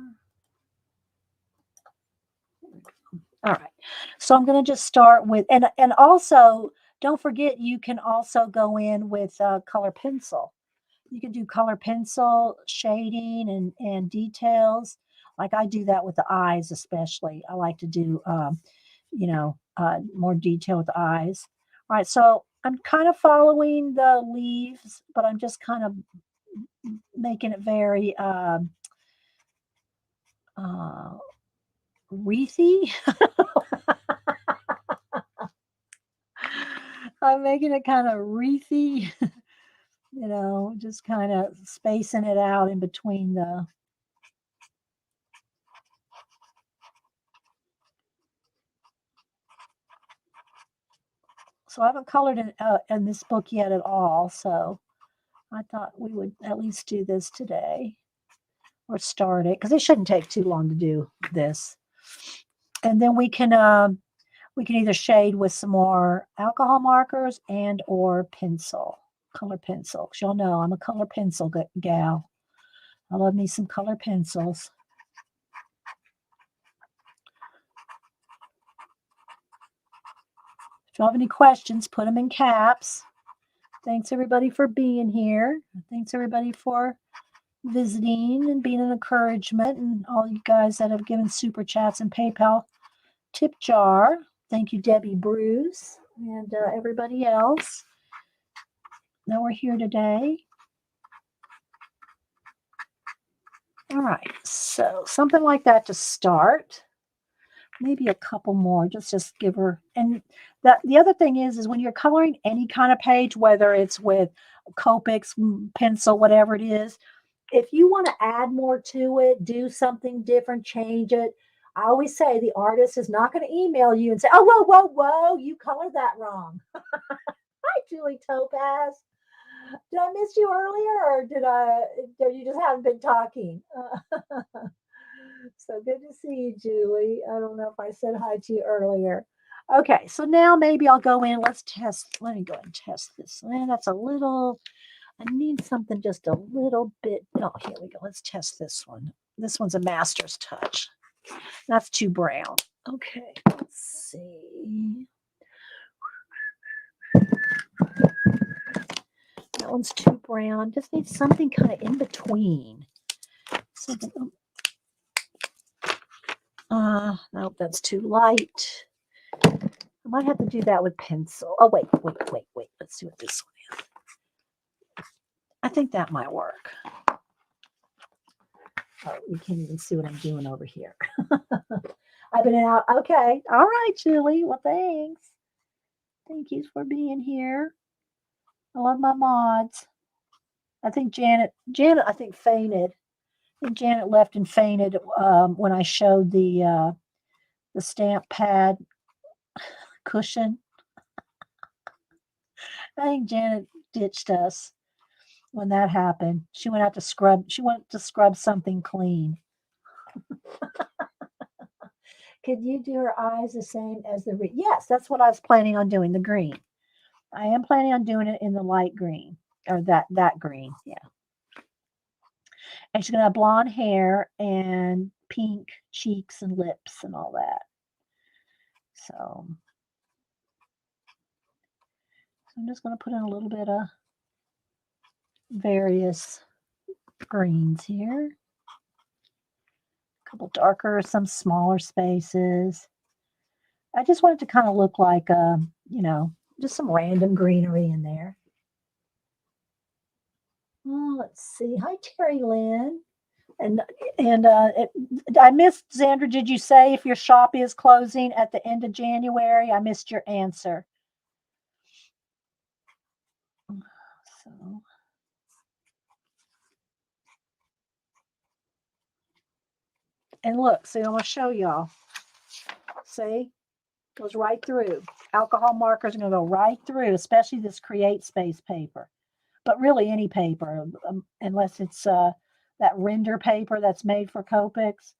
All right. So I'm going to just start with, and also don't forget, you can also go in with color pencil. You can do color pencil, shading, and details. Like I do that with the eyes, especially. I like to do, more detail with the eyes. All right. So I'm kind of following the leaves, but I'm just kind of making it very wreathy. I'm making it kind of wreathy, just kind of spacing it out in between the. So I haven't colored in this book yet at all, so I thought we would at least do this today or start it because it shouldn't take too long to do this. And then we can either shade with some more alcohol markers and or pencil, color pencil. 'Cause y'all know I'm a color pencil gal. I love me some color pencils. If you have any questions, put them in caps. Thanks everybody for being here. Thanks everybody for visiting and being an encouragement, and all you guys that have given super chats and PayPal tip jar. Thank you, Debbie Bruce, and everybody else that were here today. All right, so something like that to start. Maybe a couple more. Just give her. And the other thing is when you're coloring any kind of page, whether it's with Copics, pencil, whatever it is, if you want to add more to it, do something different, change it. I always say the artist is not going to email you and say, "Oh, whoa, you colored that wrong." Hi, Julie Topaz. Did I miss you earlier, or you just haven't been talking? So good to see you, Julie. I don't know if I said hi to you earlier. Okay, so now maybe I'll go in. Let's test. Let me go and test this. That's a little. I need something just a little bit. Oh, here we go. Let's test this one. This one's a Master's Touch. That's too brown. Okay, let's see. That one's too brown. Just need something kind of in between. Something. Nope, that's too light. I might have to do that with pencil. Oh, wait. Let's see what this one is. I think that might work. Oh, you can't even see what I'm doing over here. I've been out. Okay. All right, Julie. Well, thanks. Thank you for being here. I love my mods. I think Janet, I think fainted. I think Janet left and fainted when I showed the stamp pad cushion. I think Janet ditched us when that happened. She went out to scrub. She went to scrub something clean. Could you do her eyes the same as the yes, that's what I was planning on doing, the green. I am planning on doing it in the light green, or that green, yeah. And she's gonna have blonde hair and pink cheeks and lips and all that. So I'm just gonna put in a little bit of various greens here. couple darker, some smaller spaces. I just want it to kind of look like, just some random greenery in there. Oh, let's see. Hi, Terry Lynn. And I missed, Xandra, did you say if your shop is closing at the end of January? I missed your answer. So, and look, see, I'm going to show y'all. See? Goes right through. Alcohol markers are going to go right through, especially this Create Space paper. But really any paper, unless it's that render paper that's made for Copics.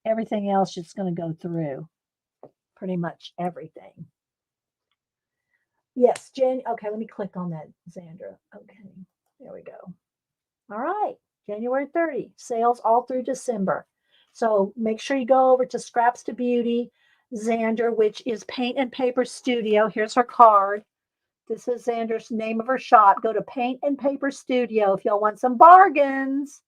Everything else is going to go through. Pretty much everything. Yes, okay, let me click on that, Xandra. Okay, there we go. All right, January 30, sales all through December. So make sure you go over to Scraps to Beauty, Xandra, which is Paint and Paper Studio. Here's her card. This is Xandra's name of her shop. Go to Paint and Paper Studio if y'all want some bargains.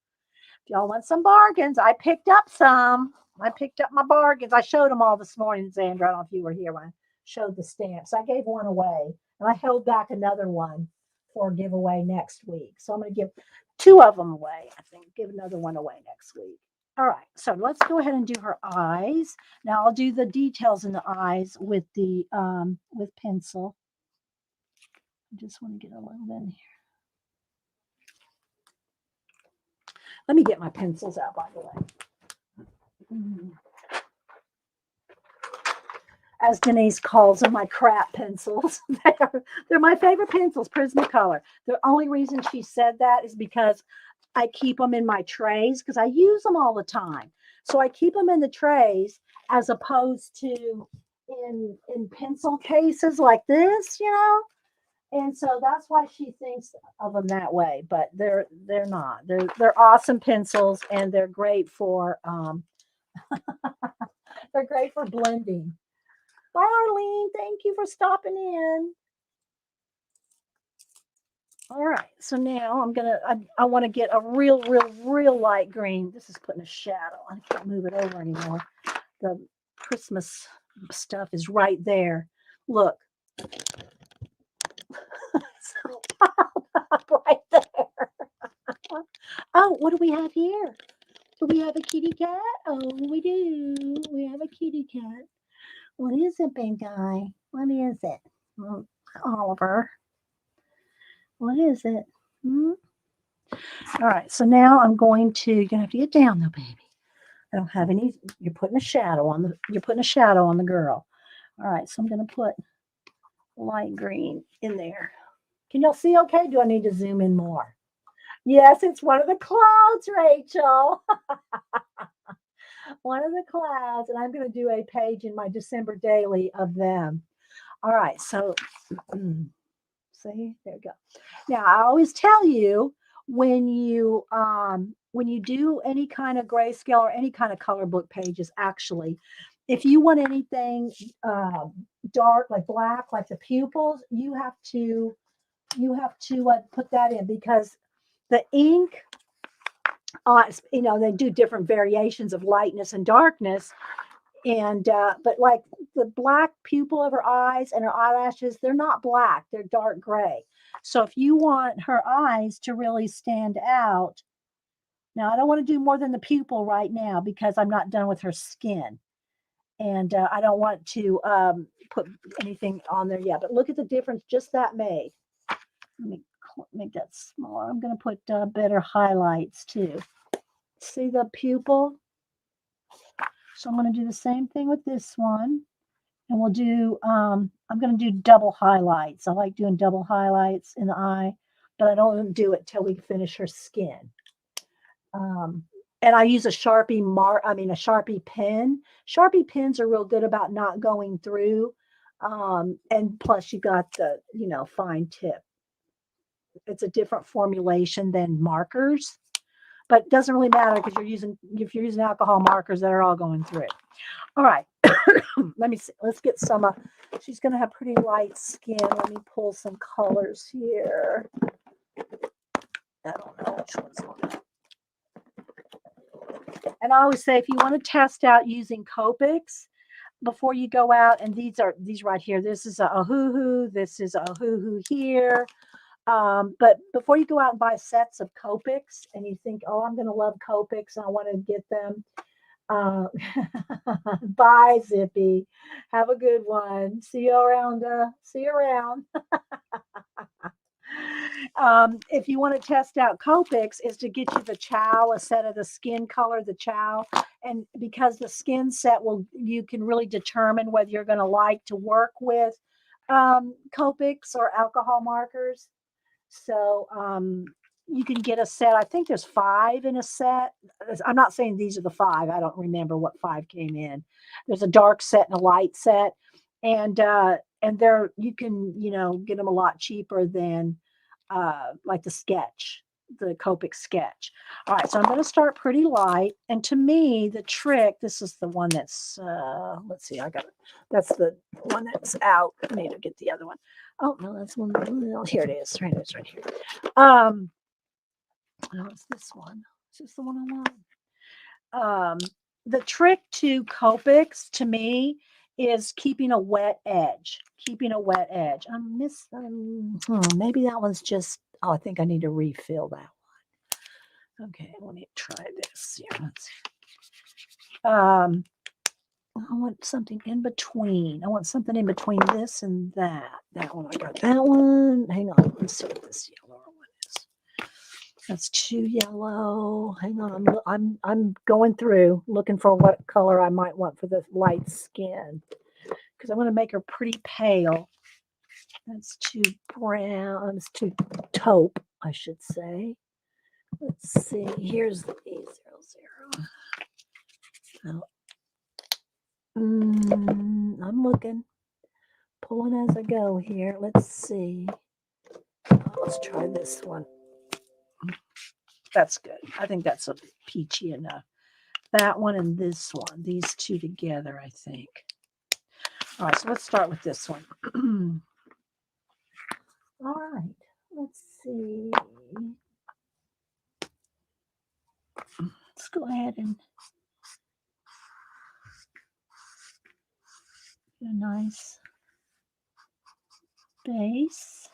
If y'all want some bargains, I picked up some. I picked up my bargains. I showed them all this morning, Xandra. I don't know if you were here when I showed the stamps. I gave one away, and I held back another one for a giveaway next week. So I'm going to give 2 of them away. I think give another one away next week. All right, so let's go ahead and do her eyes. Now I'll do the details in the eyes with the with pencil. I just want to get a little bit in here. Let me get my pencils out, by the way. As Denise calls them, my crap pencils. They're my favorite pencils, Prismacolor. The only reason she said that is because I keep them in my trays because I use them all the time. So I keep them in the trays as opposed to in pencil cases like this, And so that's why she thinks of them that way, but they're not. They're awesome pencils, and they're great for they're great for blending. Bye, Arlene. Thank you for stopping in. All right, so now I want to get a real light green. This is putting a shadow. I can't move it over anymore. The Christmas stuff is right there. Look. Right there. Oh, what do we have here? Do we have a kitty cat? Oh, we do. We have a kitty cat. What is it, big guy? What is it? Oliver. What is it? All right, so now I'm going to, you're going to have to get down though, baby. I don't have any, you're putting a shadow on the girl. All right, so I'm going to put light green in there. Can y'all see okay? Do I need to zoom in more? Yes, it's one of the clouds, Rachel. One of the clouds, and I'm going to do a page in my December daily of them. All right, so see, there we go. Now, I always tell you when you do any kind of grayscale or any kind of color book pages, actually, if you want anything dark, like black, like the pupils, you have to put that in because the ink, they do different variations of lightness and darkness. And but like the black pupil of her eyes and her eyelashes, they're not black, they're dark gray. So if you want her eyes to really stand out, now I don't want to do more than the pupil right now because I'm not done with her skin. And I don't want to put anything on there yet. But look at the difference just that made. Let me make that smaller. I'm going to put better highlights too. See the pupil? So I'm going to do the same thing with this one. And we'll do, I'm going to do double highlights. I like doing double highlights in the eye, but I don't do it till we finish her skin. And I use a Sharpie pen. Sharpie pens are real good about not going through. And plus you got the, fine tip. It's a different formulation than markers, but it doesn't really matter because if you're using alcohol markers that are all going through. All right. Let me see. Let's get some. She's going to have pretty light skin. Let me pull some colors here. I don't know which one's on. And I always say if you want to test out using Copics before you go out, and these right here. This is a hoo-hoo. This is a hoo-hoo here. But before you go out and buy sets of Copics and you think, oh, I'm going to love Copics and I want to get them, uh, bye, Zippy. Have a good one. See you around. See you around. If you want to test out Copics, is to get you the chow, a set of the skin color, the chow, and because the skin set will, you can really determine whether you're going to like to work with Copics or alcohol markers. So you can get a set. I think there's 5 in a set. I'm not saying these are the 5. I don't remember what 5 came in. There's a dark set and a light set, and they're, you can, get them a lot cheaper than like the sketch, the Copic sketch. All right, so I'm going to start pretty light. And to me, the trick, this is the one that's, let's see, that's the one that's out. I need to get the other one. Oh, no, that's one. Oh, here it is. Right, it's right here. Oh, it's this one. Is this the one I want? The trick to Copics, to me, is keeping a wet edge. Keeping a wet edge. Maybe that one's just, oh, I think I need to refill that one. Okay, let me try this here. Let's see. I want something in between. I want something in between this and that. That one, I got that one. Hang on, let's see what this yellow one is. That's too yellow. Hang on, I'm going through looking for what color I might want for the light skin, because I want to make her pretty pale. That's too brown. It's too taupe, I should say. Let's see. Here's the A00. Oh. I'm looking, pulling as I go here. Let's see. Let's try this one. That's good. I think that's a peachy enough. That one and this one. These two together, I think. All right, so let's start with this one. All right, let's see. Let's go ahead and get a nice base.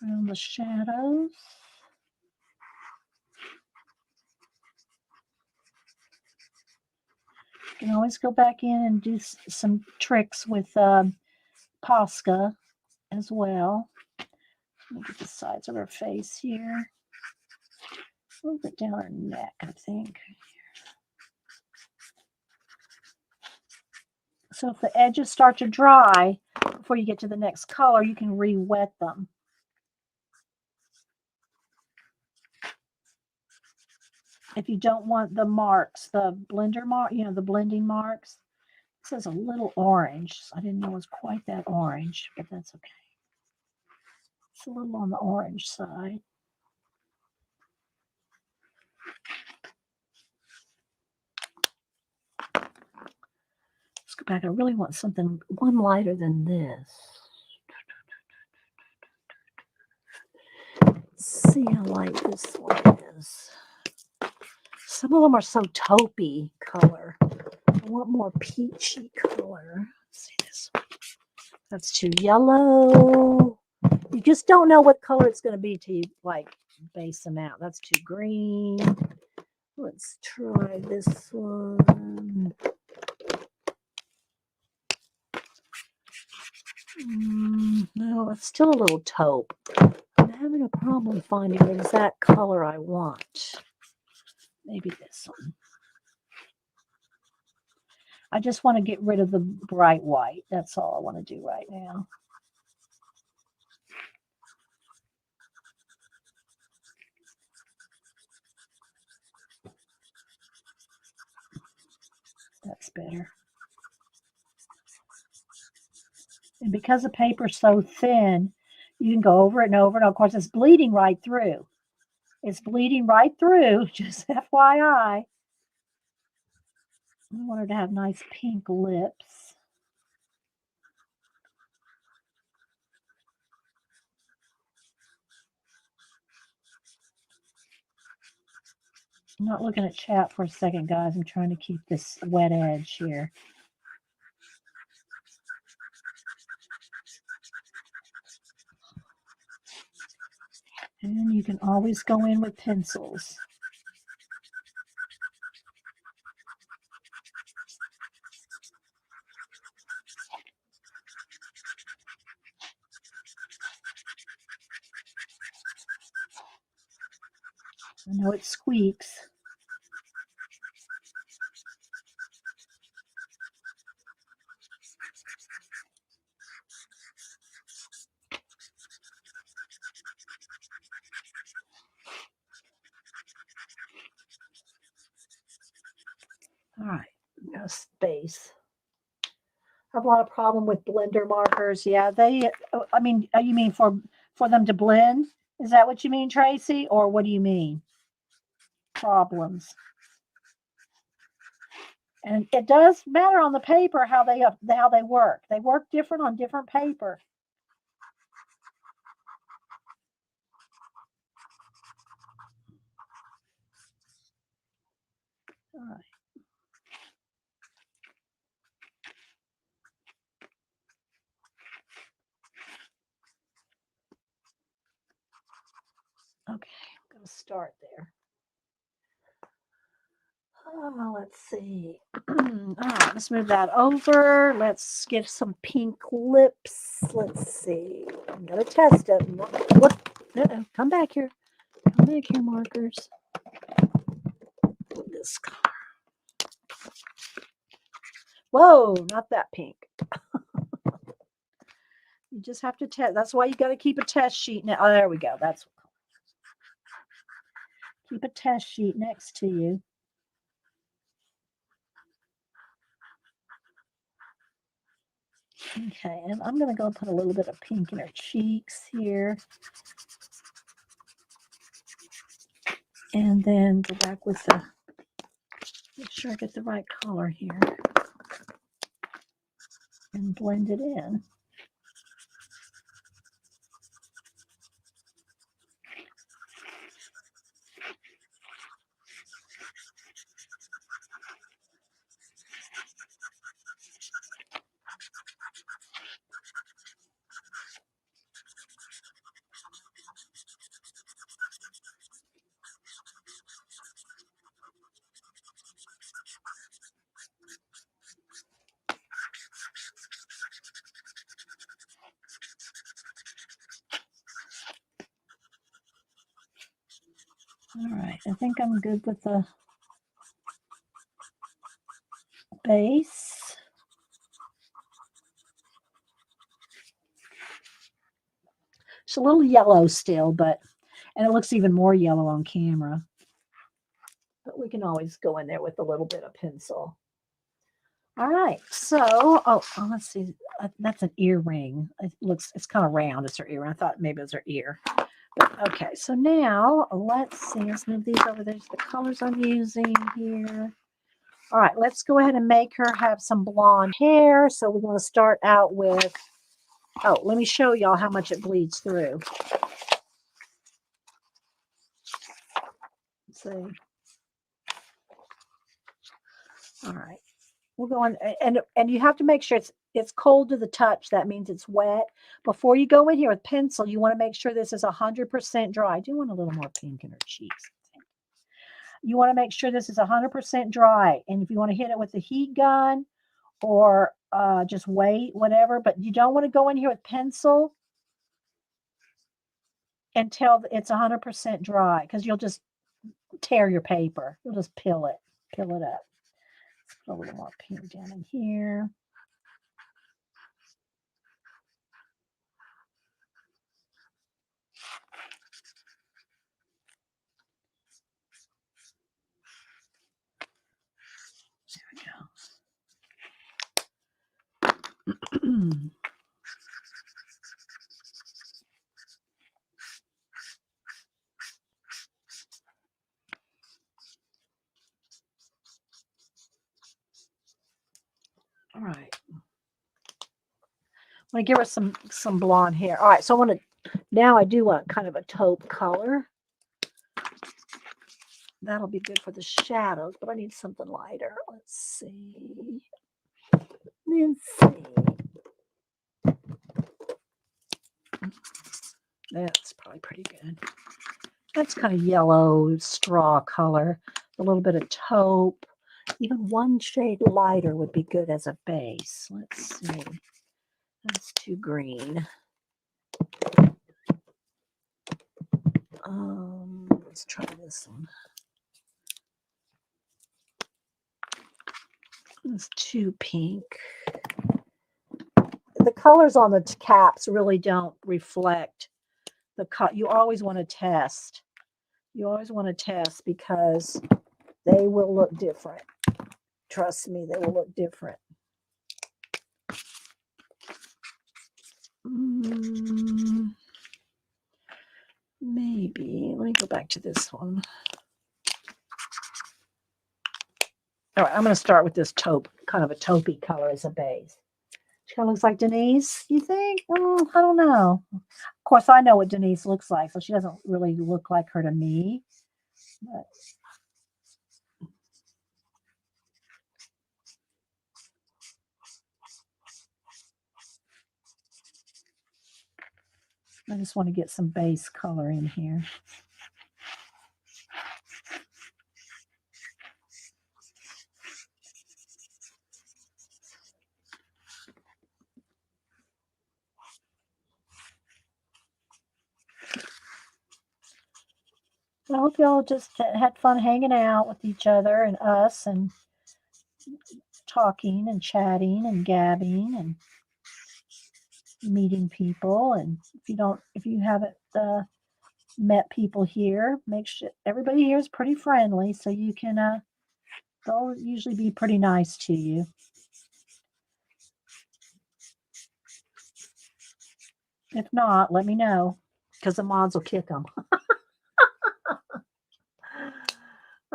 Around the shadows. You can always go back in and do some tricks with Posca as well. Let me get the sides of her face here. A little bit down her neck, I think. So if the edges start to dry before you get to the next color, you can re-wet them. If you don't want the marks, the blender mark, the blending marks. It says a little orange. I didn't know it was quite that orange, but that's okay. It's a little on the orange side. Let's go back. I really want one lighter than this. Let's see how light this one is. Some of them are so taupey color. I want more peachy color. Let's see this one. That's too yellow. You just don't know what color it's going to be till you base them out. That's too green. Let's try this one. No, it's still a little taupe. I'm having a problem finding the exact color I want. Maybe this one. I just want to get rid of the bright white. That's all I want to do right now. That's better. And because the paper's so thin, you can go over it and over. And of course, it's bleeding right through. It's bleeding right through, just FYI. I want her to have nice pink lips. I'm not looking at chat for a second, guys. I'm trying to keep this wet edge here. And you can always go in with pencils. I know it squeaks. All right, got a space. I have a lot of problem with blender markers. Yeah, they. I mean, you mean for them to blend? Is that what you mean, Tracy, or what do you mean? Problems. And it does matter on the paper how they work. They work different on different paper. All right. Okay, I'm going to start there. Oh, let's see. All right, let's move that over. Let's get some pink lips. Let's see. I'm going to test it. What? Come back here. Come back here, markers. This color. Whoa, not that pink. You just have to test. That's why you got to keep a test sheet now. Oh, there we go. That's keep a test sheet next to you. Okay, and I'm going to go put a little bit of pink in her cheeks here. And then go back with the, make sure I get the right color here. And blend it in. All right, I think I'm good with the base. It's a little yellow still, and it looks even more yellow on camera. But we can always go in there with a little bit of pencil. All right, so, let's see. That's an earring. It's kind of round. It's her ear. I thought maybe it was her ear. But, okay, so now let's see. Let's move these over. There's the colors I'm using here. All right, let's go ahead and make her have some blonde hair. So we're going to start out with, let me show y'all how much it bleeds through. Let's see. All right. We're going, and you have to make sure it's cold to the touch. That means it's wet. Before you go in here with pencil, you want to make sure this is 100% dry. I do want a little more pink in her cheeks. You want to make sure this is 100% dry. And if you want to hit it with the heat gun or just wait, whatever, but you don't want to go in here with pencil until it's 100% dry because you'll just tear your paper. You'll just peel it up. Let's put a little more pink down in here. There we go. All right. I want to give her some blonde hair. All right, so now I do want kind of a taupe color. That'll be good for the shadows, but I need something lighter. Let's see. That's probably pretty good. That's kind of yellow straw color. A little bit of taupe. Even one shade lighter would be good as a base. Let's see. That's too green. Let's try this one. It's too pink. The colors on the caps really don't reflect the cut. You always want to test. You always want to test because they will look different. Trust me, they will look different. Maybe. Let me go back to this one. All right, I'm going to start with this taupe, kind of a taupey color as a base. She kind of looks like Denise, you think? Oh, I don't know. Of course, I know what Denise looks like, so she doesn't really look like her to me. But I just want to get some base color in here. I hope y'all just had fun hanging out with each other and us and talking and chatting and gabbing and meeting people. And if you haven't met people here, make sure everybody here is pretty friendly, so you can they'll usually be pretty nice to you. If not, let me know because the mods will kick them.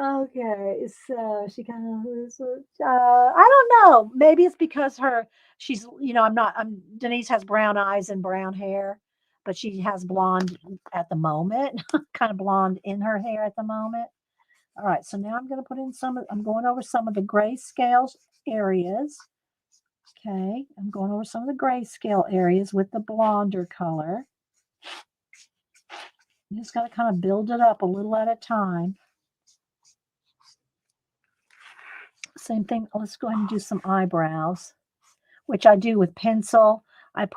Okay, so she kind of I don't know. Maybe it's because she's Denise has brown eyes and brown hair, but she has blonde at the moment, kind of blonde in her hair at the moment. All right, so now I'm going to put in I'm going over some of the grayscale areas. Okay, I'm going over some of the grayscale areas with the blonder color. You just got to kind of build it up a little at a time. Same thing. Let's go ahead and do some eyebrows, which I do with pencil. I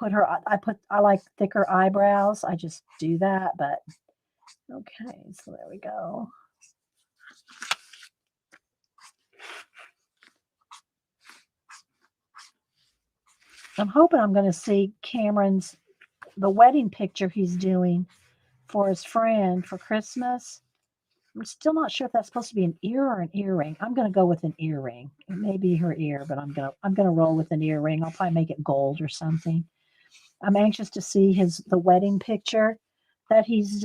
like thicker eyebrows. I just do that, but okay, so there we go. I'm hoping I'm going to see the wedding picture he's doing for his friend for Christmas. I'm still not sure if that's supposed to be an ear or an earring. I'm going to go with an earring. It may be her ear, but I'm going to roll with an earring. I'll probably make it gold or something. I'm anxious to see the wedding picture that he's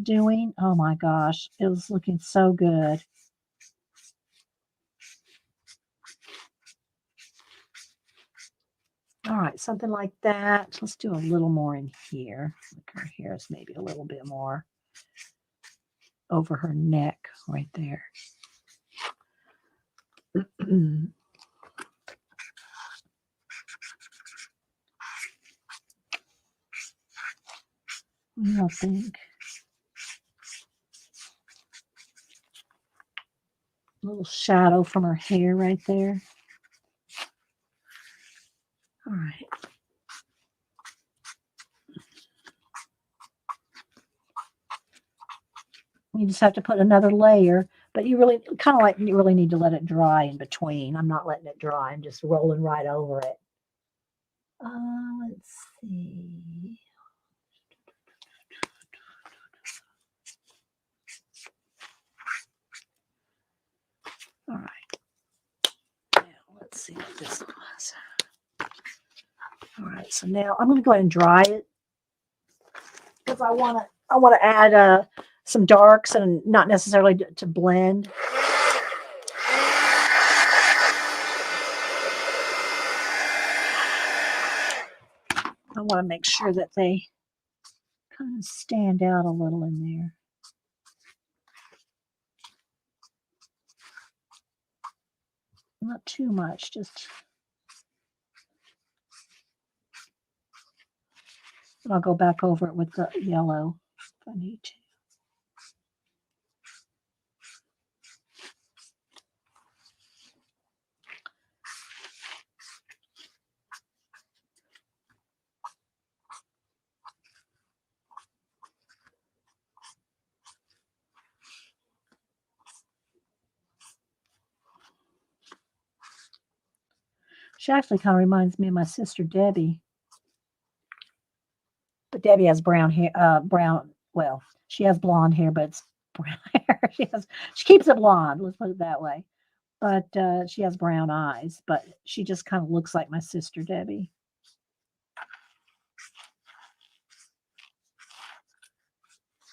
doing. Oh my gosh, it was looking so good. All right, something like that. Let's do a little more in here. Her hair is maybe a little bit more over her neck right there. What do you think? A little shadow from her hair right there. All right. You just have to put another layer, but you really need to let it dry in between. I'm not letting it dry. I'm just rolling right over it. Let's see. All right. Now let's see what this was. All right. So now I'm going to go ahead and dry it because I want to add some darks and not necessarily to blend. I want to make sure that they kind of stand out a little in there. Not too much, just. And I'll go back over it with the yellow if I need to. She actually kind of reminds me of my sister Debbie. But Debbie has brown hair, well, she has blonde hair, but it's brown hair. She keeps it blonde, let's put it that way. But she has brown eyes, but she just kind of looks like my sister Debbie.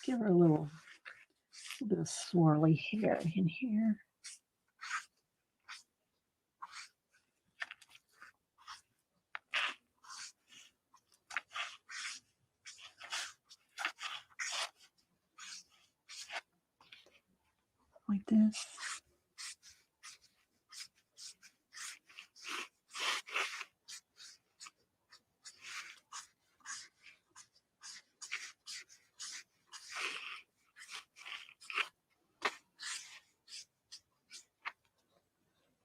Give her a little bit of swirly hair in here. Like this.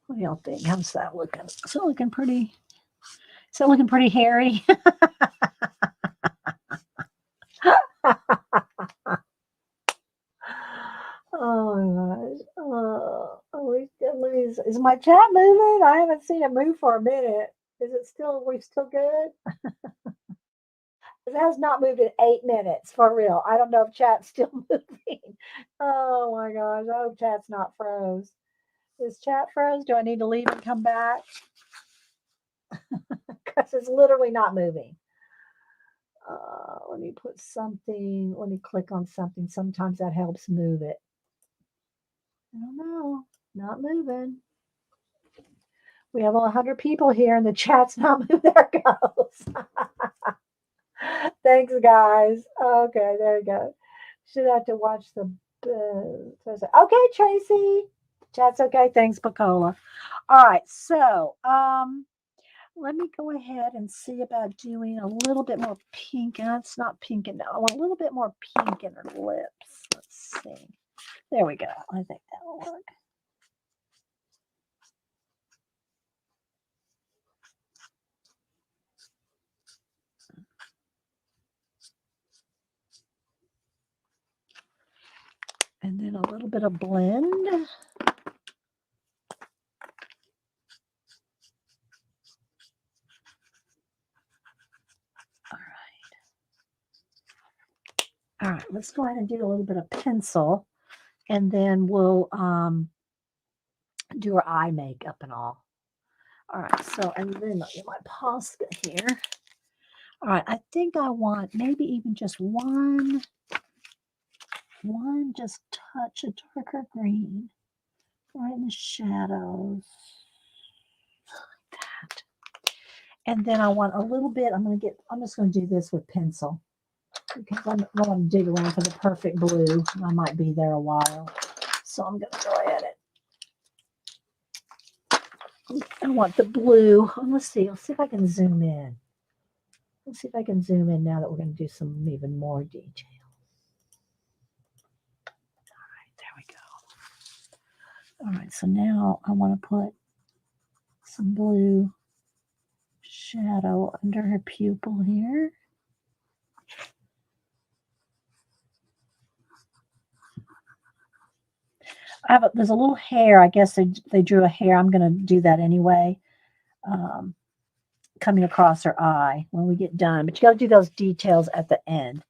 What do y'all think? How's that looking? Is that looking pretty? Is that looking pretty hairy? Oh my gosh. Is my chat moving? I haven't seen it move for a minute. Is it still, we still good? It has not moved in 8 minutes, for real. I don't know if chat's still moving. Oh my gosh. I hope chat's not froze. Is chat froze? Do I need to leave and come back? Because it's literally not moving. Let me put something, let me click on something. Sometimes that helps move it. I don't know. Not moving. We have 100 people here and the chat's not moving. There it goes. Thanks, guys. Okay, there you go. Should have to watch the. Okay, Tracy. Chat's okay. Thanks, Pacola. All right, so let me go ahead and see about doing a little bit more pink. And it's not pink enough. I want a little bit more pink in her lips. Let's see. There we go. I think that will work. And then a little bit of blend. All right, let's go ahead and do a little bit of pencil, and then we'll do our eye makeup and all. All right, so, and then I'll get my Posca here. All right, I think I want maybe even just one just touch of darker green right in the shadows, like that. And then I want a little bit, I'm just going to do this with pencil because I want to dig around for the perfect blue. I might be there a while. So I'm going to go ahead and I want the blue. Let's see if I can zoom in. Let's see if I can zoom in now that we're going to do some even more detail. All right, there we go. All right, so now I want to put some blue shadow under her pupil here. There's a little hair. I guess they drew a hair. I'm going to do that anyway. Coming across her eye when we get done. But you got to do those details at the end.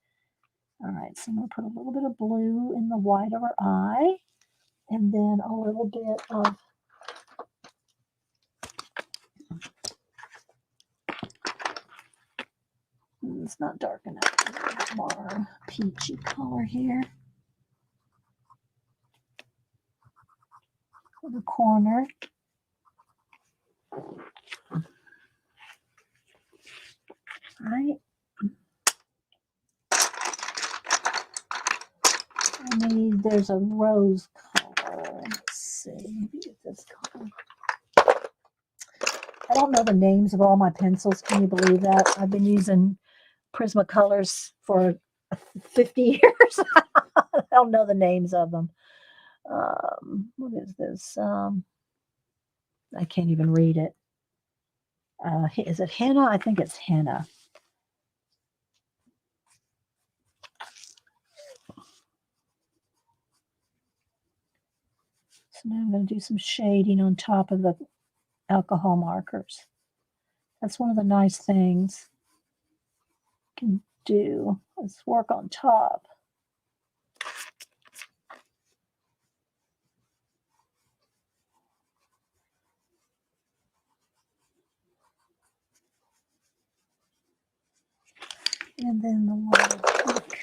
All right, so I'm going to put a little bit of blue in the white of her eye. And then a little bit of it's not dark enough. More peachy color here. For the corner. Right. There's a rose color. Let's see. Maybe get this color. don't know the names of all my pencils. Can you believe that? I've been using Prismacolors for 50 years. I don't know the names of them. What is this? I can't even read it. Is it henna? I think it's henna. So now I'm going to do some shading on top of the alcohol markers. That's one of the nice things you can do. Let's work on top. And then the water pink.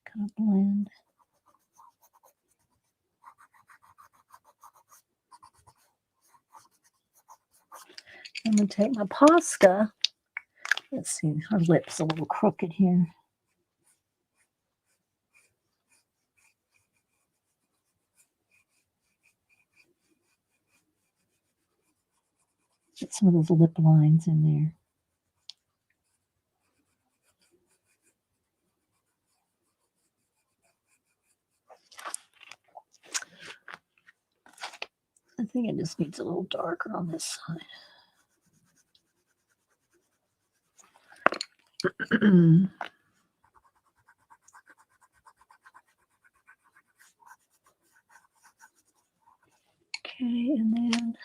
Kind of blend. I'm going to take my Posca. Let's see, her lip's a little crooked here. Get some of those lip lines in there. I think it just needs a little darker on this side. Okay, and then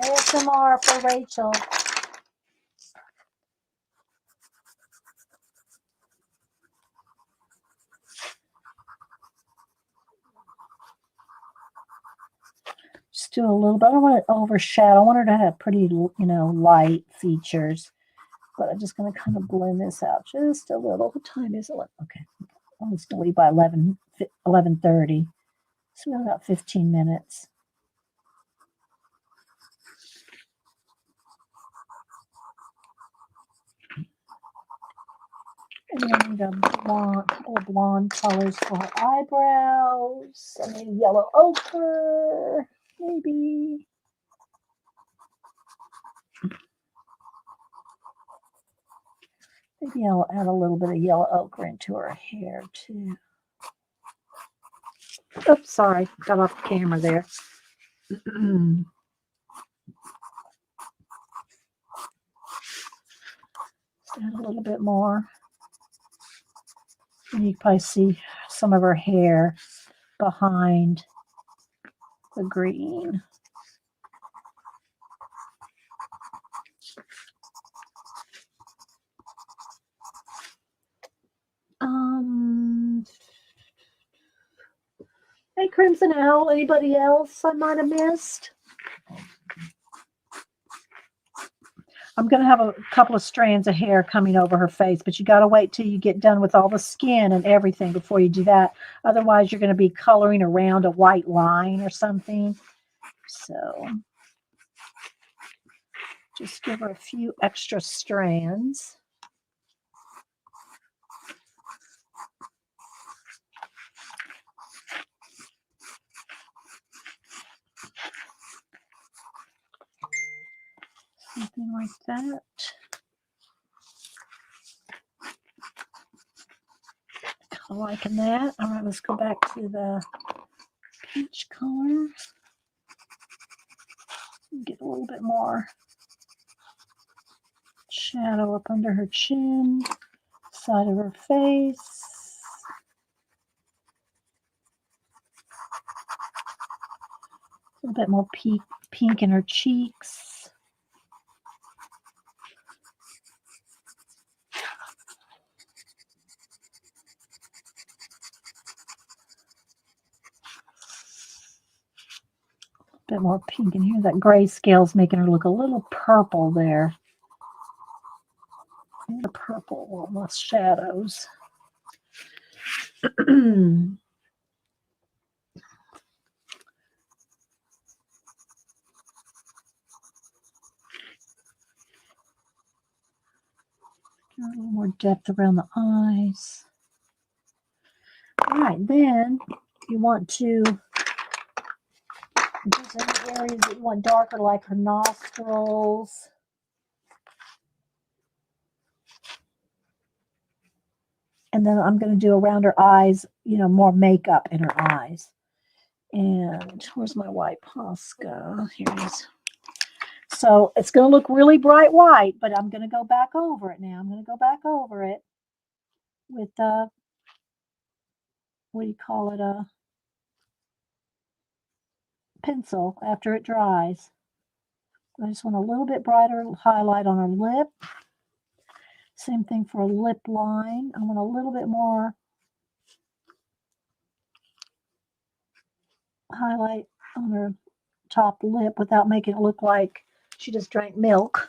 ASMR for Rachel. Just do a little bit. I don't want it to overshadow. I want her to have pretty, light features. But I'm just going to kind of blend this out just a little. What time is it? Okay. I'm just going to leave by 11:30. So we have about 15 minutes. And then I need a couple of blonde colors for her eyebrows. I need yellow ochre, maybe. Maybe I'll add a little bit of yellow ochre into her hair too. Oops, sorry, got off the camera there. Add a little bit more. And you can probably see some of her hair behind the green. Hey, Crimson Owl, anybody else I might have missed? I'm going to have a couple of strands of hair coming over her face, but you got to wait till you get done with all the skin and everything before you do that. Otherwise, you're going to be coloring around a white line or something. So just give her a few extra strands. Something like that. Kind of liking that. All right, let's go back to the peach color. Get a little bit more shadow up under her chin, side of her face. A little bit more pink in her cheeks. A bit more pink in here. That grayscale's making her look a little purple there. The purple on the shadows. A little more depth around the eyes. All right, then you want to, if there's any areas that you want darker, like her nostrils. And then I'm going to do around her eyes, more makeup in her eyes. And where's my white Posca? Here it is. So it's going to look really bright white, but I'm going to go back over it now. I'm going to go back over it with what do you call it? A pencil after it dries. I just want a little bit brighter highlight on her lip. Same thing for a lip line. I want a little bit more highlight on her top lip without making it look like she just drank milk.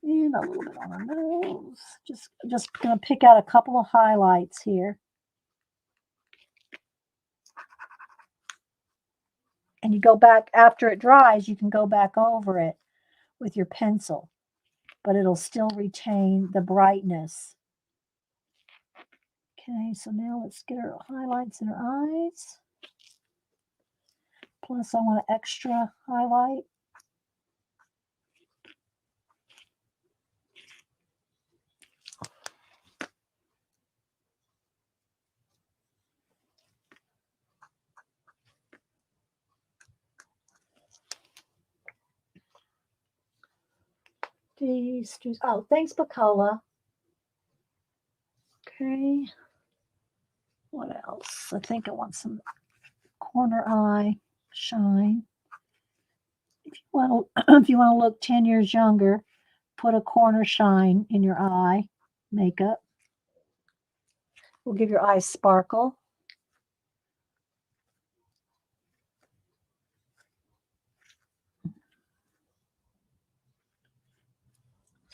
And a little bit on her nose. Just going to pick out a couple of highlights here. And you go back after it dries, you can go back over it with your pencil, but it'll still retain the brightness. Okay, so now let's get her highlights in her eyes. Plus I want an extra highlight. Oh, thanks, Bacola. Okay. What else? I think I want some corner eye shine. If you want to look 10 years younger, put a corner shine in your eye makeup. Will give your eyes sparkle.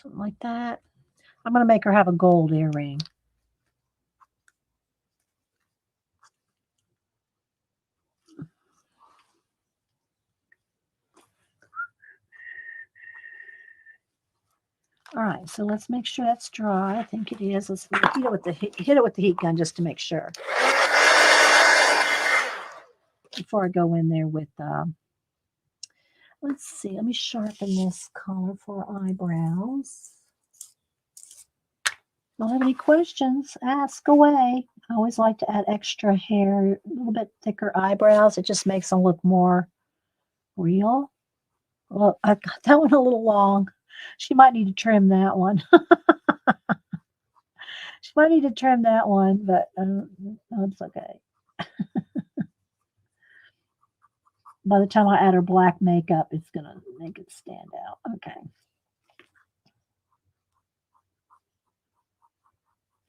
Something like that. I'm going to make her have a gold earring. All right, so let's make sure that's dry. I think it is. Let's hit it with the heat gun just to make sure. Before I go in there with, let's see, let me sharpen this color for eyebrows. Don't have any questions, ask away. I always like to add extra hair, a little bit thicker eyebrows. It just makes them look more real. Well, I got that one a little long. She might need to trim that one. She might need to trim that one, but it's okay. By the time I add her black makeup, it's going to make it stand out. Okay.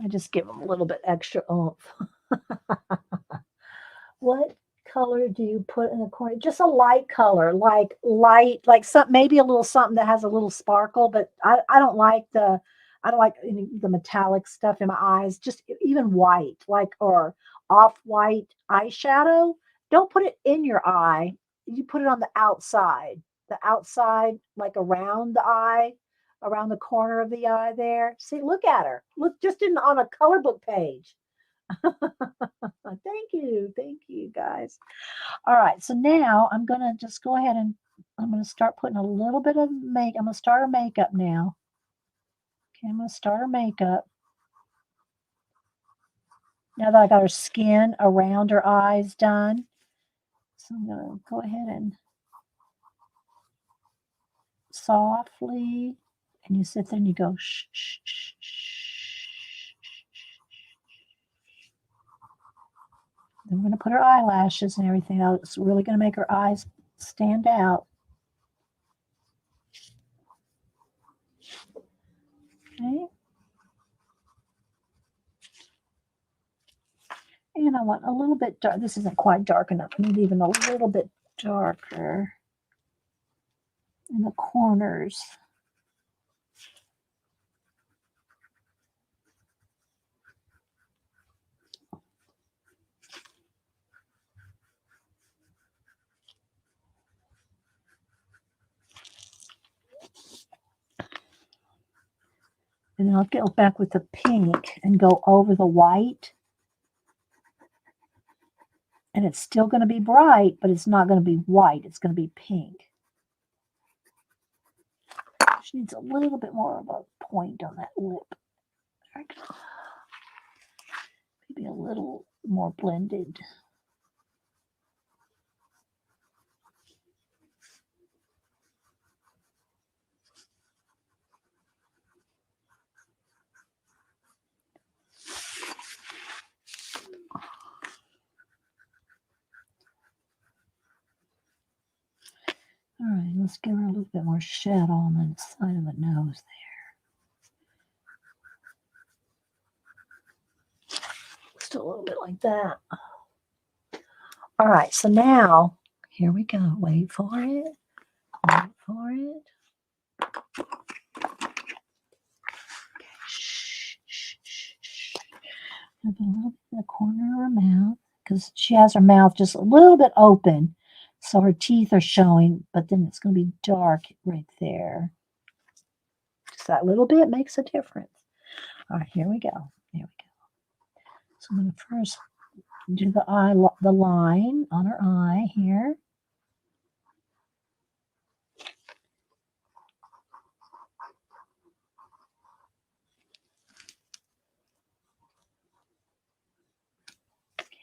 I just give them a little bit extra oomph. What color do you put in the corner? Just a light color, like some, maybe a little something that has a little sparkle, but I don't like the metallic stuff in my eyes. Just even white, or off-white eyeshadow. Don't put it in your eye. You put it on the outside. The outside, like around the eye, around the corner of the eye there. See, look at her. Look just on a color book page. Thank you, guys. All right, so now I'm gonna just go ahead and I'm gonna start putting a little bit of make. I'm gonna start her makeup now. Okay, I'm gonna start her makeup. Now that I got her skin around her eyes done, so I'm gonna go ahead and softly, and you sit there and you go shh, shh, shh, shh. Then we're gonna put her eyelashes and everything out. It's really gonna make her eyes stand out. Okay. And I want a little bit dark. This isn't quite dark enough. I need even a little bit darker in the corners. And then I'll go back with the pink and go over the white. And it's still going to be bright, but it's not going to be white. It's going to be pink. She needs a little bit more of a point on that lip. There we go. Maybe a little more blended. All right, let's give her a little bit more shadow on the side of the nose there. Just a little bit like that. All right, so now, here we go. Wait for it. Wait for it. Okay. Shh, shh, shh, shh. Have a little bit in the corner of her mouth, because she has her mouth just a little bit open, so her teeth are showing, but then it's going to be dark right there. Just that little bit makes a difference. All right, here we go. Here we go. So I'm going to first do the line on her eye here.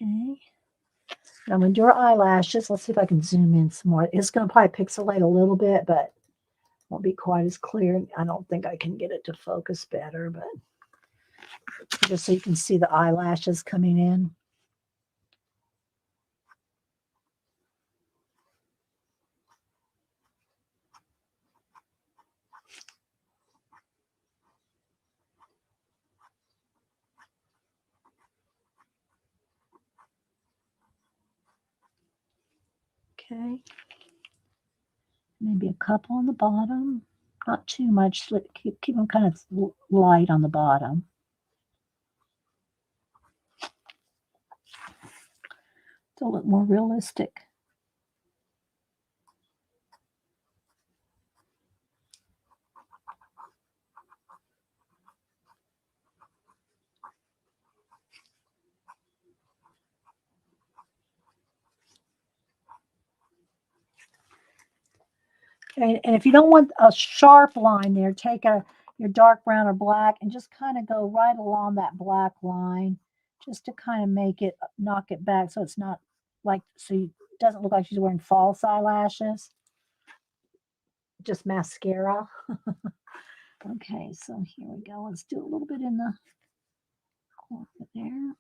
Okay. Now I'm going to do her eyelashes. Let's see if I can zoom in some more. It's going to probably pixelate a little bit, but won't be quite as clear. I don't think I can get it to focus better, but just so you can see the eyelashes coming in. Okay. Maybe a couple on the bottom. Not too much. Keep them kind of light on the bottom. To look more realistic. Okay, and if you don't want a sharp line there, take your dark brown or black and just kind of go right along that black line, just to kind of make it, knock it back so it's not like, so it doesn't look like she's wearing false eyelashes. Just mascara. Okay, so here we go. Let's do a little bit in the corner there.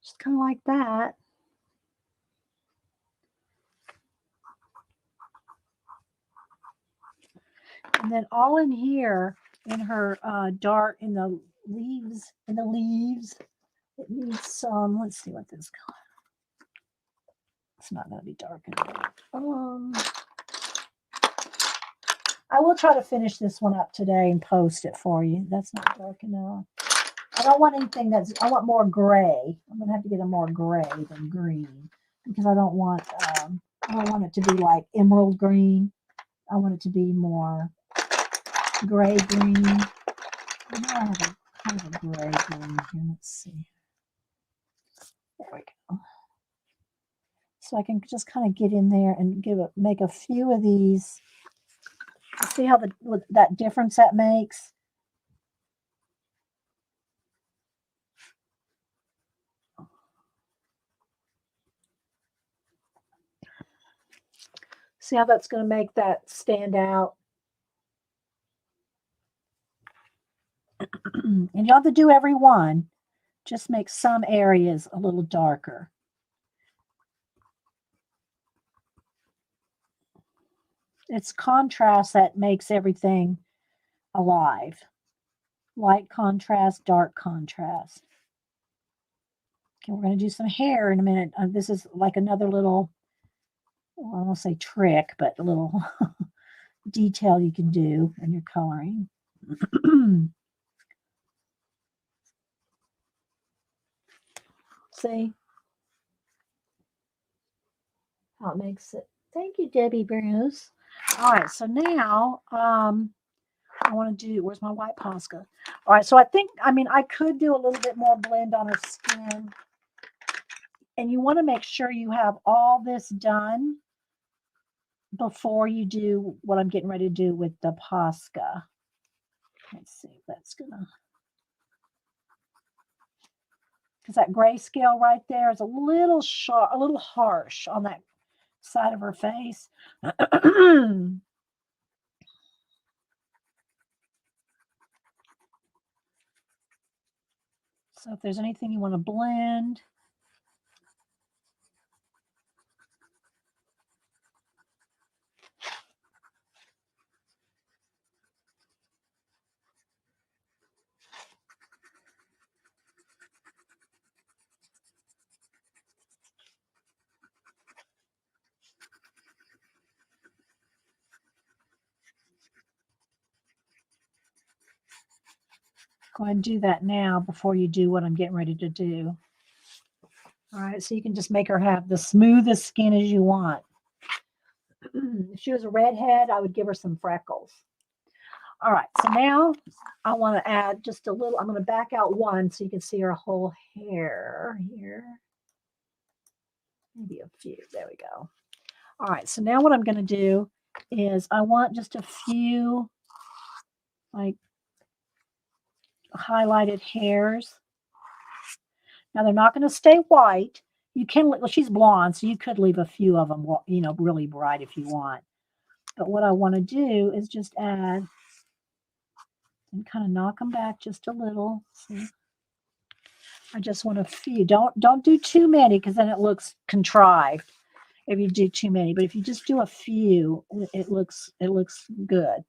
Just kind of like that. And then all in here, in her dark, in the leaves, it needs some, let's see what this color. It's not going to be dark enough. I will try to finish this one up today and post it for you. That's not dark enough. I don't want anything I want more gray. I'm going to have to get a more gray than green, because I don't want it to be like emerald green. I want it to be more gray green. I know I have a kind of a gray green here. Let's see. There we go. So I can just kind of get in there and make a few of these. See how that difference that makes? See how that's going to make that stand out? And you don't have to do every one. Just make some areas a little darker. It's contrast that makes everything alive. Light contrast, dark contrast. Okay, we're going to do some hair in a minute. This is like another little, well, I won't say trick, but a little detail you can do in your coloring. See how it makes it. Thank you, Debbie Bruce. All right, so now I want to do, where's my white Posca? All right, so I think, I mean, I could do a little bit more blend on her skin. And you want to make sure you have all this done before you do what I'm getting ready to do with the Posca. Let's see, that's gonna, because that grayscale right there is a little sharp, a little harsh on that side of her face. So if there's anything you want to blend, go ahead and do that now before you do what I'm getting ready to do. All right, so you can just make her have the smoothest skin as you want. If she was a redhead, I would give her some freckles. All right, so now I want to add just a little, I'm going to back out one so you can see her whole hair here. Maybe a few, there we go. All right, so now what I'm going to do is I want just a few like highlighted hairs. Now they're not going to stay white. You can, well, she's blonde, so you could leave a few of them, you know, really bright if you want. But what I want to do is just add and kind of knock them back just a little. See? I just want a few. Don't do too many because then it looks contrived if you do too many. But if you just do a few, it looks good.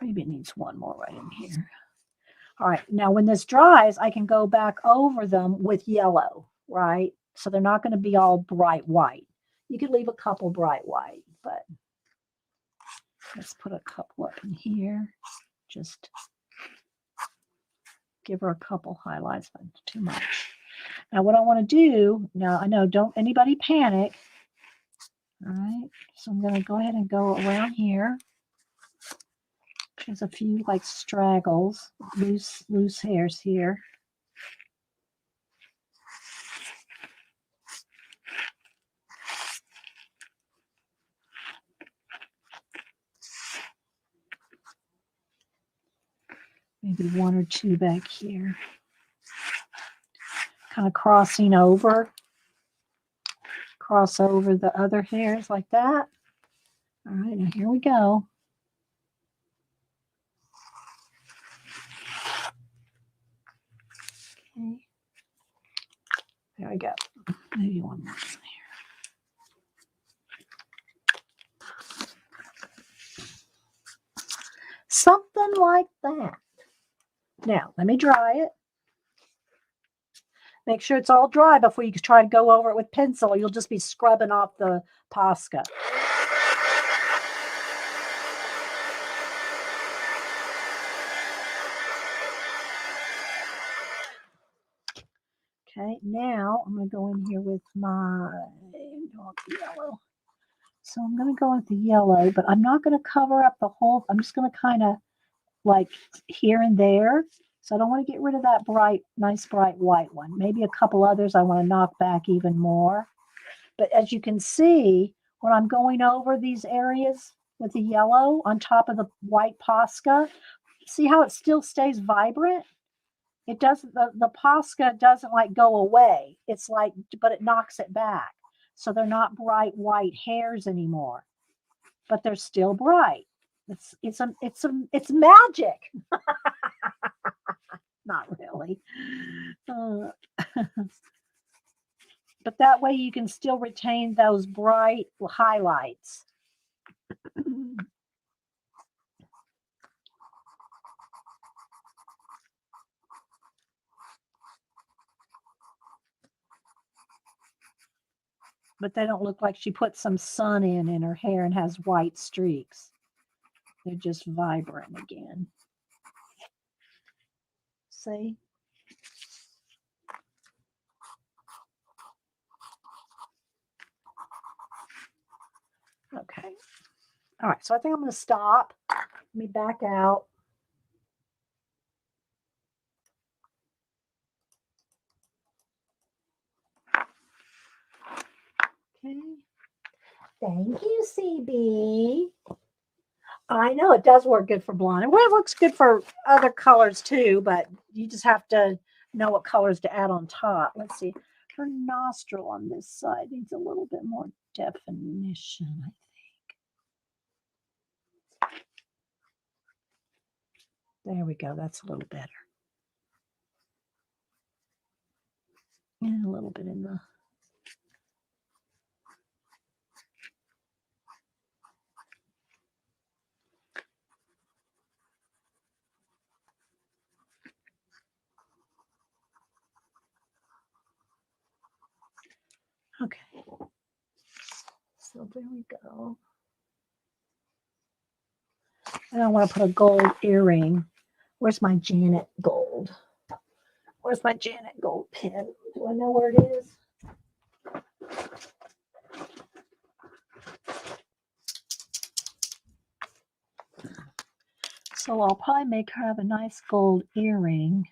Maybe it needs one more right in here. All right, now when this dries, I can go back over them with yellow, right? So they're not going to be all bright white. You could leave a couple bright white, but let's put a couple up in here. Just give her a couple highlights, but too much. Now what I want to do, now I know don't anybody panic. All right, so I'm going to go ahead and go around here. There's a few like straggles, loose hairs here. Maybe one or two back here. Kind of crossing over. Cross over the other hairs like that. All right, now here we go. Okay. There we go. Maybe one more here. Something like that. Now, let me dry it. Make sure it's all dry before you try to go over it with pencil, or you'll just be scrubbing off the Posca. Okay, now I'm going to go in here with my yellow. So I'm going to go with the yellow, but I'm not going to cover up the whole, I'm just going to kind of like here and there. So I don't want to get rid of that bright, nice bright white one. Maybe a couple others I want to knock back even more. But as you can see, when I'm going over these areas with the yellow on top of the white Posca, see how it still stays vibrant? It doesn't, the Posca doesn't like go away. It's like, but it knocks it back. So they're not bright white hairs anymore, but they're still bright. It's magic. Not really. But that way you can still retain those bright highlights. But they don't look like she put some sun in her hair and has white streaks. They're just vibrant again. See? Okay. All right. So I think I'm going to stop. Let me back out. Okay. Thank you, CB. I know it does work good for blonde. And well, it works good for other colors too, but you just have to know what colors to add on top. Let's see. Her nostril on this side needs a little bit more definition, I think. There we go. That's a little better. And a little bit in the okay. So there we go. And I want to put a gold earring. Where's my Janet gold? Where's my Janet gold pin? Do I know where it is? So I'll probably make her have a nice gold earring.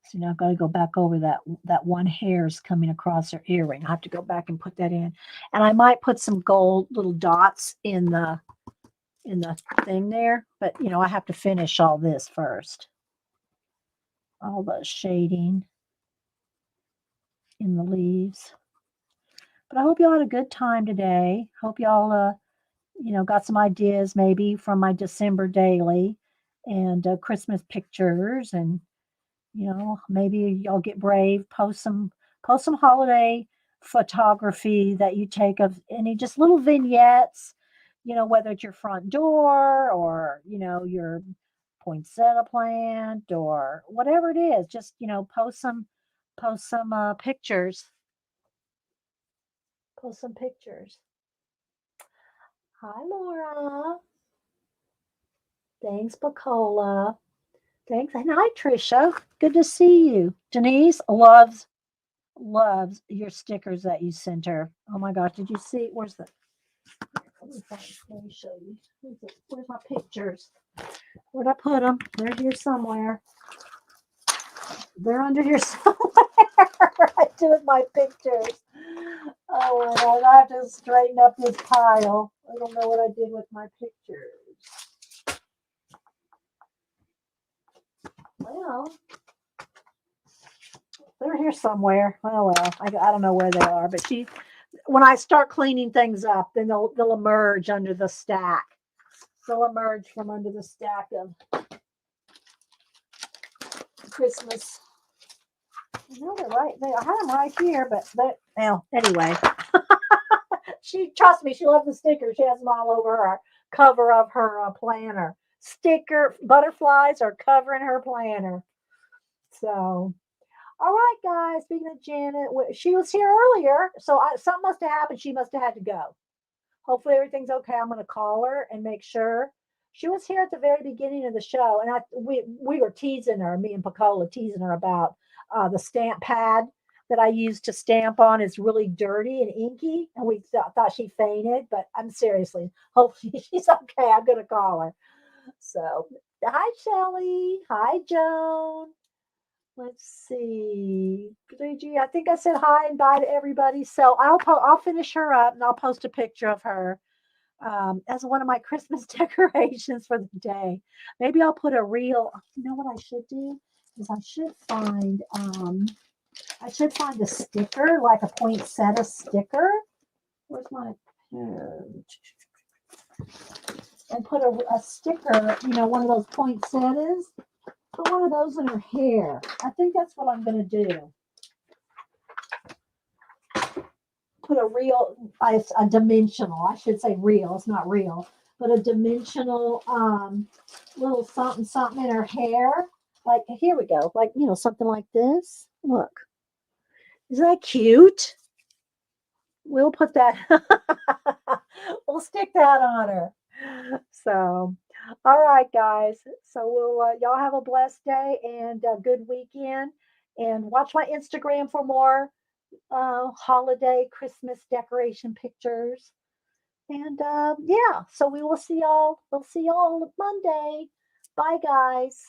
So now I've got to go back over that one hair's coming across her earring. I have to go back and put that in. And I might put some gold little dots in the thing there, but I have to finish all this first. All the shading in the leaves. But I hope y'all had a good time today. Hope y'all got some ideas maybe from my December daily and Christmas pictures, and maybe y'all get brave, post some holiday photography that you take of any just little vignettes, whether it's your front door or your poinsettia plant or whatever it is. Just post some pictures. Post some pictures. Hi, Laura. Thanks, Bacola. Thanks. And hi, Trisha. Good to see you. Denise loves your stickers that you sent her. Oh my gosh, did you see? Where's the? Let me show you. Where's my pictures? Where'd I put them? They're here somewhere. They're under here somewhere. I do with my pictures. Oh my God, I have to straighten up this pile. I don't know what I did with my pictures. Well, they're here somewhere. Oh well, I don't know where they are, but when I start cleaning things up, then they'll emerge under the stack. They'll emerge from under the stack of Christmas. They're right. I had them right here, but anyway. Trust me, she loves the stickers. She has them all over her cover of her planner. Sticker butterflies are covering her planner. So, all right, guys. Speaking of Janet, she was here earlier, so something must have happened. She must have had to go. Hopefully everything's okay. I'm going to call her and make sure. She was here at the very beginning of the show, and we were teasing her, me and Pacola teasing her about the stamp pad that I used to stamp on is really dirty and inky, and we thought she fainted, but I'm seriously, hopefully she's okay. I'm going to call her. So, hi, Shelly. Hi, Joan. Let's see. 3G, I think I said hi and bye to everybody. So I'll finish her up and I'll post a picture of her as one of my Christmas decorations for the day. Maybe I'll put a real. You know what I should do is I should find a sticker, like a poinsettia sticker. Where's my pen? And put a sticker, one of those poinsettias. Put one of those in her hair. I think that's what I'm going to do. Put a dimensional, I should say real, it's not real, but a dimensional little something, something in her hair. Like, here we go. Like, something like this. Look. Isn't that cute? We'll put that, we'll stick that on her. So, all right, guys. So y'all have a blessed day and a good weekend. And watch my Instagram for more holiday Christmas decoration pictures. And yeah, so we will see y'all. We'll see y'all Monday. Bye, guys.